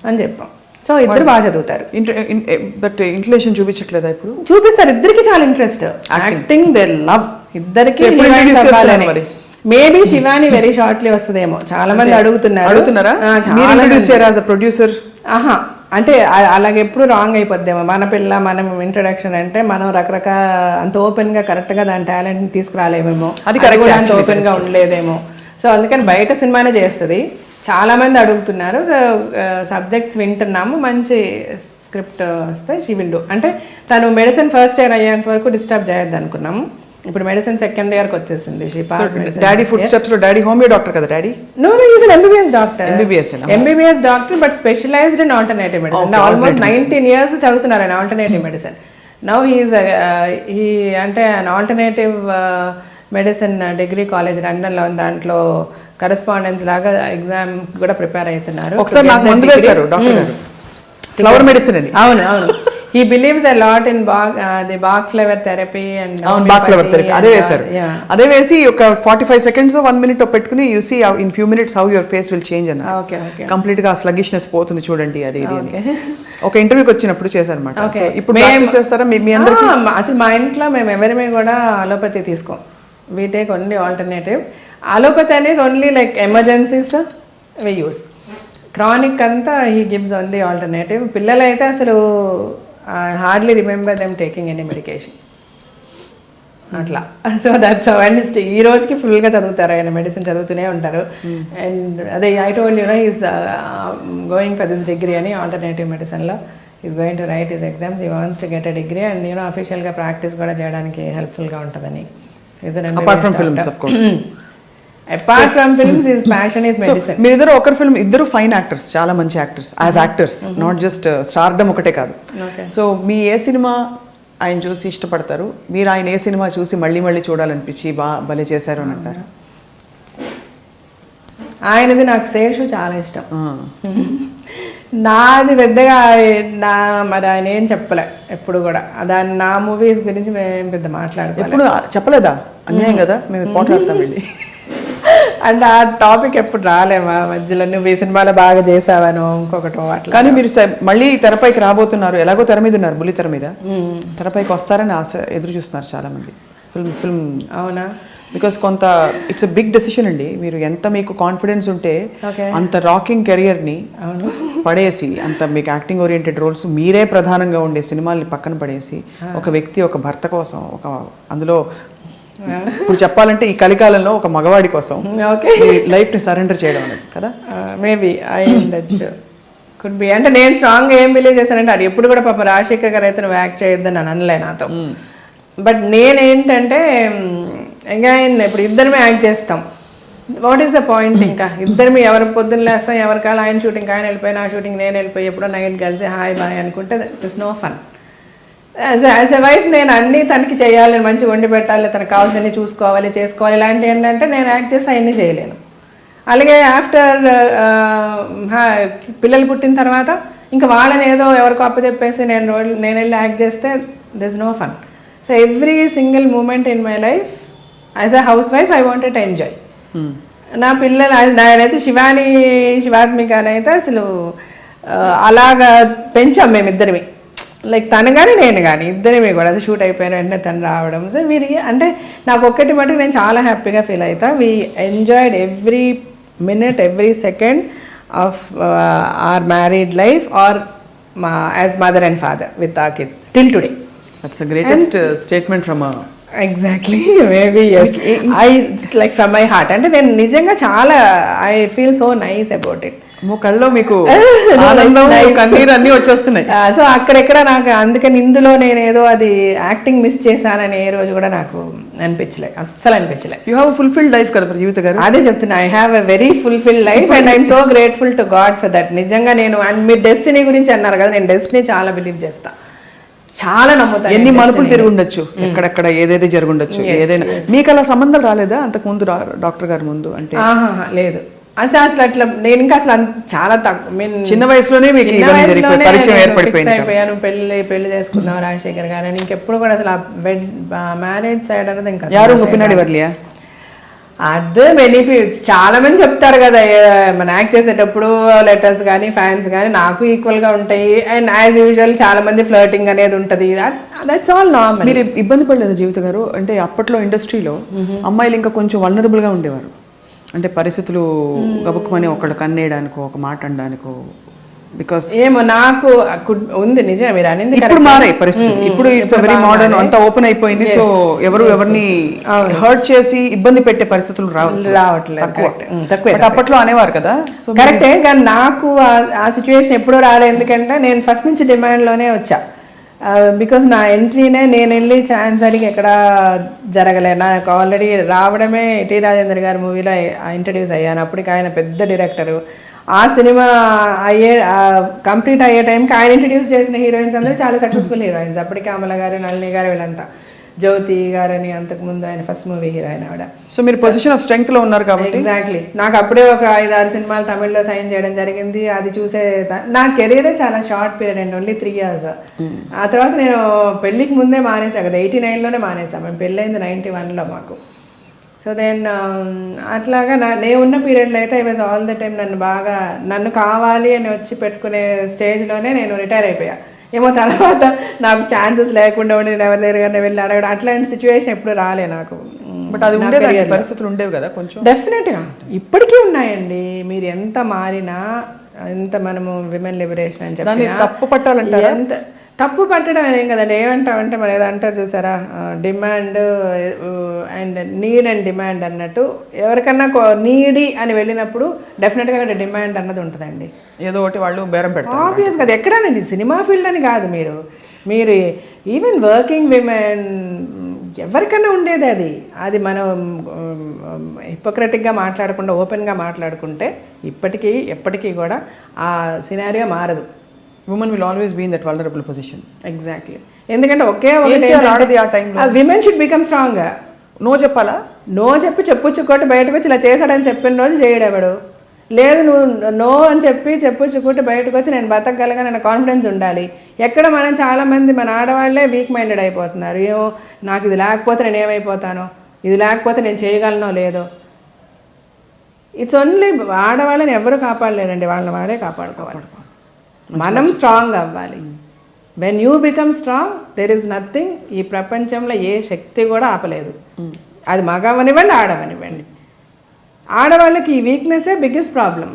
అని చెప్పాం. సో ఇద్దరు బాగా చదువుతారు. బట్ ఇంక్లినేషన్ చూపించట్లేదా ఇప్పుడు? చూపిస్తారు, ఇద్దరికి చాలా ఇంట్రెస్ట్ యాక్టింగ్, దే లవ్. ఇద్దరికి మేబీ శివాని వెరీ షార్ట్లీ వస్తుందేమో, చాలా మంది అడుగుతున్నారా. ప్రొడ్యూసర్ అంటే అలాగే ఎప్పుడు రాంగ్ అయిపోద్దేమో. మన పిల్ల మనం ఇంట్రడక్షన్ అంటే మనం రకరకాల అంత ఓపెన్ గా కరెక్ట్ గా దాని టాలెంట్ తీసుకురాలేమేమో, అది కూడా అంత ఓపెన్ గా ఉండలేదేమో. సో అందుకని బయట సినిమానే చేస్తుంది. చాలా మంది అడుగుతున్నారు. సో సబ్జెక్ట్స్ వింటున్నాము, మంచి స్క్రిప్ట్ వస్తే షీ విల్ డూ. అంటే తను మెడిసిన్ ఫస్ట్ ఇయర్ అయ్యేంత వరకు డిస్టర్బ్ చేయొద్దు అనుకున్నాము. ఇప్పుడు మెడిసిన్ సెకండ్ ఇయర్కి వచ్చేసింది. డాడీ ఫుడ్ స్టెప్స్ లో. డాడీ హోమియో డాక్టర్ కదా daddy? No, is an MBBS doctor but specialized in alternative medicine. Almost 19 years చదువుతున్నారు ఆయన ఆల్టర్నేటివ్ మెడిసిన్. నౌ హీ అంటే an alternative medicine degree college లండన్లో దాంట్లో కరెస్పాండెన్స్ లాగా ఎగ్జామ్ కూడా ప్రిపేర్ అవుతున్నారు. ఒకసారి నాకు మందు వేశారు డాక్టర్ గారు, ఫ్లవర్ మెడిసిన్ అని. అవును అవును. He believes a lot in the Bach flower therapy and Bach flower therapy. అదే వేశారు. అదే వేసి ఒక 45 seconds 1 minute పెట్టుకుని you see in few minutes how your face will change అన్న. Okay okay. కంప్లీట్ గా స్లగ్గిష్నెస్ పోతుంది చూడండి అది ఇది అని. ఒక ఇంటర్వ్యూకి వచ్చినప్పుడు చేశారన్నమాట. సో ఇప్పుడు ప్రాక్టీస్ చేస్తారా మీ అందరికీ? అసలు మా ఇంట్లో మేము ఎవరిమే కూడా అలోపతి తీసుకోం. We take only alternative. Allopathy అనేది only like emergencies we use. Chronic అంతా హీ గివ్స్ ఓన్లీ ఆల్టర్నేటివ్. పిల్లలు అయితే అసలు hardly remember them taking any medication అట్లా. సో దట్స్ అండ్ ఈ రోజుకి ఫుల్గా చదువుతారు, ఆయన మెడిసిన్ చదువుతూనే ఉంటారు. అండ్ అదే I told you no is going for this degree అని ఆల్టర్నేటివ్ మెడిసిన్లో is going to write his exams. He wants to get a degree and you know అఫీషియల్గా ప్రాక్టీస్ కూడా చేయడానికి హెల్ప్ఫుల్గా ఉంటుందని. Apart from films, his passion is medicine. మీరిద్దరు ఒకరి film, ఇద్దరు ఫైన్ యాక్టర్స్, చాలా మంచి actors as actors, not just stardom ఒకటే కాదు. సో మీ ఏ సినిమా ఆయన చూసి ఇష్టపడతారు, మీరు ఆయన ఏ సినిమా చూసి మళ్ళీ మళ్ళీ చూడాలనిపించి భలే చేశారు అని అంటారు? ఆయనది నాకు శేషు చాలా ఇష్టం. నాది పెద్దగా మరి ఆయన ఏం చెప్పలే ఎప్పుడు కూడా. దాని నా మూవీస్ గురించి మేము పెద్ద మాట్లాడుకోవాలి. ఎప్పుడు చెప్పలేదా? అన్యాయం కదా, మేము పోట్లాడతామండి. అంటే ఆ టాపిక్ ఎప్పుడు రాలేమా మధ్యలో, నువ్వు ఈ సినిమాలో బాగా చేసావను ఇంకొకటో అట్లా. కానీ మీరు మళ్ళీ తెరపైకి రాబోతున్నారు, ఎలాగో తెర మీద ఉన్నారు, బుల్లి తెర మీద తెరపైకి వస్తారని ఆశ ఎదురు చూస్తున్నారు చాలా మంది. ఫిల్మ్ అవునా? బికాస్ కొంత ఇట్స్ బిగ్ డెసిషన్ అండి. మీరు ఎంత మీకు కాన్ఫిడెన్స్ ఉంటే అంత రాకింగ్ కెరియర్ని పడేసి, అంత మీకు యాక్టింగ్ ఓరియంటెడ్ రోల్స్ మీరే ప్రధానంగా ఉండే సినిమాల్ని పక్కన పడేసి, ఒక వ్యక్తి ఒక భర్త కోసం, ఒక అందులో ఇప్పుడు చెప్పాలంటే ఈ కలికాలంలో ఒక మగవాడి కోసం లైఫ్ ని సరెండర్ చేయడం అనేది కదా. మేబీ ఐ ఉండొచ్చు, కుడ్ బి. అంటే నేను స్ట్రాంగ్గా ఏం బిలీవ్ చేశానంటే, అది ఎప్పుడు కూడా పాప రాజశేఖర్ గారు అయితే నువ్వు యాక్ట్ చేయొద్దని అని అనలే నాతో. బట్ నేనేంటంటే అగైన్ ఇప్పుడు ఇద్దరమే యాక్ట్ చేస్తాం, వాట్ ఈస్ ద పాయింట్? ఇంకా ఇద్దరు ఎవరు పొద్దున్న లేస్తాం, ఎవరికాల ఆయన షూటింగ్ ఆయన వెళ్ళిపోయి, నా షూటింగ్ నేను వెళ్ళిపోయి, ఎప్పుడో నైట్ కలిసి హాయ్ బాయ్ అనుకుంటే that is no fun. As a wife నేను అన్నీ తనకి చేయాలి, మంచిగా వండి పెట్టాలి, తనకు కావాల్సినవి చూసుకోవాలి, చేసుకోవాలి. ఇలాంటివి ఏంటంటే నేను యాక్ట్ చేసి అవన్నీ చేయలేను. అలాగే ఆఫ్టర్ పిల్లలు పుట్టిన తర్వాత ఇంకా వాళ్ళని ఏదో ఎవరికో అప్పచెప్పేసి నేను వెళ్ళి యాక్ట్ చేస్తే this no fun. So every single moment in my life as a house wife I wanted to enjoy. నా పిల్లలు నేనైతే శివాత్మికనైతే అసలు అలాగా పెంచాం మేమిద్దరివి. లైక్ తను కానీ నేను కానీ ఇద్దరిమే కూడా అది షూట్ అయిపోయిన వెంటనే తను రావడం. సో వీరి అంటే నాకు ఒక్కటి మటుకు నేను చాలా హ్యాపీగా ఫీల్ అవుతా. We enjoyed every minute, every second of our married life our as mother and father with our kids till today. That's the greatest statement from exactly, maybe yes, I like from my heart. అంటే నేను నిజంగా చాలా I feel so nice about it. కళ్ళలో మీకు ఆనందం, కన్నీరు అన్నీ వచ్చేస్తున్నాయి. సో అక్కడెక్కడ నాకు అందుకని ఇందులో నేను ఏదో అది యాక్టింగ్ మిస్ చేశానని ఏ రోజు కూడా నాకు అనిపించలే, అస్సలు అనిపించలే. యూ హ్యావ్ ఫుల్ఫిల్డ్ లైఫ్ కదా జీవిత గారు. అదే చెప్తున్నా, I have a very fulfilled life and I'm so grateful to God for that. నిజంగా నేను, అండ్ మీరు డెస్టినీ గురించి అన్నారు కదా, నేను డెస్టినీ చాలా బిలీవ్ చేస్తా, చాలా నమ్ముతాను. ఎన్ని మలుపులు తిరిగి ఉండొచ్చు, ఎక్కడెక్కడ ఏదైతే జరుగుండొచ్చు, ఏదైనా. మీకు అలా సంబంధాలు రాలేదా అంతకు ముందు, డాక్టర్ గారి ముందు? అంటే లేదు అసలు అట్లా నేను ఇంకా అసలు చాలా తక్కువ, చిన్న వయసులోనే అయిపోయాను. పెళ్లి చేసుకున్నాం రాజశేఖర్ గారు అని. ఇంకెప్పుడు కూడా అసలు మ్యారేజ్ సైడ్ అనేది ఇంకా యారు ఒప్పినాడు వర్లియా? అదే బెనిఫిట్ చాలా మంది చెప్తారు కదా, మన యాక్ట్ చేసేటప్పుడు లెటర్స్ కానీ ఫ్యాన్స్ కానీ నాకు ఈక్వల్ గా ఉంటాయి. అండ్ యాజ్ యూజువల్ చాలా మంది ఫ్లర్టింగ్ అనేది ఉంటుంది. That's all normal. మీరు ఇబ్బంది పడలేదు జీవిత గారు? అంటే అప్పట్లో ఇండస్ట్రీలో అమ్మాయిలు ఇంకా కొంచెం వల్నరబుల్ గా ఉండేవారు. అంటే పరిస్థితులు గబుక్కుమని ఒకళ్ళు కన్నేయడానికో, ఒక మాట అనడానికో. బికాస్ ఏమో నాకు ఉంది, నిజమే మీరు అనేది. ఇప్పుడు మారాయి పరిస్థితి, ఇప్పుడు ఇట్స్ వెరీ మోడర్న్, అంతా ఓపెన్ అయిపోయింది. సో ఎవరిని హర్ట్ చేసి ఇబ్బంది పెట్టే పరిస్థితులు రావట్లేదు. అప్పట్లో అనేవారు కదా. కరెక్టే, కానీ నాకు ఆ సిచ్యువేషన్ ఎప్పుడూ రాలేదు. ఎందుకంటే నేను ఫస్ట్ నుంచి డిమాండ్ లోనే వచ్చా. బికాస్ నా ఎంట్రీనే నేను వెళ్ళి ఛాన్స్ అడిగి ఎక్కడ జరగలే. నాకు ఆల్రెడీ రావడమే టి రాజేంద్ర గారి మూవీలో ఇంట్రడ్యూస్ అయ్యాను. అప్పటికి ఆయన పెద్ద డైరెక్టరు. ఆ సినిమా కంప్లీట్ అయ్యే టైంకి ఆయన ఇంట్రడ్యూస్ చేసిన హీరోయిన్స్ అందరూ చాలా సక్సెస్ఫుల్ హీరోయిన్స్. అప్పటికి అమల గారు, నళిని గారు, వీళ్ళంతా. జ్యోతి గారని అంతకుముందు ఆయన ఫస్ట్ మూవీ హీరోయిన్ ఆవిడ. సో మీరు పొజిషన్ ఆఫ్ స్ట్రెంగ్త్ లో ఉన్నారు కాబట్టి. ఎగ్జాక్ట్లీ. నాకు అప్పుడే ఒక 5-6 సినిమాలు తమిళ్లో సైన్ చేయడం జరిగింది. అది చూసే నా కెరీరే చాలా షార్ట్ పీరియడ్ అండి, ఓన్లీ 3 years. ఆ తర్వాత నేను పెళ్ళికి ముందే మానేసా కదా, 89లోనే మానేసాను. మేము పెళ్ళైంది 91లో మాకు. సో దెన్ అట్లాగా నేను ఉన్న పీరియడ్లో అయితే I was all the time నన్ను కావాలి అని వచ్చి పెట్టుకునే స్టేజ్లోనే నేను రిటైర్ అయిపోయా. ఏమో తర్వాత నాకు ఛాన్సెస్ లేకుండా ఉండి నేను ఎవరి దగ్గర వెళ్ళి అడగడం అట్లాంటి సిచ్యువేషన్ ఎప్పుడు రాలే నాకు. బట్ అది పరిస్థితులు ఉండేవి కదా కొంచెం. డెఫినెట్గా ఇప్పటికీ ఉన్నాయండి. మీరు ఎంత మారినా, ఎంత మనము విమెన్ లిబరేషన్ అని చెప్పి తప్పు పట్టాలంటారా? ఎంత తప్పు పట్టడం ఏం కదండి. ఏమంటామంటే మరి ఏదో అంటారు చూసారా, demand and need and demand అన్నట్టు. ఎవరికన్నా నీడీ అని వెళ్ళినప్పుడు డెఫినెట్గా డిమాండ్ అన్నది ఉంటుందండి. ఏదో ఒకటి వాళ్ళు బేరం పెడతారు. ఆబ్వియస్ కదా, ఎక్కడనండి సినిమా ఫీల్డ్ అని కాదు, మీరు ఈవెన్ వర్కింగ్ విమెన్ ఎవరికైనా ఉండేది అది. అది మనం హిపోక్రటిక్గా మాట్లాడకుండా ఓపెన్గా మాట్లాడుకుంటే ఎప్పటికీ కూడా ఆ సినారియో మారదు. Women will always be in that vulnerable position. Exactly. ఎందుకంటే ఒకే women should become strong. No చెప్పాలా? నో చెప్పుచ్చుకోటి బయటకు వచ్చి ఇలా చేశాడని చెప్పిన రోజు చేయడేవాడు. లేదు నువ్వు నో అని చెప్పి చెప్పుచ్చుకుంటే బయటకు వచ్చి నేను బతకగలగా నేను కాన్ఫిడెన్స్ ఉండాలి. ఎక్కడ మనం చాలామంది మన ఆడవాళ్లే వీక్ మైండెడ్ అయిపోతున్నారు. ఏమో నాకు ఇది లేకపోతే నేను ఏమైపోతానో, ఇది లేకపోతే నేను చేయగలనో లేదో. ఇట్స్ ఓన్లీ ఆడవాళ్ళని ఎవరు కాపాడలేరండి, వాళ్ళని వాడే కాపాడుకోవాలి. మనం స్ట్రాంగ్ అవ్వాలి. When you become strong there is nothing. ఈ ప్రపంచంలో ఏ శక్తి కూడా ఆపలేదు. అది మగ అవనివ్వండి, ఆడవనివ్వండి. ఆడవాళ్ళకి ఈ వీక్నెస్సే బిగ్గెస్ట్ ప్రాబ్లం.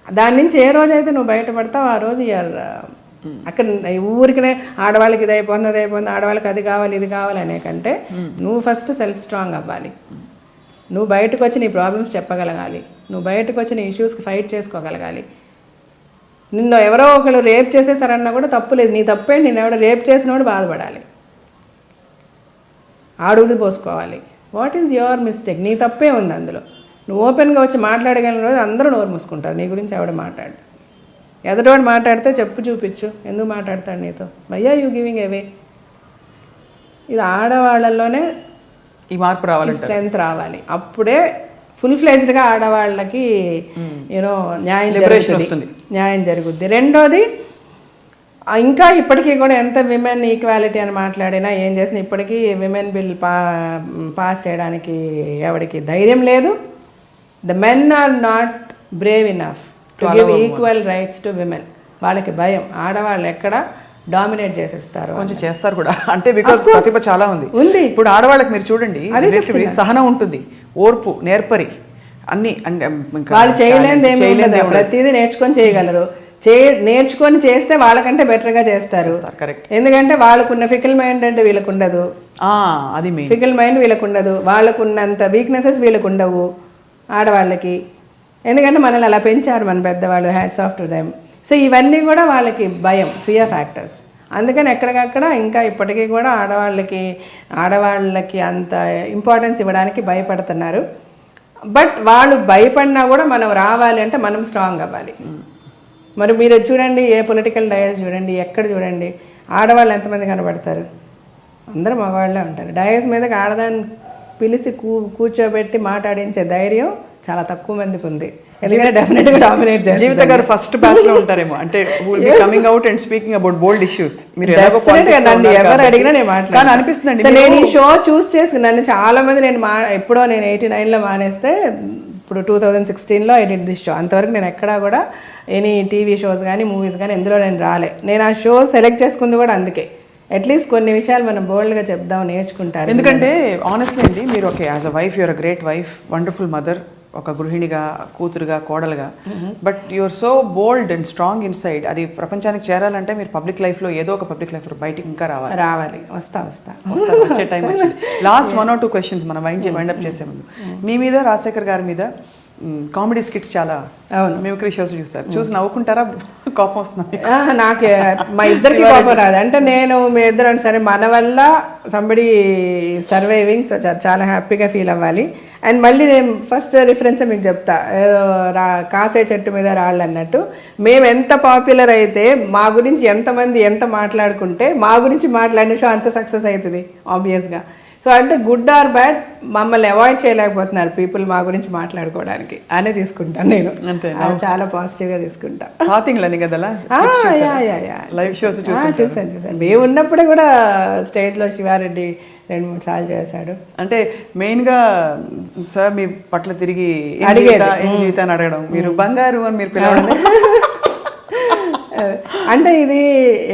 దాని నుంచి ఏ రోజైతే నువ్వు బయటపడతావు ఆ రోజు అక్కడ ఊరికనే ఆడవాళ్ళకి ఇది అయిపోతుంది, ఆడవాళ్ళకి అది కావాలి ఇది కావాలి అనే కంటే నువ్వు ఫస్ట్ సెల్ఫ్ స్ట్రాంగ్ అవ్వాలి. నువ్వు బయటకు వచ్చి నీ ప్రాబ్లమ్స్ చెప్పగలగాలి. నువ్వు బయటకు వచ్చి నీ ఇష్యూస్కి ఫైట్ చేసుకోగలగాలి. నిన్ను ఎవరో ఒకరు రేప్ చేసేసారన్నా కూడా తప్పు లేదు, నీ తప్పే. నేను ఎవడో రేప్ చేసినోడు బాధపడాలి, ఆడుగులు పోసుకోవాలి. What is your mistake? నీ తప్పే ఉంది అందులో. నువ్వు ఓపెన్గా వచ్చి మాట్లాడగలిగిన రోజు అందరూ నోరు మూసుకుంటారు. నీ గురించి ఎవడ మాట్లాడు. ఎదుటోడు మాట్లాడితే చెప్పు చూపించు, ఎందుకు మాట్లాడతాడు నీతో, why are you giving away. ఇది ఆడవాళ్ళల్లోనే ఈ మార్పు రావాలి, స్ట్రెంత్ రావాలి. అప్పుడే ఫుల్ ఫ్లెజ్డ్గా ఆడవాళ్ళకి యూనో న్యాయం జరుగుద్ది. రెండోది, ఇంకా ఇప్పటికీ కూడా ఎంత విమెన్ ఈక్వాలిటీ అని మాట్లాడినా ఏం చేసినా ఇప్పటికీ విమెన్ బిల్ పాస్ చేయడానికి ఎవరికి ధైర్యం లేదు. The men are not brave enough to give equal rights to women. వాళ్ళకి భయం. ఆడవాళ్ళు ఎక్కడ డామినేట్ చేసేస్తారు, కొంచెం చేస్తారు కూడా. అంటే బికాస్ ప్రతిభ చాలా ఉంది. ఇప్పుడు ఆడవాళ్ళకి మీరు చూడండి, సహనం ఉంటుంది, ఓర్పు, నేర్పరి, అన్ని. వాళ్ళు చేయలేనిది ప్రతిదీ నేర్చుకొని చేయగలరు. నేర్చుకొని చేస్తే వాళ్ళకంటే బెటర్గా చేస్తారు. కరెక్ట్. ఎందుకంటే వాళ్ళకున్న ఫికల్ మైండ్ అంటే వీళ్ళకు ఉండదు. అది ఫికల్ మైండ్ వీళ్ళకు ఉండదు. వాళ్ళకున్నంత వీక్నెసెస్ వీళ్ళకు ఉండవు ఆడవాళ్ళకి. ఎందుకంటే మనల్ని అలా పెంచారు మన పెద్దవాళ్ళు. Hats off to them. So ఇవన్నీ కూడా వాళ్ళకి భయం, ఫియర్ ఫ్యాక్టర్స్. అందుకని ఎక్కడికక్కడ ఇంకా ఇప్పటికీ కూడా ఆడవాళ్ళకి అంత ఇంపార్టెన్స్ ఇవ్వడానికి భయపడుతున్నారు. బట్ వాళ్ళు భయపడినా కూడా మనం రావాలి అంటే మనం స్ట్రాంగ్ అవ్వాలి. మరి మీరు చూడండి, ఏ పొలిటికల్ డయస్ చూడండి, ఎక్కడ చూడండి, ఆడవాళ్ళు ఎంతమంది కనబడతారు? అందరూ మగవాళ్ళే ఉంటారు. డయస్ మీదకి ఆడదాన్ని పిలిచి కూర్చోబెట్టి మాట్లాడించే ధైర్యం చాలా తక్కువ మందికి ఉంది. ఎందుకంటే డెఫినెట్గా డామినేట్ చేస్తారు. జీవిత గారు ఫస్ట్ బ్యాచ్ లో ఉంటారేమో, అంటే coming out and speaking about bold issues. మీరు ఎవరు అడిగినా నేను మాట్లాడాను అనిపిస్తుంది. నేను ఈ షో చూస్ చేసి నన్ను చాలా మంది ఎప్పుడో నేను 89లో మానేస్తే ఇప్పుడు 2016లో ఐ డిడ్ దిస్ షో. అంతవరకు నేను ఎక్కడా కూడా ఎనీ టీవీ షోస్ కానీ మూవీస్ కానీ ఎందులో నేను రాలే. నేను ఆ షో సెలెక్ట్ చేసుకుంది కూడా అందుకే. అట్లీస్ట్ కొన్ని విషయాలు మనం బోల్డ్గా చెప్దాం, నేర్చుకుంటారు. ఎందుకంటే ఆనెస్ట్లీ అండి, మీరు okay as a wife you're a great wife, wonderful mother, ఒక గృహిణిగా, కూతురుగా, కోడలుగా. But you're so bold and strong inside. అది ప్రపంచానికి చేరాలంటే మీరు పబ్లిక్ లైఫ్లో ఏదో ఒక పబ్లిక్ లైఫ్లో బయటికి ఇంకా రావాలి. వచ్చే టైం వచ్చింది. లాస్ట్ 1 or 2 క్వశ్చన్స్ మనం వైండ్ అప్ చేసే ముందు, మీ మీద, రాజశేఖర్ గారి మీద కామెడీ స్కిట్స్ చాలా అవును మిమిక్రీ షోస్ చూస్తారు, చూసి నవ్వుకుంటారా, కోపం వస్తుంది? నాకు మా ఇద్దరికి కోపం రాదు. అంటే నేను మీ ఇద్దరు సరే మన వల్ల సంబడి సర్వైవింగ్, సో చాలా హ్యాపీగా ఫీల్ అవ్వాలి. అండ్ మళ్ళీ నేను ఫస్ట్ రిఫరెన్స్ మీకు చెప్తా, కాసే చెట్టు మీద రాళ్ళు అన్నట్టు, మేము ఎంత పాపులర్ అయితే మా గురించి ఎంతమంది ఎంత మాట్లాడుకుంటే మా గురించి మాట్లాడిన షో అంత సక్సెస్ అవుతుంది ఆబ్వియస్గా. సో అంటే గుడ్ ఆర్ బ్యాడ్ మమ్మల్ని అవాయిడ్ చేయలేకపోతున్నారు పీపుల్ మా గురించి మాట్లాడుకోవడానికి అనే తీసుకుంటాను నేను. చాలా పాజిటివ్గా తీసుకుంటా. లైవ్ షోస్ చూసాను. మేము ఉన్నప్పుడే కూడా స్టేజ్లో శివారెడ్డి 2-3 సార్లు చేశాడు. అంటే మెయిన్గా సార్ మీ పట్ల తిరిగి ఏం జీవితాన్ని అడగడం, మీరు బంగారు అని మీరు పిలవడం, అంటే ఇది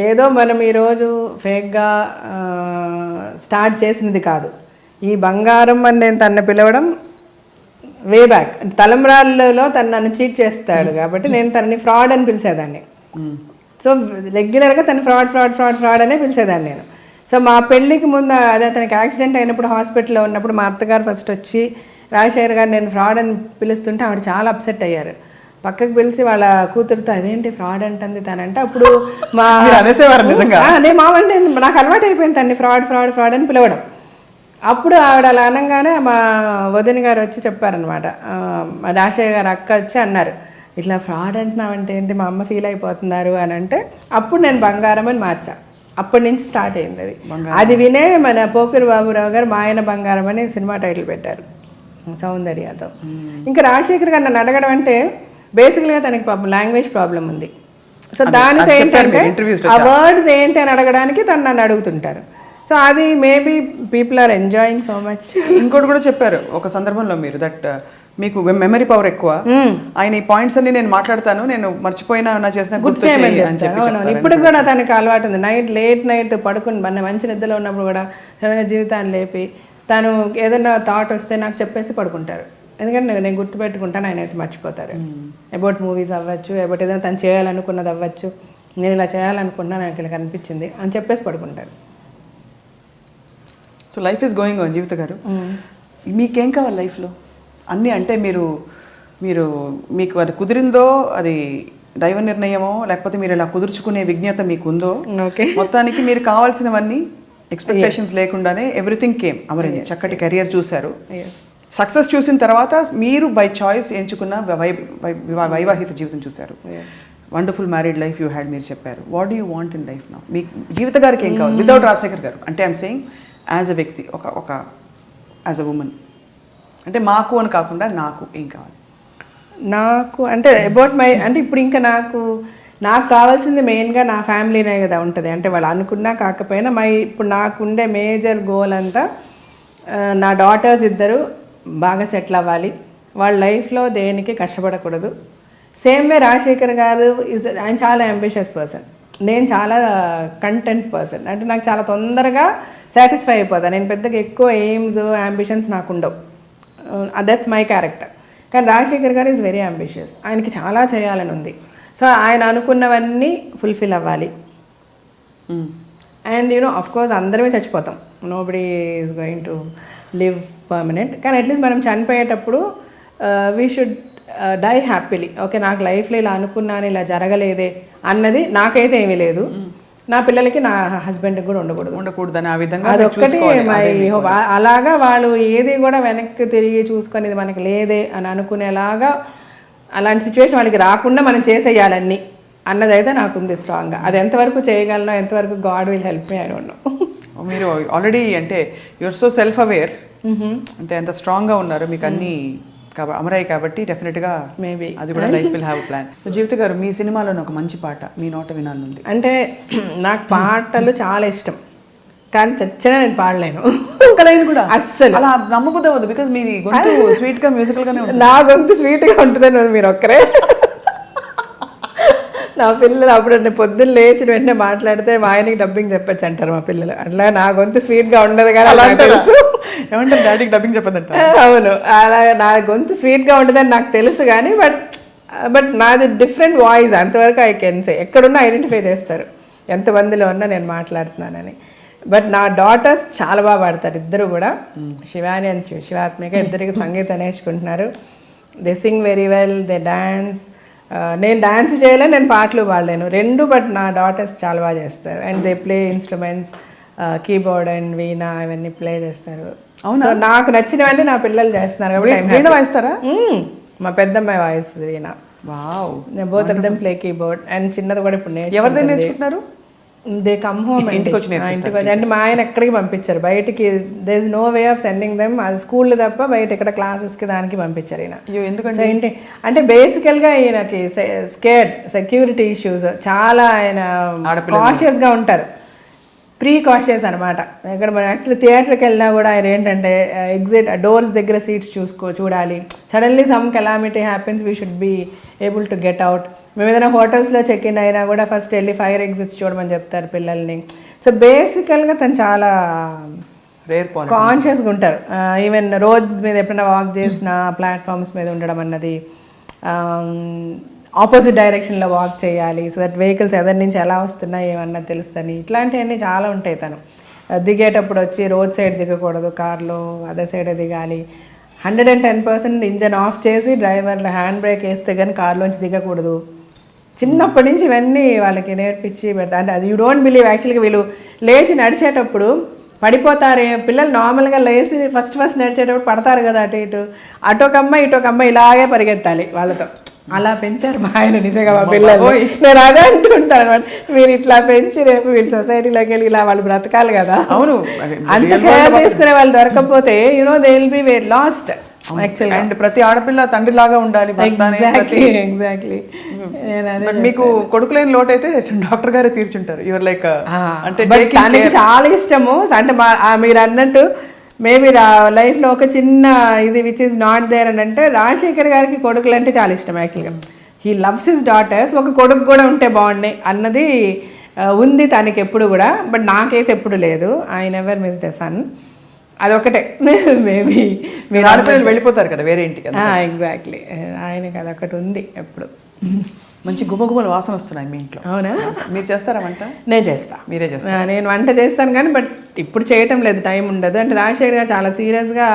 ఏదో మనం ఈరోజు ఫేక్గా స్టార్ట్ చేసినది కాదు. ఈ బంగారం అని నేను తన పిలవడం వే బ్యాక్, తలంబ్రాల్లో తను నన్ను చీట్ చేస్తాడు కాబట్టి నేను తనని ఫ్రాడ్ అని పిలిచేదాన్ని. సో రెగ్యులర్గా తను ఫ్రాడ్ అనే పిలిచేదాన్ని నేను. సో మా పెళ్ళికి ముందు అదే తనకి యాక్సిడెంట్ అయినప్పుడు హాస్పిటల్లో ఉన్నప్పుడు మా అత్తగారు ఫస్ట్ వచ్చి రాజశేఖర్ గారు నేను ఫ్రాడ్ అని పిలుస్తుంటే ఆవిడ చాలా అప్సెట్ అయ్యారు. పక్కకు పిలిచి వాళ్ళ కూతురుతో అదేంటి ఫ్రాడ్ అంటుంది తనంటే, అప్పుడు మా అదే మావంటే నాకు అలవాటు అయిపోయింది తన్ని ఫ్రాడ్ అని పిలవడం. అప్పుడు ఆవిడ అలా అనగానే మా వదిన గారు వచ్చి చెప్పారనమాట, మా రాజశేఖర్ గారు అక్క వచ్చి అన్నారు, ఇట్లా ఫ్రాడ్ అంటున్నావంటే ఏంటి మా అమ్మ ఫీల్ అయిపోతున్నారు అని అంటే, అప్పుడు నేను బంగారం అని మార్చా. అప్పటి నుంచి స్టార్ట్ అయింది అది. అది వినే మన పోకిరి బాబురావు గారు మా ఆయన బంగారం అని సినిమా టైటిల్ పెట్టారు సౌందర్యతో. ఇంకా రాజశేఖర్ గారు నన్ను అడగడం అంటే బేసిక్గా తనకి పాపం లాంగ్వేజ్ ప్రాబ్లం ఉంది. సో దానితో ఏంటంటే ఆ వర్డ్స్ ఏంటి అని అడగడానికి తను నన్ను అడుగుతుంటారు. సో అది maybe people are enjoying so much. ఇంకోటి కూడా చెప్పారు ఒక సందర్భంలో మీరు, దట్ మీకు మెమరీ పవర్ ఎక్కువ, ఆయన ఈ పాయింట్స్ అన్ని నేను మాట్లాడతాను, నేను మర్చిపోయినా నా చేసిన గుర్తు చేయమని అని చెప్పి. ఇప్పుడు కూడా తనకి అలవాటు ఉంది, లేట్ నైట్ పడుకుని మన మంచి నిద్రలో ఉన్నప్పుడు కూడా సడన్గా జీవితాన్ని లేపి తను ఏదైనా థాట్ వస్తే నాకు చెప్పేసి పడుకుంటారు. ఎందుకంటే నేను గుర్తుపెట్టుకుంటాను, ఆయన అయితే మర్చిపోతారు. అబౌట్ మూవీస్ అవ్వచ్చు, అబౌట్ ఏదైనా తను చేయాలనుకున్నది అవ్వచ్చు, నేను ఇలా చేయాలనుకున్నా నాకు ఇలా కనిపించింది అని చెప్పేసి పడుకుంటారు. So life is going on. Jeevitha garu, మీకేం కావాలి లైఫ్లో? అన్నీ అంటే మీకు అది కుదిరిందో, అది దైవ నిర్ణయమో, లేకపోతే మీరు ఇలా కుదుర్చుకునే విజ్ఞత మీకు ఉందో, మొత్తానికి మీరు కావాల్సినవన్నీ ఎక్స్పెక్టేషన్స్ లేకుండానే ఎవ్రీథింగ్ కేమ్. అమరేంది చక్కటి కెరియర్ చూశారు, సక్సెస్ చూసిన తర్వాత మీరు బై చాయిస్ ఎంచుకున్న వైవాహిక జీవితం చూశారు, wonderful married life you had మీరు చెప్పారు. What do you want in life now? మీకు జీవిత గారికి ఏం కావాలి వితౌట్ రాజశేఖర్ గారు? అంటే ఐఎమ్ సేయింగ్ యాజ్ అ వ్యక్తి, ఒక యాజ్ అ ఉమెన్, అంటే మాకు అని కాకుండా నాకు ఏం కావాలి? నాకు అంటే అబౌట్ మై అంటే ఇప్పుడు ఇంకా నాకు కావాల్సింది మెయిన్గా నా ఫ్యామిలీనే కదా ఉంటుంది. అంటే వాళ్ళు అనుకున్నా కాకపోయినా ఇప్పుడు నాకుండే మేజర్ గోల్ అంతా నా డాటర్స్ ఇద్దరు బాగా సెటిల్ అవ్వాలి, వాళ్ళ లైఫ్లో దేనికి కష్టపడకూడదు. సేమ్ వే రాజశేఖర్ గారు ఆయన చాలా అంబిషియస్ పర్సన్, నేను చాలా కంటెంట్ పర్సన్. అంటే నాకు చాలా తొందరగా సాటిస్ఫై అయిపోతాను, నేను పెద్దగా ఎక్కువ ఎయిమ్స్ అంబిషన్స్ నాకు ఉండవు. That's my character. కానీ రాజశేఖర్ గారు ఈజ్ వెరీ అంబిషియస్, ఆయనకి చాలా చేయాలని ఉంది. సో ఆయన అనుకున్నవన్నీ ఫుల్ఫిల్ అవ్వాలి. అండ్ అఫ్ కోర్స్ అందరమే చచ్చిపోతాం, nobody is going to live permanent. కానీ అట్లీస్ట్ మనం చనిపోయేటప్పుడు we should die happily. Okay, నాకు లైఫ్లో ఇలా అనుకున్నాను, ఇలా జరగలేదే అన్నది నాకైతే ఏమీ లేదు, నా పిల్లలకి నా హస్బెండ్కి కూడా ఉండకూడదని ఆ విధంగా అదొక్కటి మై హోప్. అలాగా వాళ్ళు ఏది కూడా వెనక్కి తిరిగి చూసుకొని మనకి లేదే అని అనుకునేలాగా అలాంటి సిచ్యువేషన్ వాళ్ళకి రాకుండా మనం చేసేయాలన్నీ అన్నదైతే నాకుంది స్ట్రాంగ్గా. అది ఎంతవరకు చేయగలనో, ఎంతవరకు God will help me I don't no. మీరు ఆల్రెడీ అంటే యువర్ సో సెల్ఫ్ అవేర్, అంటే ఎంత స్ట్రాంగ్గా ఉన్నారు, మీకు అన్నీ అమరాయి కాబట్టి డెఫినెట్గా మేబీ అది కూడా లైఫ్ విల్ హ్యావ్ ప్లాన్. జీవిత గారు, మీ సినిమాలో ఒక మంచి పాట మీ నోట వినాలనుంది. అంటే నాకు పాటలు చాలా ఇష్టం, కానీ చచ్చినా నేను పాడలేను ఒక లైన్ కూడా అస్సలు. అలా నమ్మబుద్ధి అవ్వదు, బికాజ్ మీ గొంతు స్వీట్గా మ్యూజికల్గానే ఉంటుంది. నా గొంతు స్వీట్గా ఉంటుందని మీరు ఒక్కరే. నా పిల్లలు అప్పుడు పొద్దున్న లేచిన వెంటనే మాట్లాడితే మా ఆయనకి డబ్బింగ్ చెప్పచ్చు అంటారు మా పిల్లలు. అట్లా నా గొంతు స్వీట్గా ఉండదు కానీ అలా తెలుసు. ఏమంటారు డాడీకి డబ్బింగ్ చెప్పదంట. అవును, అలా నా గొంతు స్వీట్గా ఉంటుందని నాకు తెలుసు కానీ బట్ నాది డిఫరెంట్ వాయిస్, అంతవరకు ఐ కెన్ సే. ఎక్కడున్నా ఐడెంటిఫై చేస్తారు, ఎంతమందిలో ఉన్నా నేను మాట్లాడుతున్నానని. బట్ నా డాటర్స్ చాలా బాగా పాడతారు, ఇద్దరు కూడా. శివాని అని శివాత్మిక, ఇద్దరికి సంగీతం నేర్చుకుంటున్నారు. They Singh very well, they dance. నేను డాన్స్ చేయలే, నేను పాటలు పాడలేను రెండు, బట్ నా డాటర్స్ చాలా బాగా చేస్తారు. And they play instruments, keyboard and veena ఇవన్నీ ప్లే చేస్తారు. సో నాకు నచ్చినవన్నీ నా పిల్లలు చేస్తున్నారు కాబట్టి. వీణ వాయిస్తారా? మా పెద్దమ్మాయి వాయిస్తుంది veena. Wow. Both of them play keyboard. And చిన్నది కూడా ఇప్పుడు ఎవరి నేర్చుకుంటున్నారు? దే కమ్ హోమ్, ఇంటికి వచ్చి అంటే మా ఆయన ఎక్కడికి పంపించారు బయటికి. There is no way of sending them, అది స్కూల్ తప్ప బయట ఇక్కడ క్లాసెస్కి దానికి పంపించారు ఈయన. ఎందుకంటే ఏంటి అంటే బేసికల్గా ఈయనకి స్కేర్డ్, సెక్యూరిటీ ఇష్యూస్ చాలా, ఆయన కాషియస్గా ఉంటారు, ప్రీకాషియస్ అనమాట. ఇక్కడ మనం యాక్చువల్లీ థియేటర్కి వెళ్ళినా కూడా ఆయన ఏంటంటే ఎగ్జిట్ డోర్స్ దగ్గర సీట్స్ చూడాలి. Suddenly some calamity happens, we should be able to get out. మేము ఏదైనా హోటల్స్లో చెక్ ఇన్ అయినా కూడా ఫస్ట్ వెళ్ళి ఫైర్ ఎగ్జిట్స్ చూడమని చెప్తారు పిల్లల్ని. సో బేసికల్గా తను చాలా కాన్షియస్గా ఉంటారు. ఈవెన్ రోడ్స్ మీద ఎప్పుడైనా వాక్ చేసిన ప్లాట్ఫామ్స్ మీద ఉండడం అన్నది, ఆపోజిట్ డైరెక్షన్లో వాక్ చేయాలి సో దట్ వెహికల్స్ ఎదరి నుంచి ఎలా వస్తున్నాయి ఏమన్నా తెలుస్తుంది. ఇట్లాంటివన్నీ చాలా ఉంటాయి. తను దిగేటప్పుడు వచ్చి రోడ్ సైడ్ దిగకూడదు, కార్లో అదర్ సైడే దిగాలి. 110% ఇంజన్ ఆఫ్ చేసి డ్రైవర్లో హ్యాండ్ బ్రేక్ వేస్తే కానీ కార్లోంచి దిగకూడదు. చిన్నప్పటి నుంచి ఇవన్నీ వాళ్ళకి నేర్పించి పెడతా. అంటే అది యూ డోంట్ బిలీవ్, యాక్చువల్గా వీళ్ళు లేచి నడిచేటప్పుడు పడిపోతారే పిల్లలు. నార్మల్గా లేచి ఫస్ట్ నడిచేటప్పుడు పడతారు కదా అటు ఇటు, అటొక అమ్మ ఇలాగే పరిగెత్తాలి వాళ్ళతో. అలా పెంచారు మా ఆయన నిజంగా మా పిల్లలు. నేను అదే అంటుంటాను అనమాట, మీరు ఇట్లా పెంచి రేపు వీళ్ళు సొసైటీలోకి వెళ్ళి ఇలా వాళ్ళు బ్రతకాలి కదా. అవును, అంత కేర్ తీసుకునే వాళ్ళు దొరకకపోతే you know they will be very last యాక్చువల్గా. అండ్ ప్రతి ఆడపిల్ల తండ్రి లాగా ఉండాలి. ఎగ్జాక్ట్లీ. మీకు కొడుకులేని లోటు అయితే డాక్టర్ గారే తీర్చుంటారు. యువర్ లైక్ అంటే తనకి చాలా ఇష్టము. అంటే మీరు అన్నట్టు మేబీ లైఫ్లో ఒక చిన్న ఇది విచ్ ఈస్ నాట్ దేర్ అని అంటే, రాజశేఖర్ గారికి కొడుకులు అంటే చాలా ఇష్టం యాక్చువల్గా. He loves his daughters. ఒక కొడుకు కూడా ఉంటే బాగుండే అన్నది ఉంది తనకి ఎప్పుడు కూడా, బట్ నాకైతే ఎప్పుడు లేదు. I never missed a son. అదొకటే మేబీ. మీరు ఆడపిల్లలు వెళ్ళిపోతారు కదా వేరే ఇంటికి. ఎగ్జాక్ట్లీ, ఆయనకి అదొకటి ఉంది ఎప్పుడు. మంచి గుమగుమలు వాసన వస్తున్నాయి మీ ఇంట్లో. అవునా? మీరు చేస్తారా వంట? నేను చేస్తా. మీరే చేస్తారా? నేను వంట చేస్తాను కానీ బట్ ఇప్పుడు చేయటం లేదు, టైం ఉండదు. అంటే రాజశేఖర్ గారు చాలా సీరియస్గా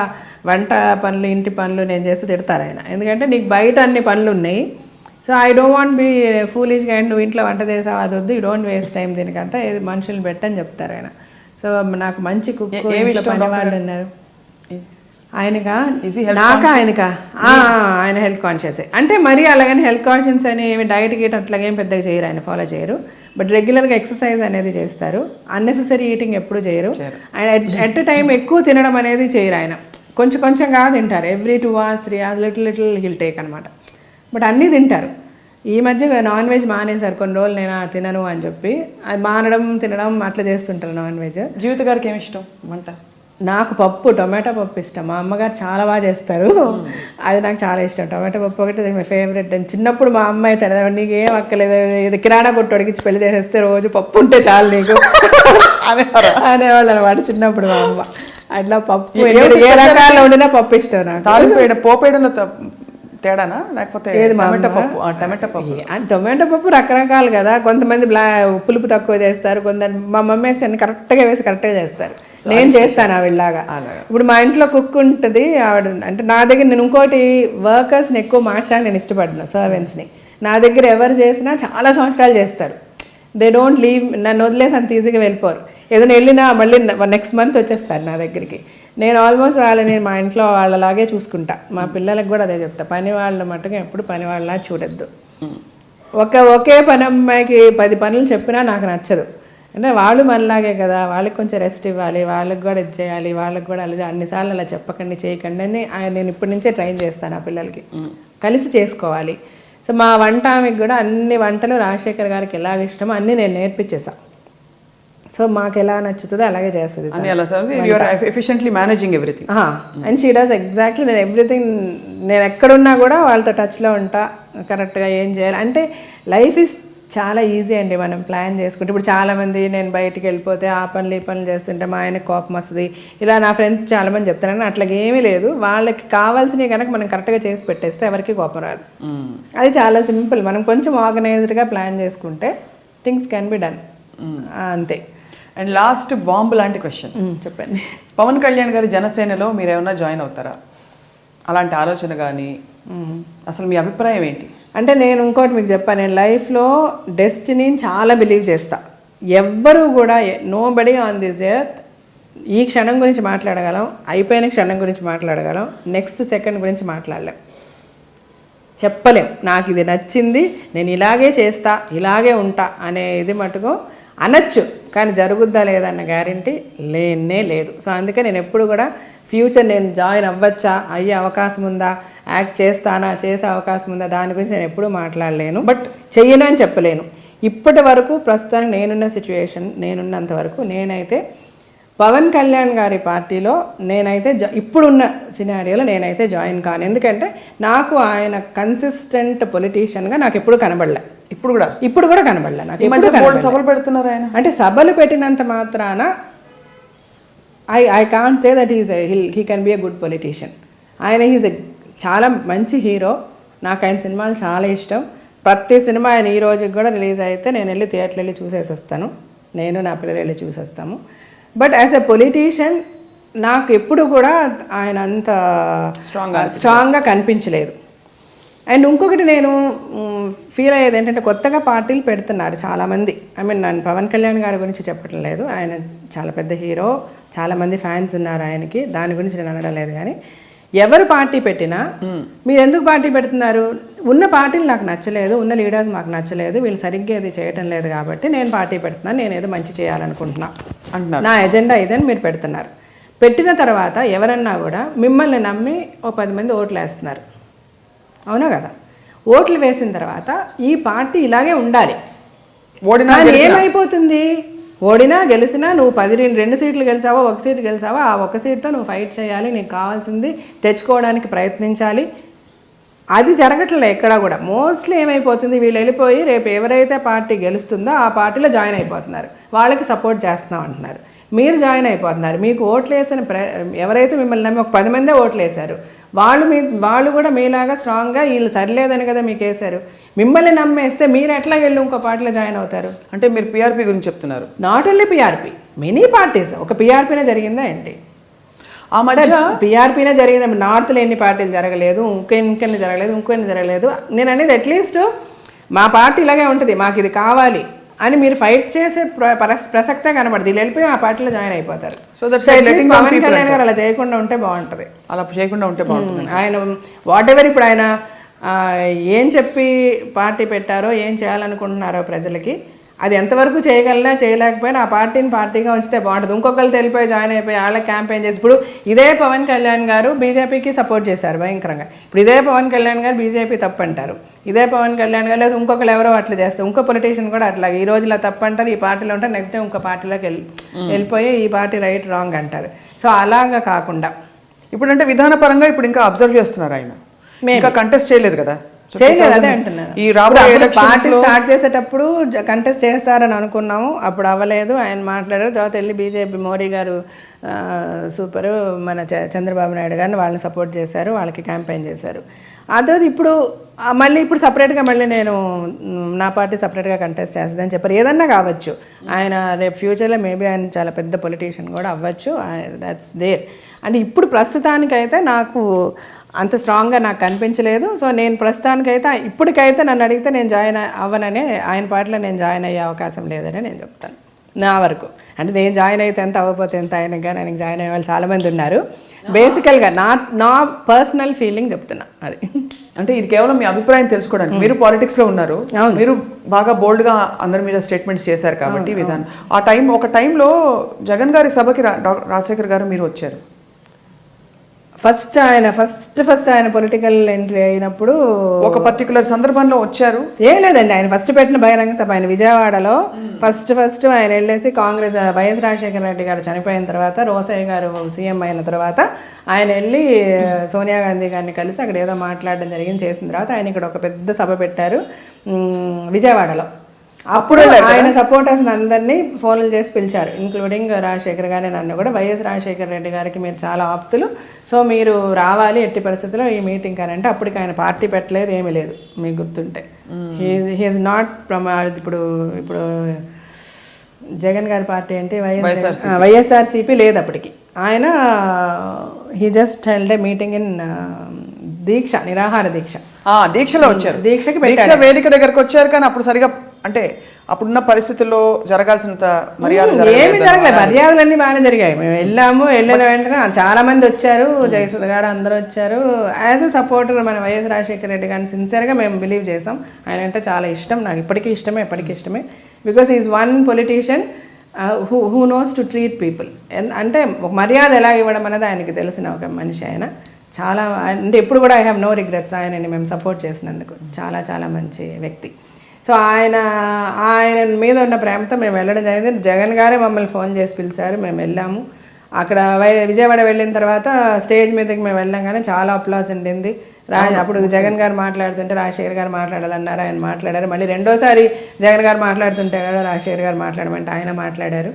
వంట పనులు ఇంటి పనులు నేను చేస్తే తిడతారు ఆయన. ఎందుకంటే నీకు బయట అన్ని పనులు ఉన్నాయి, so I don't want be ఫూలిష్గా అండ్ నువ్వు ఇంట్లో వంట చేసావు అది వద్దు, యూ డోంట్ వేస్ట్ టైం దీనికంతా, ఏది మనుషులు పెట్టని చెప్తారు ఆయన. సో నాకు మంచి కుక్ పని వాళ్ళు ఉన్నారు ఆయనకా నాకా ఆయనకా. ఆయన హెల్త్ కాన్షియస్ అంటే మరీ అలాగని హెల్త్ కాన్షియస్ అని ఏమి డైట్ గీట్ అట్లాగేం పెద్దగా చేయరు, ఆయన ఫాలో చేయరు. బట్ రెగ్యులర్గా ఎక్సర్సైజ్ అనేది చేస్తారు. అన్నెసెసరీ ఈటింగ్ ఎప్పుడు చేయరు. ఆయన ఎట్ టైం ఎక్కువ తినడం అనేది చేయరు. ఆయన కొంచెం కొంచెంగా తింటారు. Every 2 hours 3 hours little hill take అనమాట. బట్ అన్నీ తింటారు. ఈ మధ్య నాన్ వెజ్ మానేశారు కొన్ని రోజులు, నేను తినను అని చెప్పి. అది మానడం తినడం అట్లా చేస్తుంటారు నాన్ వెజ్. జీవిత గారికి ఏమి ఇష్టం వంట? నాకు పప్పు, టొమాటో పప్పు ఇష్టం. మా అమ్మగారు చాలా బాగా చేస్తారు, అది నాకు చాలా ఇష్టం. టొమాటో పప్పు ఒకటి మై ఫేవరెట్. అండ్ చిన్నప్పుడు మా అమ్మ అయితే నీకు ఏం అక్కలేదు, ఇది కిరాణా కొట్టు అడిగించి పెళ్లి చేసేస్తే రోజు పప్పు ఉంటే చాలు నీకు అనేవాళ్ళు అనమాట చిన్నప్పుడు మా అమ్మ. అట్లా పప్పు ఏ రకాలు వండినా పప్పు ఇష్టం నాకు. పోపేయడంలో తేడానా లేకపోతే టొమాటో పప్పు రకరకాలు కదా. కొంతమంది పులుపు తక్కువ చేస్తారు, కొందరు మా మమ్మీ అన్ని కరెక్ట్గా వేసి కరెక్ట్గా చేస్తారు. నేను చేస్తాను ఆవిడలాగా. ఇప్పుడు మా ఇంట్లో కుక్ ఉంటుంది ఆవిడ. అంటే నా దగ్గర నేను ఇంకోటి వర్కర్స్ని ఎక్కువ మార్చడానికి నేను ఇష్టపడిన సర్వెంట్స్ని. నా దగ్గర ఎవరు చేసినా చాలా సంవత్సరాలు చేస్తారు. దే డోంట్ లీవ్, నన్ను వదిలేసి అంత ఈజీగా వెళ్ళిపోరు. ఏదైనా వెళ్ళినా మళ్ళీ నెక్స్ట్ మంత్ వచ్చేస్తారు నా దగ్గరికి. నేను ఆల్మోస్ట్ వాళ్ళని మా ఇంట్లో వాళ్ళలాగే చూసుకుంటా. మా పిల్లలకు కూడా అదే చెప్తా, పని వాళ్ళ మట్టుగా ఎప్పుడు పని వాళ్ళ చూడొద్దు. ఒకే పని అమ్మాయికి 10 పనులు చెప్పినా నాకు నచ్చదు. అంటే వాళ్ళు మనలాగే కదా, వాళ్ళకి కొంచెం రెస్ట్ ఇవ్వాలి, వాళ్ళకి కూడా ఇది చేయాలి, వాళ్ళకి కూడా అలా అన్నిసార్లు అలా చెప్పకండి చేయకండి అని నేను ఇప్పటి నుంచే ట్రైన్ చేస్తాను ఆ పిల్లలకి. కలిసి చేసుకోవాలి. సో మా వంట ఆమెకి కూడా అన్ని వంటలు రాజశేఖర్ గారికి ఎలాగ ఇష్టమో అన్నీ నేను నేర్పించేసాను. సో మాకు ఎలా నచ్చుతుందో అలాగే చేస్తుంది. And she does exactly. నేను ఎవ్రీథింగ్, నేను ఎక్కడున్నా కూడా వాళ్ళతో టచ్లో ఉంటా, కరెక్ట్గా ఏం చేయాలి. అంటే లైఫ్ ఇస్ చాలా ఈజీ అండి మనం ప్లాన్ చేసుకుంటే. ఇప్పుడు చాలామంది నేను బయటికి వెళ్ళిపోతే ఆ పనులు ఈ పనులు చేస్తుంటే మా ఆయనకు కోపం వస్తుంది, ఇలా నా ఫ్రెండ్స్ చాలామంది చెప్తాను. అట్లాగే ఏమీ లేదు, వాళ్ళకి కావాల్సినవి కనుక మనం కరెక్ట్గా చేసి పెట్టేస్తే ఎవరికి కోపం రాదు. అది చాలా సింపుల్. మనం కొంచెం ఆర్గనైజ్డ్గా ప్లాన్ చేసుకుంటే థింగ్స్ కెన్ బి డన్, అంతే. అండ్ లాస్ట్ బాంబు లాంటి క్వశ్చన్ చెప్పండి. పవన్ కళ్యాణ్ గారి జనసేనలో మీరు ఏమన్నా జాయిన్ అవుతారా? అలాంటి ఆలోచన కానీ అసలు మీ అభిప్రాయం ఏంటి? అంటే నేను ఇంకోటి మీకు చెప్పాను, నేను లైఫ్లో డెస్టినీని చాలా బిలీవ్ చేస్తా. ఎవ్వరూ కూడా నోబడీ ఆన్ దిస్ ఎర్త్ ఈ క్షణం గురించి మాట్లాడగలం, అయిపోయిన క్షణం గురించి మాట్లాడగలం, నెక్స్ట్ సెకండ్ గురించి మాట్లాడలేం, చెప్పలేం. నాకు ఇది నచ్చింది, నేను ఇలాగే చేస్తా, ఇలాగే ఉంటా అనేది మటుకు అనొచ్చు, కానీ జరుగుద్దా లేదన్న గ్యారంటీ లేనే లేదు. సో అందుకే నేను ఎప్పుడు కూడా ఫ్యూచర్ నేను జాయిన్ అవ్వచ్చా, అయ్యే అవకాశం ఉందా, యాక్ట్ చేస్తానా, చేసే అవకాశం ఉందా, దాని గురించి నేను ఎప్పుడూ మాట్లాడలేను, బట్ చెయ్యను అని చెప్పలేను. ఇప్పటి వరకు ప్రస్తుతానికి నేనున్న సిచ్యువేషన్, నేనున్నంత వరకు నేనైతే పవన్ కళ్యాణ్ గారి పార్టీలో నేనైతే ఇప్పుడున్న సినారియోలో నేనైతే జాయిన్ కాను. ఎందుకంటే నాకు ఆయన కన్సిస్టెంట్ పొలిటీషియన్గా నాకు ఎప్పుడు కనబడలే. ఇప్పుడు కూడా కనబడలే నాకు. సభలు పెడుతున్నారు ఆయన, అంటే సభలు పెట్టినంత మాత్రాన I can't say that he can be a good politician. ఆయన హీజ్ చాలా మంచి హీరో, నాకు ఆయన సినిమాలు చాలా ఇష్టం. ప్రతి సినిమా ఆయన ఈ రోజుకి కూడా రిలీజ్ అయితే నేను వెళ్ళి థియేటర్లో వెళ్ళి చూసేసి వస్తాను, నేను నా పిల్లలు వెళ్ళి చూసేస్తాము. బట్ యాజ్ ఎ పొలిటీషియన్ నాకు ఎప్పుడు కూడా ఆయన అంత స్ట్రాంగ్గా కనిపించలేదు. అండ్ ఇంకొకటి నేను ఫీల్ అయ్యేది ఏంటంటే కొత్తగా పార్టీలు పెడుతున్నారు చాలామంది. నేను పవన్ కళ్యాణ్ గారి గురించి చెప్పటం లేదు, ఆయన చాలా పెద్ద హీరో, చాలామంది ఫ్యాన్స్ ఉన్నారు ఆయనకి, దాని గురించి నేను అనడం లేదు. కానీ ఎవరు పార్టీ పెట్టినా మీరు ఎందుకు పార్టీ పెడుతున్నారు, ఉన్న పార్టీలు నాకు నచ్చలేదు, ఉన్న లీడర్స్ మాకు నచ్చలేదు, వీళ్ళు సరిగ్గా ఇది చేయటం లేదు కాబట్టి నేను పార్టీ పెడుతున్నాను, నేను ఏదో మంచి చేయాలనుకుంటున్నా అంటున్నారు, నా ఎజెండా ఇదని మీరు పెడుతున్నారు. పెట్టిన తర్వాత ఎవరన్నా కూడా మిమ్మల్ని నమ్మి 10 మంది ఓట్లు వేస్తున్నారు, అవునా కదా? ఓట్లు వేసిన తర్వాత ఈ పార్టీ ఇలాగే ఉండాలి. ఏమైపోతుంది, ఓడినా గెలిచినా నువ్వు 2 సీట్లు గెలిచావా, 1 సీటు గెలిచావా, ఆ 1 సీటుతో నువ్వు ఫైట్ చేయాలి, నీకు కావాల్సింది తెచ్చుకోవడానికి ప్రయత్నించాలి. అది జరగట్లే ఎక్కడా కూడా. మోస్ట్లీ ఏమైపోతుంది, వీళ్ళు వెళ్ళిపోయి రేపు ఎవరైతే పార్టీ గెలుస్తుందో ఆ పార్టీలో జాయిన్ అయిపోతున్నారు, వాళ్ళకి సపోర్ట్ చేస్తున్నాం అంటున్నారు. మీరు జాయిన్ అయిపోతున్నారు, మీకు ఓట్లు వేసిన ఎవరైతే మిమ్మల్ని నమ్మి 10 మందే ఓట్లు వేశారు, వాళ్ళు కూడా మీలాగా స్ట్రాంగ్గా వీళ్ళు సరిలేదని కదా మీకు వేశారు. మిమ్మల్ని నమ్మేస్తే మీరు ఎట్లా వెళ్ళి ఇంకో పార్టీలో జాయిన్ అవుతారు? అంటే మీరు పిఆర్పీ గురించి చెప్తున్నారు. Not only PRP, many parties. ఒక పిఆర్పీనే జరిగిందా ఏంటి? ఆ మధ్య పిఆర్పీనే జరిగింది. నార్త్లో ఎన్ని పార్టీలు జరగలేదు, ఇంకెన్ని జరగలేదు. నేను అనేది అట్లీస్ట్ మా పార్టీ ఇలాగే ఉంటుంది, మాకు ఇది కావాలి అని మీరు ఫైట్ చేసే ప్రసక్తే కనబడదు. వీళ్ళు వెళ్ళిపోయి ఆ పార్టీలో జాయిన్ అయిపోతారు. పవన్ కళ్యాణ్ గారు అలా చేయకుండా ఉంటే బాగుంటుంది. ఆయన వాట్ ఎవర్ ఇప్పుడు ఆయన ఏం చెప్పి పార్టీ పెట్టారో, ఏం చేయాలనుకుంటున్నారో ప్రజలకి, అది ఎంతవరకు చేయగలనా చేయలేకపోయినా ఆ పార్టీని పార్టీగా ఉంచితే బాగుంటుంది. ఇంకొకరు వెళ్ళిపోయి జాయిన్ అయిపోయి వాళ్ళకి క్యాంపెయిన్ చేసి, ఇప్పుడు ఇదే పవన్ కళ్యాణ్ గారు బీజేపీకి సపోర్ట్ చేశారు భయంకరంగా. ఇప్పుడు ఇదే పవన్ కళ్యాణ్ గారు బీజేపీ తప్పు అంటారు, ఇదే పవన్ కళ్యాణ్ గారు లేదు ఇంకొకరు ఎవరో అట్లా చేస్తారు, ఇంకో పొలిటీషియన్ కూడా అట్లా ఈ రోజు ఇలా తప్పు అంటారు, ఈ పార్టీలో ఉంటారు, నెక్స్ట్ డే ఇంకో పార్టీలోకి వెళ్ళిపోయి ఈ పార్టీ రైట్ రాంగ్ అంటారు. సో అలాగా కాకుండా ఇప్పుడు అంటే విధానపరంగా ఇప్పుడు ఇంకా అబ్జర్వ్ చేస్తున్నారు, ఆయన ఇంకా కంటెస్ట్ చేయలేదు కదా, చేయలేదు. అదే అంటున్నాను, ఈ పార్టీ స్టార్ట్ చేసేటప్పుడు కంటెస్ట్ చేస్తారని అనుకున్నాము, అప్పుడు అవ్వలేదు, ఆయన మాట్లాడారు. తర్వాత వెళ్ళి బీజేపీ మోడీ గారు సూపరు, మన చంద్రబాబు నాయుడు గారిని వాళ్ళని సపోర్ట్ చేశారు, వాళ్ళకి క్యాంపెయిన్ చేశారు. ఆ తర్వాత ఇప్పుడు ఇప్పుడు సపరేట్గా మళ్ళీ నేను నా పార్టీ సపరేట్గా కంటెస్ట్ చేస్తుందని చెప్పారు. ఏదన్నా కావచ్చు, ఆయన రేపు ఫ్యూచర్లో మేబీ ఆయన చాలా పెద్ద పొలిటీషియన్ కూడా అవ్వచ్చు, దట్స్ దేర్. అంటే ఇప్పుడు ప్రస్తుతానికైతే నాకు అంత స్ట్రాంగ్గా నాకు కనిపించలేదు. సో నేను ప్రస్తుతానికైతే ఇప్పటికైతే నన్ను అడిగితే నేను జాయిన్ అవ్వననే, ఆయన పార్టీలో నేను జాయిన్ అయ్యే అవకాశం లేదని నేను చెప్తాను నా వరకు. అంటే నేను జాయిన్ అయితే ఎంత, అవ్వకపోతే ఎంత, ఆయనకి జాయిన్ అయ్యే వాళ్ళు చాలామంది ఉన్నారు. బేసికల్గా నా పర్సనల్ ఫీలింగ్ చెప్తున్నా. అది అంటే ఇది కేవలం మీ అభిప్రాయం తెలుసుకోవడానికి. మీరు పాలిటిక్స్లో ఉన్నారు, మీరు బాగా బోల్డ్గా అందరి మీద స్టేట్మెంట్స్ చేశారు కాబట్టి విధానం. ఒక టైంలో జగన్ గారి సభకి రాజశేఖర్ గారు మీరు వచ్చారు. ఫస్ట్ ఆయన పొలిటికల్ ఎంట్రీ అయినప్పుడు ఒక పర్టికులర్ సందర్భంలో వచ్చారు. ఏం లేదండి, ఆయన ఫస్ట్ పెట్టిన బహిరంగ సభ ఆయన విజయవాడలో ఫస్ట్ ఆయన వెళ్ళేసి కాంగ్రెస్ వైఎస్ రాజశేఖర రెడ్డి గారు చనిపోయిన తర్వాత, రోసయ్య గారు సీఎం అయిన తర్వాత ఆయన వెళ్ళి సోనియా గాంధీ గారిని కలిసి అక్కడ ఏదో మాట్లాడడం జరిగింది. చేసిన తర్వాత ఆయన ఇక్కడ ఒక పెద్ద సభ పెట్టారు విజయవాడలో. అప్పుడు ఆయన సపోర్టర్స్ అందరినీ ఫోన్లు చేసి పిలిచారు, ఇంక్లూడింగ్ రాజశేఖర్ గారిని, నన్ను కూడా. వైఎస్ రాజశేఖర రెడ్డి గారికి మీరు చాలా ఆప్తులు, సో మీరు రావాలి ఎట్టి పరిస్థితుల్లో ఈ మీటింగ్ అని అంటే, అప్పటికి ఆయన పార్టీ పెట్టలేదు, ఏమీ లేదు మీకు గుర్తుంటే. హీఈస్ నాట్ ఇప్పుడు జగన్ గారి పార్టీ ఏంటి, వైఎస్ఆర్సీపీ లేదు అప్పటికి. ఆయన he just held a meeting in deeksha, నిరాహార దీక్ష. దీక్షలో వచ్చారు, దీక్షకి దీక్ష వేదిక దగ్గరకు వచ్చారు, కానీ అప్పుడు సరిగా అంటే అప్పుడున్న పరిస్థితుల్లో జరగాల్సినంత మర్యాదలు ఏమి జరగలేదు. మర్యాదలన్నీ బాగానే జరిగాయి. మేము వెళ్ళిన వెంటనే చాలా మంది వచ్చారు, జయసుధ గారు అందరూ వచ్చారు. యాజ్ ఎ సపోర్టర్ మన వైఎస్ రాజశేఖర రెడ్డి గారిని సిన్సియర్గా మేము బిలీవ్ చేసాం. ఆయన అంటే చాలా ఇష్టం, నాకు ఇప్పటికీ ఇష్టమే. Because is one politician who knows to treat people. అంటే ఒక మర్యాద ఎలా ఇవ్వడం అనేది ఆయనకి తెలిసిన ఒక మనిషి. ఆయన చాలా అంటే ఎప్పుడు కూడా ఐ హ్యావ్ నో రిగ్రెట్స్ ఆయనని మేము సపోర్ట్ చేసినందుకు. చాలా మంచి వ్యక్తి. సో ఆయన మీద ఉన్న ప్రేమతో మేము వెళ్ళడం జరిగింది. జగన్ గారే మమ్మల్ని ఫోన్ చేసి పిలిచారు, మేము వెళ్ళాము. అక్కడ విజయవాడ వెళ్ళిన తర్వాత స్టేజ్ మీదకి మేము వెళ్ళాం, కానీ చాలా అప్లాజ్ ఉండింది. అప్పుడు జగన్ గారు మాట్లాడుతుంటే రాజశేఖర్ గారు మాట్లాడాలన్నారు, ఆయన మాట్లాడారు. మళ్ళీ రెండోసారి జగన్ గారు మాట్లాడుతుంటే కూడా రాజశేఖర్ గారు మాట్లాడమంటే ఆయన మాట్లాడారు.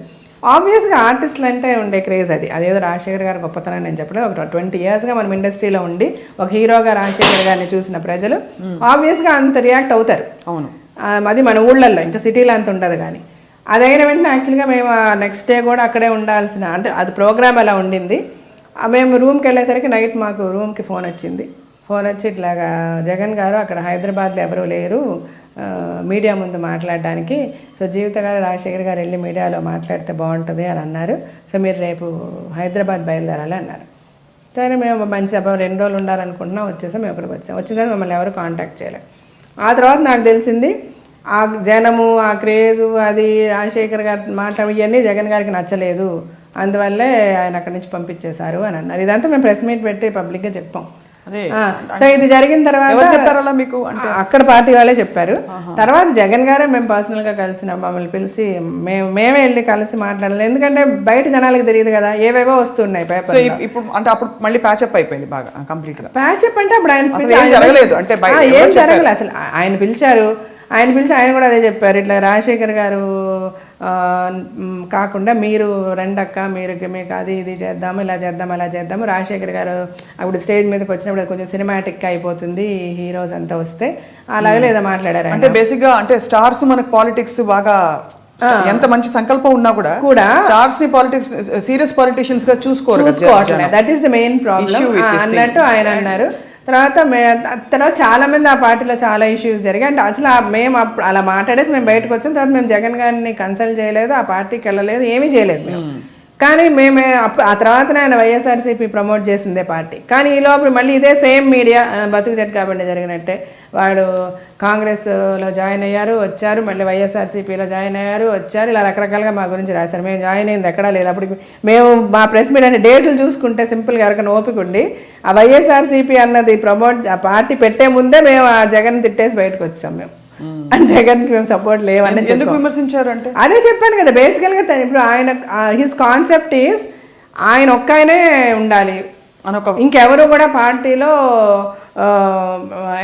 ఆబ్వియస్గా ఆర్టిస్టులు అంటే ఉండే క్రేజ్ అదేదో రాజశేఖర్ గారు గొప్పతనం నేను చెప్పలేదు. ఒక 20 yearsగా మనం ఇండస్ట్రీలో ఉండి ఒక హీరోగా రాజశేఖర్ గారిని చూసిన ప్రజలు ఆబ్వియస్గా అంత రియాక్ట్ అవుతారు. అవును, అది మన ఊళ్ళల్లో, ఇంకా సిటీలో అంత ఉండదు. కానీ అదైన వెంటనే యాక్చువల్గా మేము నెక్స్ట్ డే కూడా అక్కడే ఉండాల్సిన, అంటే అది ప్రోగ్రామ్ అలా ఉండింది. మేము రూమ్కి వెళ్ళేసరికి నైట్ మాకు రూమ్కి ఫోన్ వచ్చి ఇట్లాగా జగన్ గారు అక్కడ హైదరాబాద్లో ఎవరూ లేరు మీడియా ముందు మాట్లాడడానికి, సో జీవిత గారు రాజశేఖర్ గారు వెళ్ళి మీడియాలో మాట్లాడితే బాగుంటుంది అని అన్నారు. సో మీరు రేపు హైదరాబాద్ బయలుదేరాలి అన్నారు. సరే మేము మంచి 2 రోజులు ఉండాలనుకుంటున్నాం, వచ్చేసాం. మేము ఇక్కడికి వచ్చేసరికి మమ్మల్ని ఎవరు కాంటాక్ట్ చేయలేదు. ఆ తర్వాత నాకు తెలిసింది ఆ జనము, ఆ క్రేజు, అది రాజశేఖర్ గారు మాట ఇవన్నీ జగన్ గారికి నచ్చలేదు, అందువల్లే ఆయన అక్కడి నుంచి పంపించేశారు అని అన్నారు. ఇదంతా మేము ప్రెస్ మీట్ పెట్టి పబ్లిక్గా చెప్పాం. సో ఇది జరిగిన తర్వాత మీకు అక్కడ పార్టీ వాళ్ళే చెప్పారు. తర్వాత జగన్ గారే మేము పర్సనల్గా కలిసిన, మమ్మల్ని పిలిచి మేమే వెళ్ళి కలిసి మాట్లాడాలి. ఎందుకంటే బయట జనాలకు తెలియదు కదా, ఏవేవో వస్తున్నాయి పేపర్. ఇప్పుడు అంటే అప్పుడు మళ్ళీ ప్యాచప్ అయిపోయింది బాగా కంప్లీట్ గా. ప్యాచప్ అంటే అప్పుడు ఆయన ఏం జరగలేదు, ఆయన పిలిచారు. ఆయన కూడా అదే చెప్పారు, ఇట్లా రాజశేఖర్ గారు కాకుండా మీరు రెండక్క, మీకు అది ఇది చేద్దాము, ఇలా చేద్దాము, అలా చేద్దాము. రాజశేఖర్ గారు అప్పుడు స్టేజ్ మీదకి వచ్చినప్పుడు కొంచెం సినిమాటిక్ అయిపోతుంది, హీరోస్ అంతా వస్తే అలాగే లేదా మాట్లాడారు. అంటే బేసిక్గా అంటే స్టార్స్ మనకు పాలిటిక్స్ బాగా ఎంత మంచి సంకల్పం ఉన్నా కూడా స్టార్స్ ని పాలిటిక్స్ సీరియస్ పాలిటిషియన్స్ గా చూసుకోవట్లేదు. That is the main problem అన్నట్టు ఆయన అన్నారు. తర్వాత చాలా మంది ఆ పార్టీలో చాలా ఇష్యూస్ జరిగాయి. అంటే అసలు మేము అలా మాట్లాడేసి మేము బయటకు వచ్చిన తర్వాత మేము జగన్ గారిని కన్సల్ట్ చేయలేదు, ఆ పార్టీకి వెళ్ళలేదు, ఏమీ చేయలేదు మేము. కానీ మేమే ఆ తర్వాత ఆయన వైఎస్ఆర్సీపీ ప్రమోట్ చేసిందే పార్టీ. కానీ ఈ లోపల మళ్ళీ ఇదే సేమ్ మీడియా బతుకు జట్ కాబట్టి జరిగినట్టే వాడు కాంగ్రెస్లో జాయిన్ అయ్యారు, వచ్చారు, మళ్ళీ వైఎస్ఆర్సీపీలో జాయిన్ అయ్యారు, వచ్చారు, ఇలా రకరకాలుగా మా గురించి రాశారు. మేము జాయిన్ అయింది ఎక్కడా లేదు. అప్పుడు మేము మా ప్రెస్ మీట్ అంటే డేట్లు చూసుకుంటే సింపుల్గా ఎవరికైనా ఓపిక ఉండి ఆ వైఎస్ఆర్సీపీ అన్నది ప్రమోట్ ఆ పార్టీ పెట్టే ముందే మేము ఆ జగన్ తిట్టేసి బయటకు వచ్చాం. మేము జగన్ కి మేము సపోర్ట్ లేవని ఎందుకు విమర్శించారు అంటే అదే చెప్పాను కదా, బేసికల్గా ఇప్పుడు ఆయన హిస్ కాన్సెప్ట్ ఈస్ ఆయన ఒక్కనే ఉండాలి, ఇంకెవరు కూడా పార్టీలో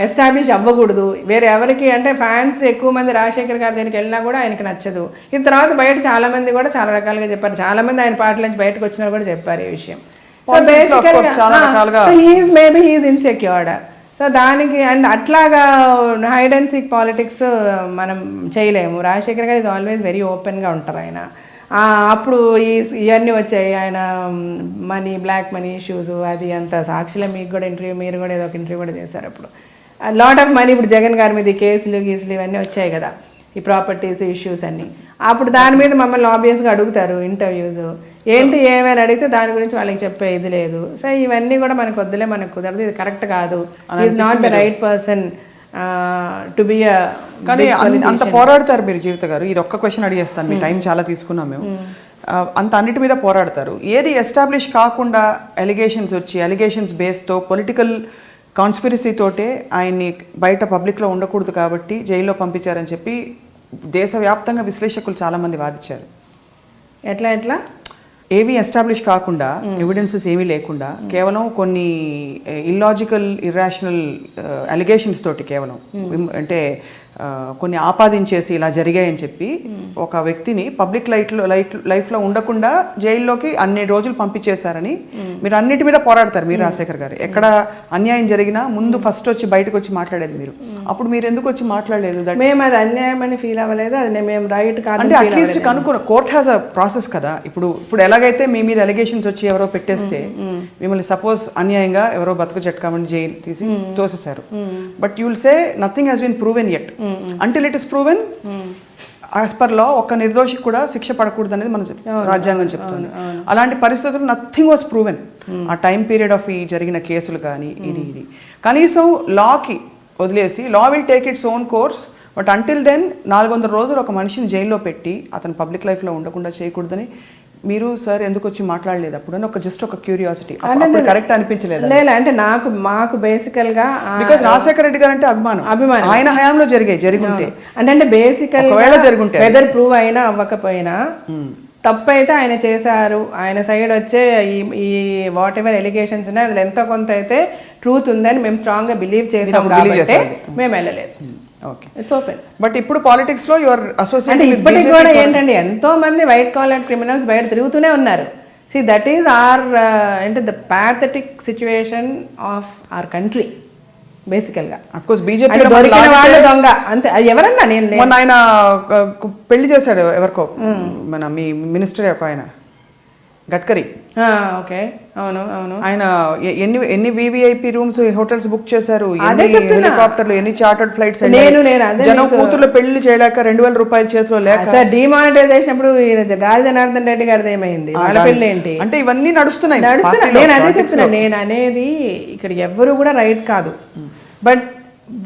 ఎస్టాబ్లిష్ అవ్వకూడదు. వేరే ఎవరికి అంటే ఫ్యాన్స్ ఎక్కువ మంది రాజశేఖర్ గారి దగ్గరికి వెళ్ళినా కూడా ఆయనకి నచ్చదు. ఈ తర్వాత బయట చాలా మంది కూడా చాలా రకాలుగా చెప్పారు, చాలా మంది ఆయన పార్టీ నుంచి బయటకు వచ్చినా కూడా చెప్పారు ఈ విషయం. సో బేసికల్గా మేబీ హీఈస్ ఇన్సెక్యూర్డ్. సో దానికి అండ్ అట్లాగా హైడ్ అండ్ సీక్ పాలిటిక్స్ మనం చేయలేము. రాజశేఖర్ గారు ఈజ్ ఆల్వేస్ వెరీ ఓపెన్గా ఉంటారు ఆయన. అప్పుడు ఇవన్నీ వచ్చాయి, ఆయన మనీ, బ్లాక్ మనీ ఇష్యూస్, అది అంత సాక్షిలో మీకు కూడా ఇంటర్వ్యూ, మీరు కూడా ఏదో ఒక ఇంటర్వ్యూ కూడా చేశారు. అప్పుడు లాట్ ఆఫ్ మనీ ఇప్పుడు జగన్ గారి మీద కేసులు ఇవన్నీ వచ్చాయి కదా, ఈ ప్రాపర్టీస్ ఇష్యూస్ అన్నీ. అప్పుడు దాని మీద మమ్మల్ని ఆబ్వియస్గా అడుగుతారు ఇంటర్వ్యూస్, ఏంటి ఏమైనా అడిగితే దాని గురించి వాళ్ళకి చెప్పే ఇది లేదు. సో ఇవన్నీ కూడా మనకు వద్దులే, మనకు కుదరదు, ఇది కరెక్ట్ కాదు, is not the right person to be. కానీ అంత పోరాడతారు మీరు జీవిత గారు. ఇది ఒక్క క్వశ్చన్ అడిగేస్తాను, మీ టైం చాలా తీసుకున్నాం మేము. అంత అన్నిటి మీద పోరాడతారు, ఏది ఎస్టాబ్లిష్ కాకుండా ఎలిగేషన్స్ వచ్చి ఎలిగేషన్స్ బేస్తో పొలిటికల్ కాన్స్పిరసీ తోటే ఆయన్ని బయట పబ్లిక్లో ఉండకూడదు కాబట్టి జైల్లో పంపించారని చెప్పి దేశవ్యాప్తంగా విశ్లేషకులు చాలామంది వాదించారు. ఎట్లా ఏవి ఎస్టాబ్లిష్ కాకుండా, ఎవిడెన్సెస్ ఏమీ లేకుండా, కేవలం కొన్ని ఇల్లాజికల్, ఇర్రాషనల్ అలిగేషన్స్ తోటి కేవలం అంటే కొన్ని ఆపాదించేసి ఇలా జరిగాయని చెప్పి ఒక వ్యక్తిని పబ్లిక్ లైఫ్లో ఉండకుండా జైల్లోకి అన్ని రోజులు పంపించేశారని మీరు అన్నిటి మీద పోరాడతారు మీరు రాజశేఖర్ గారు. ఎక్కడ అన్యాయం జరిగినా ముందు ఫస్ట్ వచ్చి బయటకు వచ్చి మాట్లాడేది మీరు. అప్పుడు మీరు ఎందుకు వచ్చి మాట్లాడలేదు? మేము అది అన్యాయం అని ఫీల్ అవ్వలేదు, అది మేము రైట్ కాదు అంటే అట్లీస్ట్ కనుక్కున్న కోర్ట్ హ్యాస్ అ ప్రాసెస్ కదా. ఇప్పుడు ఎలాగైతే మీ మీద ఎలిగేషన్స్ వచ్చి ఎవరో పెట్టేస్తే మిమ్మల్ని సపోజ్ అన్యాయంగా ఎవరో బతుకు చెట్కామని జైలు తీసి తోసేశారు, but you will say nothing has been proven yet until it is proven as per law ఒక్క నిర్దోషికి కూడా శిక్ష పడకూడదు అనేది మన రాజ్యాంగం చెప్తుంది. అలాంటి పరిస్థితులు నథింగ్ వాస్ ప్రూవెన్ ఆ టైం పీరియడ్ ఆఫ్ ఈ జరిగిన కేసులు కానీ ఇది కనీసం లాకి వదిలేసి law will take its own course. But until then 400 రోజులు ఒక మనిషిని జైల్లో పెట్టి అతను పబ్లిక్ లైఫ్లో ఉండకుండా చేయకూడదని మీరు సార్ ఎందుకు వచ్చి మాట్లాడలేదు అప్పుడు అని జస్ట్ ఒక క్యూరియాసిటీ. కరెక్ట్ అనిపించలేదు? లేదు, అంటే మాకు బేసికల్ గా బికాస్ రాజశేఖర రెడ్డి గారు అంటే అభిమానం ఆయన హయాంలో జరిగుంటే అంటే బేసికల్ జరుగుంటే వెదర్ ప్రూవ్ అయినా అవ్వకపోయినా తప్పు అయితే ఆయన చేశారు, ఆయన సైడ్ వచ్చే ఈ వాట్ ఎవర్ ఎలిగేషన్స్ ఉన్నాయి అందులో ఎంతో కొంత అయితే ట్రూత్ ఉందని మేము స్ట్రాంగ్ గా బిలీవ్ చేసాం కాబట్టి మేము వెళ్ళలేదు. బట్ ఇప్పుడు పాలిటిక్స్ లో యువర్ అసోసియేట్ ఇప్పటికి కూడా ఏంటంటే ఎంతో మంది వైట్ కాలర్ క్రిమినల్స్ బయట తిరుగుతూనే ఉన్నారు. సి దట్ ఈస్ ఆర్ అంటే the pathetic situation of our country బేసికల్ గా. అఫ్ కోర్స్ బీజేపీ దొంగ అంతే ఎవరన్నా. మొన్న ఆయన పెళ్లి చేశాడు ఎవరికో మన మీ మినిస్టర్ ఒక ఆయన గడ్కరీ. ఓకే, అవును అవును. ఆయన ఎన్ని వివిఐపి రూమ్స్ హోటల్స్ బుక్ చేశారు, ఎన్ని హెలికాప్టర్లు, ఎన్ని చార్టర్డ్ ఫ్లైట్స్. జనం కూతుర్లు పెళ్లి చేయలేక 2000 రూపాయలు చేతిలో లేక డిమానిటైజేషన్ అప్పుడు గాలి జనార్దన్ రెడ్డి గారిది ఏమైంది, వాళ్ళ పెళ్లి ఏంటి అంటే ఇవన్నీ నడుస్తున్నాయి. నేను అదే చెప్తున్నా, నేను అనేది ఇక్కడ ఎవ్వరు కూడా రైట్ కాదు, బట్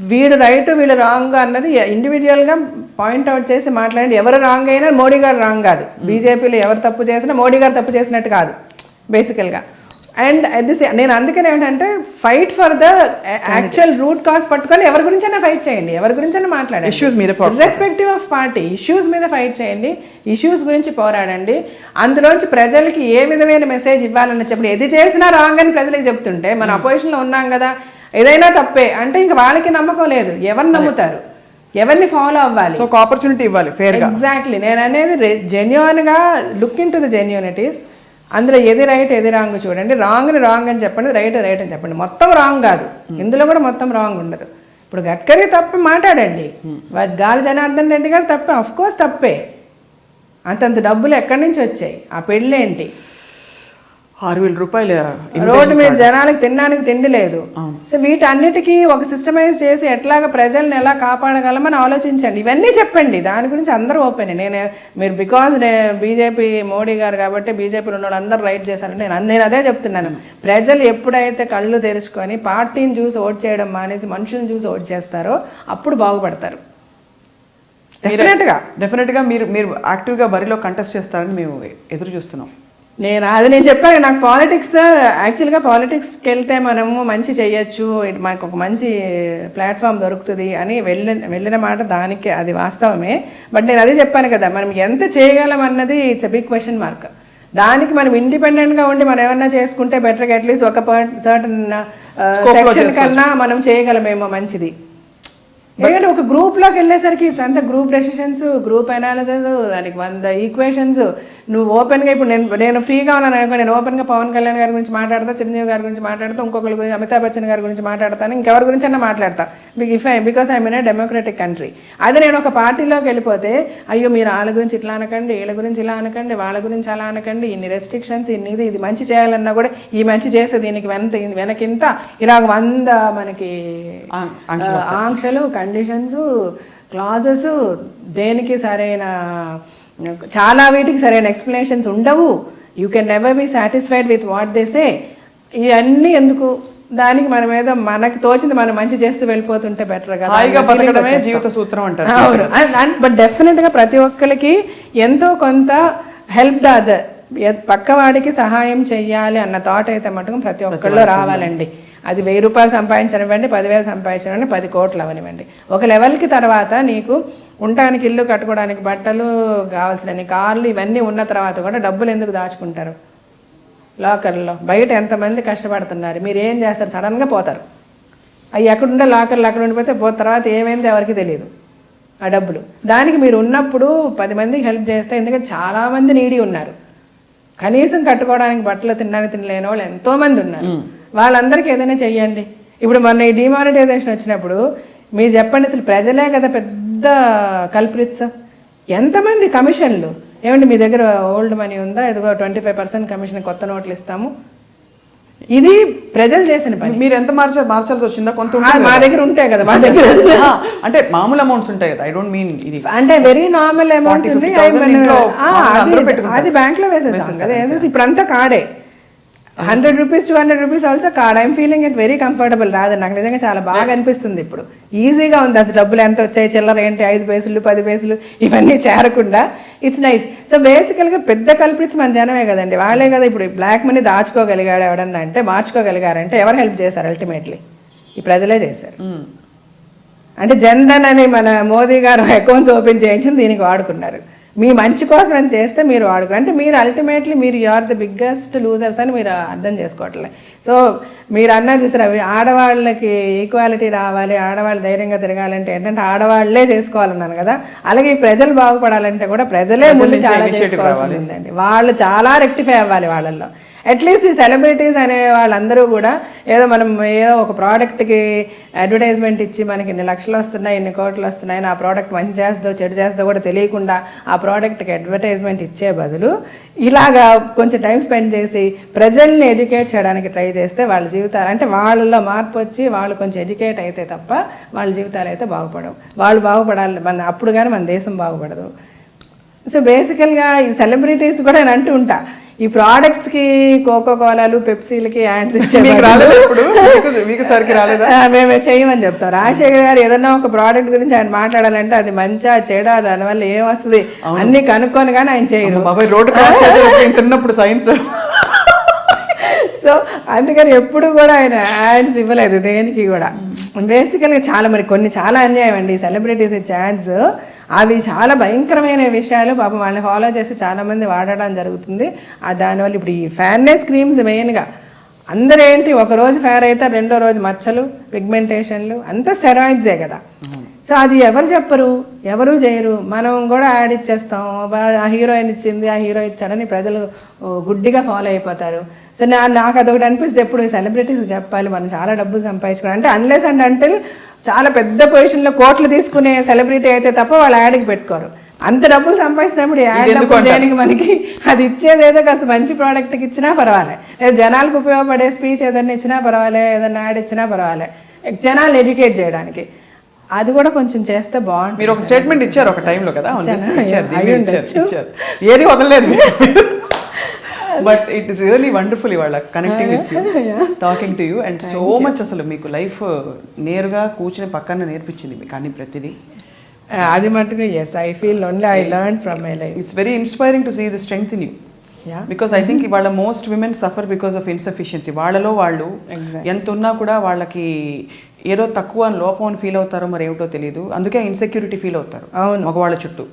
వీడు రైట్ వీళ్ళు రాంగ్ అన్నది ఇండివిజువల్గా పాయింట్అవుట్ చేసి మాట్లాడి ఎవరు రాంగ్ అయినా మోడీ గారు రాంగ్ కాదు, బీజేపీలో ఎవరు తప్పు చేసినా మోడీ గారు తప్పు చేసినట్టు కాదు బేసికల్గా. అండ్ అట్ ది సేమ్ నేను అందుకని ఏంటంటే fight for the actual root cause పట్టుకొని ఎవరి గురించైనా ఫైట్ చేయండి, ఎవరి గురించైనా మాట్లాడండి, రెస్పెక్టివ్ ఆఫ్ పార్టీ ఇష్యూస్ మీద ఫైట్ చేయండి, ఇష్యూస్ గురించి పోరాడండి. అందులోంచి ప్రజలకి ఏ విధమైన మెసేజ్ ఇవ్వాలని చెప్పి ఏది చేసినా రాంగ్ అని ప్రజలకు చెప్తుంటే మన అపోజిషన్లో ఉన్నాం కదా, ఏదైనా తప్పే అంటే ఇంకా వాళ్ళకి నమ్మకం లేదు, ఎవరిని నమ్ముతారు, ఎవరిని ఫాలో అవ్వాలి, సో ఆపర్చునిటీ ఇవ్వాలి ఫేర్ గా. ఎగ్జాక్ట్లీ నేను అనేది జెన్యూన్ గా లుక్ ఇన్ టు ద జెన్యూనిటీస్. అందులో ఏది రైట్ ఏది రాంగ్ చూడండి, రాంగ్ని రాంగ్ అని చెప్పండి, రైట్ రైట్ అని చెప్పండి, మొత్తం రాంగ్ కాదు, ఇందులో కూడా మొత్తం రాంగ్ ఉండదు. ఇప్పుడు గడ్కరీ తప్పి మాట్లాడండి, గాలి జనార్దన్ రెడ్డి గారు తప్పే, అఫ్ కోర్స్ తప్పే, అంతంత డబ్బులు ఎక్కడి నుంచి వచ్చాయి, ఆ పెళ్ళేంటి, 6,000 రూపాయలు రోడ్డు మీద జనాలకు తినడానికి తిండి లేదు. సో వీటన్నిటికీ ఒక సిస్టమైజ్ చేసి ఎట్లాగా ప్రజల్ని ఎలా కాపాడగలమని ఆలోచించండి, ఇవన్నీ చెప్పండి, దాని గురించి అందరూ ఓపెన్. మీరు బికాజ్ బీజేపీ మోడీ గారు కాబట్టి బీజేపీలో ఉన్న వాళ్ళు అందరూ రైట్ చేశారంటే నేను అదే చెప్తున్నాను. ప్రజలు ఎప్పుడైతే కళ్ళు తెరుచుకొని పార్టీని చూసి ఓట్ చేయడం మానేసి మనుషులను చూసి ఓట్ చేస్తారో అప్పుడు బాగుపడతారు. డెఫినెట్గా మీరు యాక్టివ్గా బరిలో కంటెస్ట్ చేస్తారని మేము ఎదురు చూస్తున్నాం. నేను చెప్పాను, నాకు పాలిటిక్స్ యాక్చువల్గా పాలిటిక్స్కి వెళ్తే మనము మంచి చేయొచ్చు, మనకు ఒక మంచి ప్లాట్ఫామ్ దొరుకుతుంది అని వెళ్ళిన మాట దానికి అది వాస్తవమే. బట్ నేను అదే చెప్పాను కదా, మనం ఎంత చేయగలం అన్నది it's a big question mark. దానికి మనం ఇండిపెండెంట్గా ఉండి మనం ఏమన్నా చేసుకుంటే బెటర్గా అట్లీస్ట్ ఒక సర్టన్ సెక్షన్ కన్నా మనం చేయగలమేమో మంచిది. ఎందుకంటే ఒక గ్రూప్లోకి వెళ్ళేసరికి అంత గ్రూప్ డెసిషన్స్, గ్రూప్ అనాలిసిస్, దానికి 100 ఈక్వేషన్స్. నువ్వు ఓపెన్గా ఇప్పుడు నేను ఫ్రీగా ఉన్నాను అనుకో, నేను ఓపెన్గా పవన్ కళ్యాణ్ గారి గురించి మాట్లాడతా, చిరంజీవి గారి గురించి మాట్లాడతా, ఇంకొకరి గురించి అమితాబ్ బచ్చన్ గారి గురించి మాట్లాడతాను, ఇంకెవరి గురించి అయినా మాట్లాడతా, because I'm in a democratic country. అదే నేను ఒక పార్టీలోకి వెళ్ళిపోతే అయ్యో మీరు వాళ్ళ గురించి ఇట్లా అనకండి, వీళ్ళ గురించి ఇలా అనకండి, వాళ్ళ గురించి అలా అనకండి, ఇన్ని రెస్ట్రిక్షన్స్, ఇది మంచి చేయాలన్నా కూడా ఈ మంచి చేస్తే దీనికి వెనకింత ఇలా 100 మనకి ఆంక్షలు, కండిషన్స్, క్లాజెస్, దేనికి సరైన చాలా వీటికి సరైన ఎక్స్ప్లెనేషన్స్ ఉండవు. You can never be satisfied with what they say. ఇవన్నీ ఎందుకు, దానికి మనం ఏదో మనకి తోచింది మనం మంచి చేస్తూ వెళ్ళిపోతుంటే బెటర్ కదా, జీవిత సూత్రం అంటారు. అవును, బట్ డెఫినెట్గా ప్రతి ఒక్కరికి ఎంతో కొంత హెల్ప్ ద అదర్, పక్కవాడికి సహాయం చెయ్యాలి అన్న థాట్ అయితే మటుకు ప్రతి ఒక్కళ్ళు రావాలండి. అది 1000 రూపాయలు సంపాదించనివ్వండి, 10,000 సంపాదించనివ్వండి, 10 కోట్లు అవనివ్వండి, ఒక లెవెల్కి తర్వాత నీకు ఉండడానికి ఇల్లు, కట్టుకోవడానికి బట్టలు, కావాల్సిన కార్లు ఇవన్నీ ఉన్న తర్వాత కూడా డబ్బులు ఎందుకు దాచుకుంటారు లాకర్లో? బయట ఎంతమంది కష్టపడుతున్నారు, మీరు ఏం చేస్తారు, సడన్గా పోతారు, అవి ఎక్కడుండే లాకర్లు అక్కడ ఉండిపోతే తర్వాత ఏమైంది ఎవరికి తెలియదు. ఆ డబ్బులు. దానికి మీరు ఉన్నప్పుడు 10 మందికి హెల్ప్ చేస్తే, ఎందుకంటే చాలామంది నీడీ ఉన్నారు, కనీసం కట్టుకోవడానికి బట్టలు తినలేని వాళ్ళు ఎంతోమంది ఉన్నారు, వాళ్ళందరికీ ఏదైనా చెయ్యండి. ఇప్పుడు మొన్న ఈ డిమానిటైజేషన్ వచ్చినప్పుడు మీరు చెప్పండి, అసలు ప్రజలే కదా పెద్ద కల్ప్రిట్స్. ఎంతమంది కమిషన్లు, ఏమండి మీ దగ్గర ఓల్డ్ మనీ ఉందా, ఎదుగో 25% కమిషన్, కొత్త నోట్లు ఇస్తాము, ఇది ప్రజలు చేసిన పని. మీరు ఎంత మార్చాల్సి వచ్చిందా? కొంత మా దగ్గర ఉంటాయి కదా, మా దగ్గర అంటే మామూలు అమౌంట్స్ ఉంటాయి కదా, ఐ డోంట్ మీన్ ఇది అంటే వెరీ నార్మల్ అమౌంట్స్ ఉంది, అది బ్యాంక్ లో వేసేసాం కదా, ఇప్పుడు అంతా కార్డే. 100 rupees 200 rupees also card. I'm feeling it very comfortable. రాదు నాకు నిజంగా చాలా బాగా అనిపిస్తుంది. ఇప్పుడు ఈజీగా ఉంది. అది డబ్బులు ఎంత వచ్చాయి, చిల్లర ఏంటి, 5 పైసలు 10 పైసలు ఇవన్నీ చేరకుండా ఇట్స్ నైస్. సో బేసికల్గా పెద్ద కల్పిట్స్ మన జనమే కదండి, వాళ్ళే కదా. ఇప్పుడు బ్లాక్ మనీ దాచుకోగలిగాడు ఎవడన్నా అంటే, మార్చుకోగలిగారంటే ఎవరు హెల్ప్ చేశారు? అల్టిమేట్లీ ఈ ప్రజలే చేశారు. అంటే జన్ధన్ అని మన మోదీ గారు అకౌంట్స్ ఓపెన్ చేయించింది దీనికి వాడుకున్నారు. మీ మంచి కోసం అని చేస్తే మీరు వాడుకున్నారు. అంటే మీరు అల్టిమేట్లీ మీరు you are the biggest losers అని మీరు అర్థం చేసుకోవట్లేదు. సో మీరు అన్నారు చూసారు, అవి ఆడవాళ్ళకి ఈక్వాలిటీ రావాలి, ఆడవాళ్ళు ధైర్యంగా తిరగాలంటే ఏంటంటే ఆడవాళ్లే చేసుకోవాలన్నాను కదా. అలాగే ఈ ప్రజలు బాగుపడాలంటే కూడా ప్రజలే ముందు చాలా చేసుకోవాల్సి ఉందండి. వాళ్ళు చాలా రెక్టిఫై అవ్వాలి వాళ్ళల్లో. అట్లీస్ట్ ఈ సెలబ్రిటీస్ అనే వాళ్ళందరూ కూడా ఏదో ఒక ప్రోడక్ట్కి అడ్వర్టైజ్మెంట్ ఇచ్చి మనకి ఇన్ని లక్షలు వస్తున్నాయి, ఇన్ని కోట్లు వస్తున్నాయి, ఆ ప్రోడక్ట్ మంచి చేస్తో చెడు చేస్తో కూడా తెలియకుండా ఆ ప్రోడక్ట్కి అడ్వర్టైజ్మెంట్ ఇచ్చే బదులు ఇలాగా కొంచెం టైం స్పెండ్ చేసి ప్రజల్ని ఎడ్యుకేట్ చేయడానికి ట్రై చేస్తే వాళ్ళ జీవితాలు, అంటే వాళ్ళలో మార్పు వచ్చి వాళ్ళు కొంచెం ఎడ్యుకేట్ అయితే తప్ప వాళ్ళ జీవితాలు అయితే బాగుపడవు. వాళ్ళు బాగుపడాలి, అప్పుడు కానీ మన దేశం బాగుపడదు. సో బేసికల్గా ఈ సెలబ్రిటీస్ కూడా నేను అంటూ ఉంటా, ఈ ప్రోడక్ట్స్ కి కోకో కోలాలు పెప్సీలకి యాడ్స్ ఇచ్చే మేము చేయమని చెప్తాం. రాజశేఖర్ గారు ఏదన్నా ఒక ప్రోడక్ట్ గురించి ఆయన మాట్లాడాలంటే అది మంచా చెడా, దానివల్ల ఏం వస్తుంది అన్ని కనుక్కొని కానీ ఆయన చేయరు. సైన్స్ సో అందుకని ఎప్పుడు కూడా ఆయన యాడ్స్ ఇవ్వలేదు దేనికి కూడా. బేసికల్గా చాలా అన్యాయం అండి సెలబ్రిటీస్ ఇచ్చే యాడ్స్. అవి చాలా భయంకరమైన విషయాలు. పాపం వాళ్ళని ఫాలో చేసి చాలామంది వాడడం జరుగుతుంది. దానివల్ల ఇప్పుడు ఈ ఫేర్నెస్ క్రీమ్స్ మెయిన్గా అందరూ ఏంటి, ఒకరోజు ఫేర్ అయితే రెండో రోజు మచ్చలు, పిగ్మెంటేషన్లు అంతా స్టెరాయిడ్సే కదా. సో అది ఎవరు చెప్పరు, ఎవరు చేయరు. మనం కూడా యాడ్ ఇచ్చేస్తాం, ఆ హీరోయిన్ ఇచ్చింది, ఆ హీరో ఇచ్చాడని ప్రజలు గుడ్డిగా ఫాలో అయిపోతారు. సో నాకు అదొకటి అనిపిస్తుంది, ఎప్పుడు సెలబ్రిటీస్ చెప్పాలి మనం చాలా డబ్బులు సంపాదించుకోవాలి అంటే, అన్లెస్ అండ్ అంటిల్ చాలా పెద్ద పొజిషన్లో కోట్లు తీసుకునే సెలబ్రిటీ అయితే తప్ప వాళ్ళు యాడ్కి పెట్టుకోరు. అంత డబ్బులు సంపాదించినప్పుడు యాడ్ డబ్బులు దేనికి మనకి? అది ఇచ్చేది ఏదో కాస్త మంచి ప్రోడక్ట్కి ఇచ్చినా పర్వాలే, లేదా జనాలకు ఉపయోగపడే స్పీచ్ ఏదైనా ఇచ్చినా పర్వాలే, ఏదైనా యాడ్ ఇచ్చినా పర్వాలే, జనాలు ఎడ్యుకేట్ చేయడానికి. అది కూడా కొంచెం చేస్తే బాగుంటుంది. మీరు ఒక స్టేట్మెంట్ ఇచ్చారు ఒక టైంలో కదా, ఏది వదలలేదు. But it is really wonderful ఇవాళ connecting with you, talking to you, and so much. అసలు మీకు లైఫ్ నేరుగా కూర్చుని పక్కన నేర్పించింది మీకు అన్ని ప్రతిదీ. అది మటుకు yes, I feel only I learn from my life. It's very inspiring to see the strength in you. Because I think ఇవాళ most women suffer because of insufficiency. వాళ్ళలో వాళ్ళు ఎంత ఉన్నా కూడా వాళ్ళకి ఏదో తక్కువ లోపం అని ఫీల్ అవుతారో మరి ఏమిటో తెలియదు. అందుకే ఇన్సెక్యూరిటీ ఫీల్ అవుతారు మగవాళ్ళ చుట్టూ.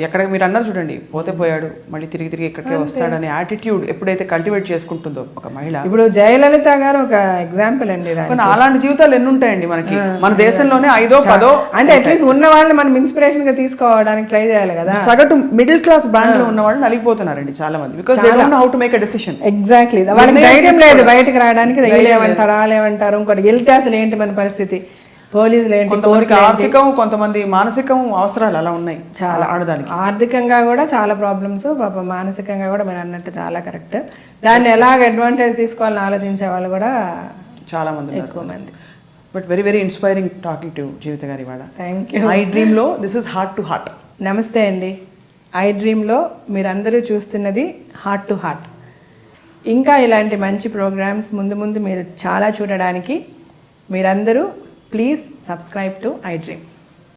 ఎక్కడ మీరు అన్నారు చూడండి, పోతే పోయాడు మళ్ళీ తిరిగి తిరిగి ఇక్కడికే వస్తాడనే యాటిట్యూడ్ ఎప్పుడైతే కల్టివేట్ చేసుకుంటుందో ఒక మహిళ. ఇప్పుడు జయలలిత గారు ఒక ఎగ్జాంపుల్ అండి. అలాంటి జీవితాలు ఎన్ని ఉంటాయండి మనకి మన దేశంలోనే, 5ో 10ో. అంటే అట్లీస్ట్ ఉన్న వాళ్ళని మనం ఇన్స్పిరేషన్ గా తీసుకోవడానికి ట్రై చేయాలి కదా. సగటు మిడిల్ క్లాస్ బ్యాండ్ లో ఉన్న వాళ్ళు నలిగిపోతున్నారండి చాలా మంది, because they don't know how to make a decision. Exactly, వాళ్ళకి ధైర్యం లేదు బయటకు రావడానికి. ఏమంటారు వాళ్ళేమంటారు, ఇంకోటి వెళ్తే అసలు ఏంటి మన పరిస్థితి, పోలీసులు ఏంటి, కొంతమందికి ఆర్థికం, కొంతమంది మానసికం అవసరాలు అలా ఉన్నాయి చాలా. ఆడదానికి ఆర్థికంగా కూడా చాలా ప్రాబ్లమ్స్, పాపం మానసికంగా కూడా మీరు అన్నట్టు చాలా కరెక్ట్. దాన్ని ఎలాగ అడ్వాంటేజ్ తీసుకోవాలని ఆలోచించే వాళ్ళు కూడా చాలా మంది, ఎక్కువ మంది. But very very inspiring talking to Jeevitha గారి ఇవాళ. Thank you. ఐ డ్రీమ్ లో this is heart to heart. Namaste అండి. ఐ డ్రీమ్ లో మీరందరూ చూస్తున్నది హార్ట్ టు హార్ట్. ఇంకా ఇలాంటి మంచి ప్రోగ్రామ్స్ ముందు ముందు మీరు చాలా చూడడానికి మీరందరూ please subscribe to I dream.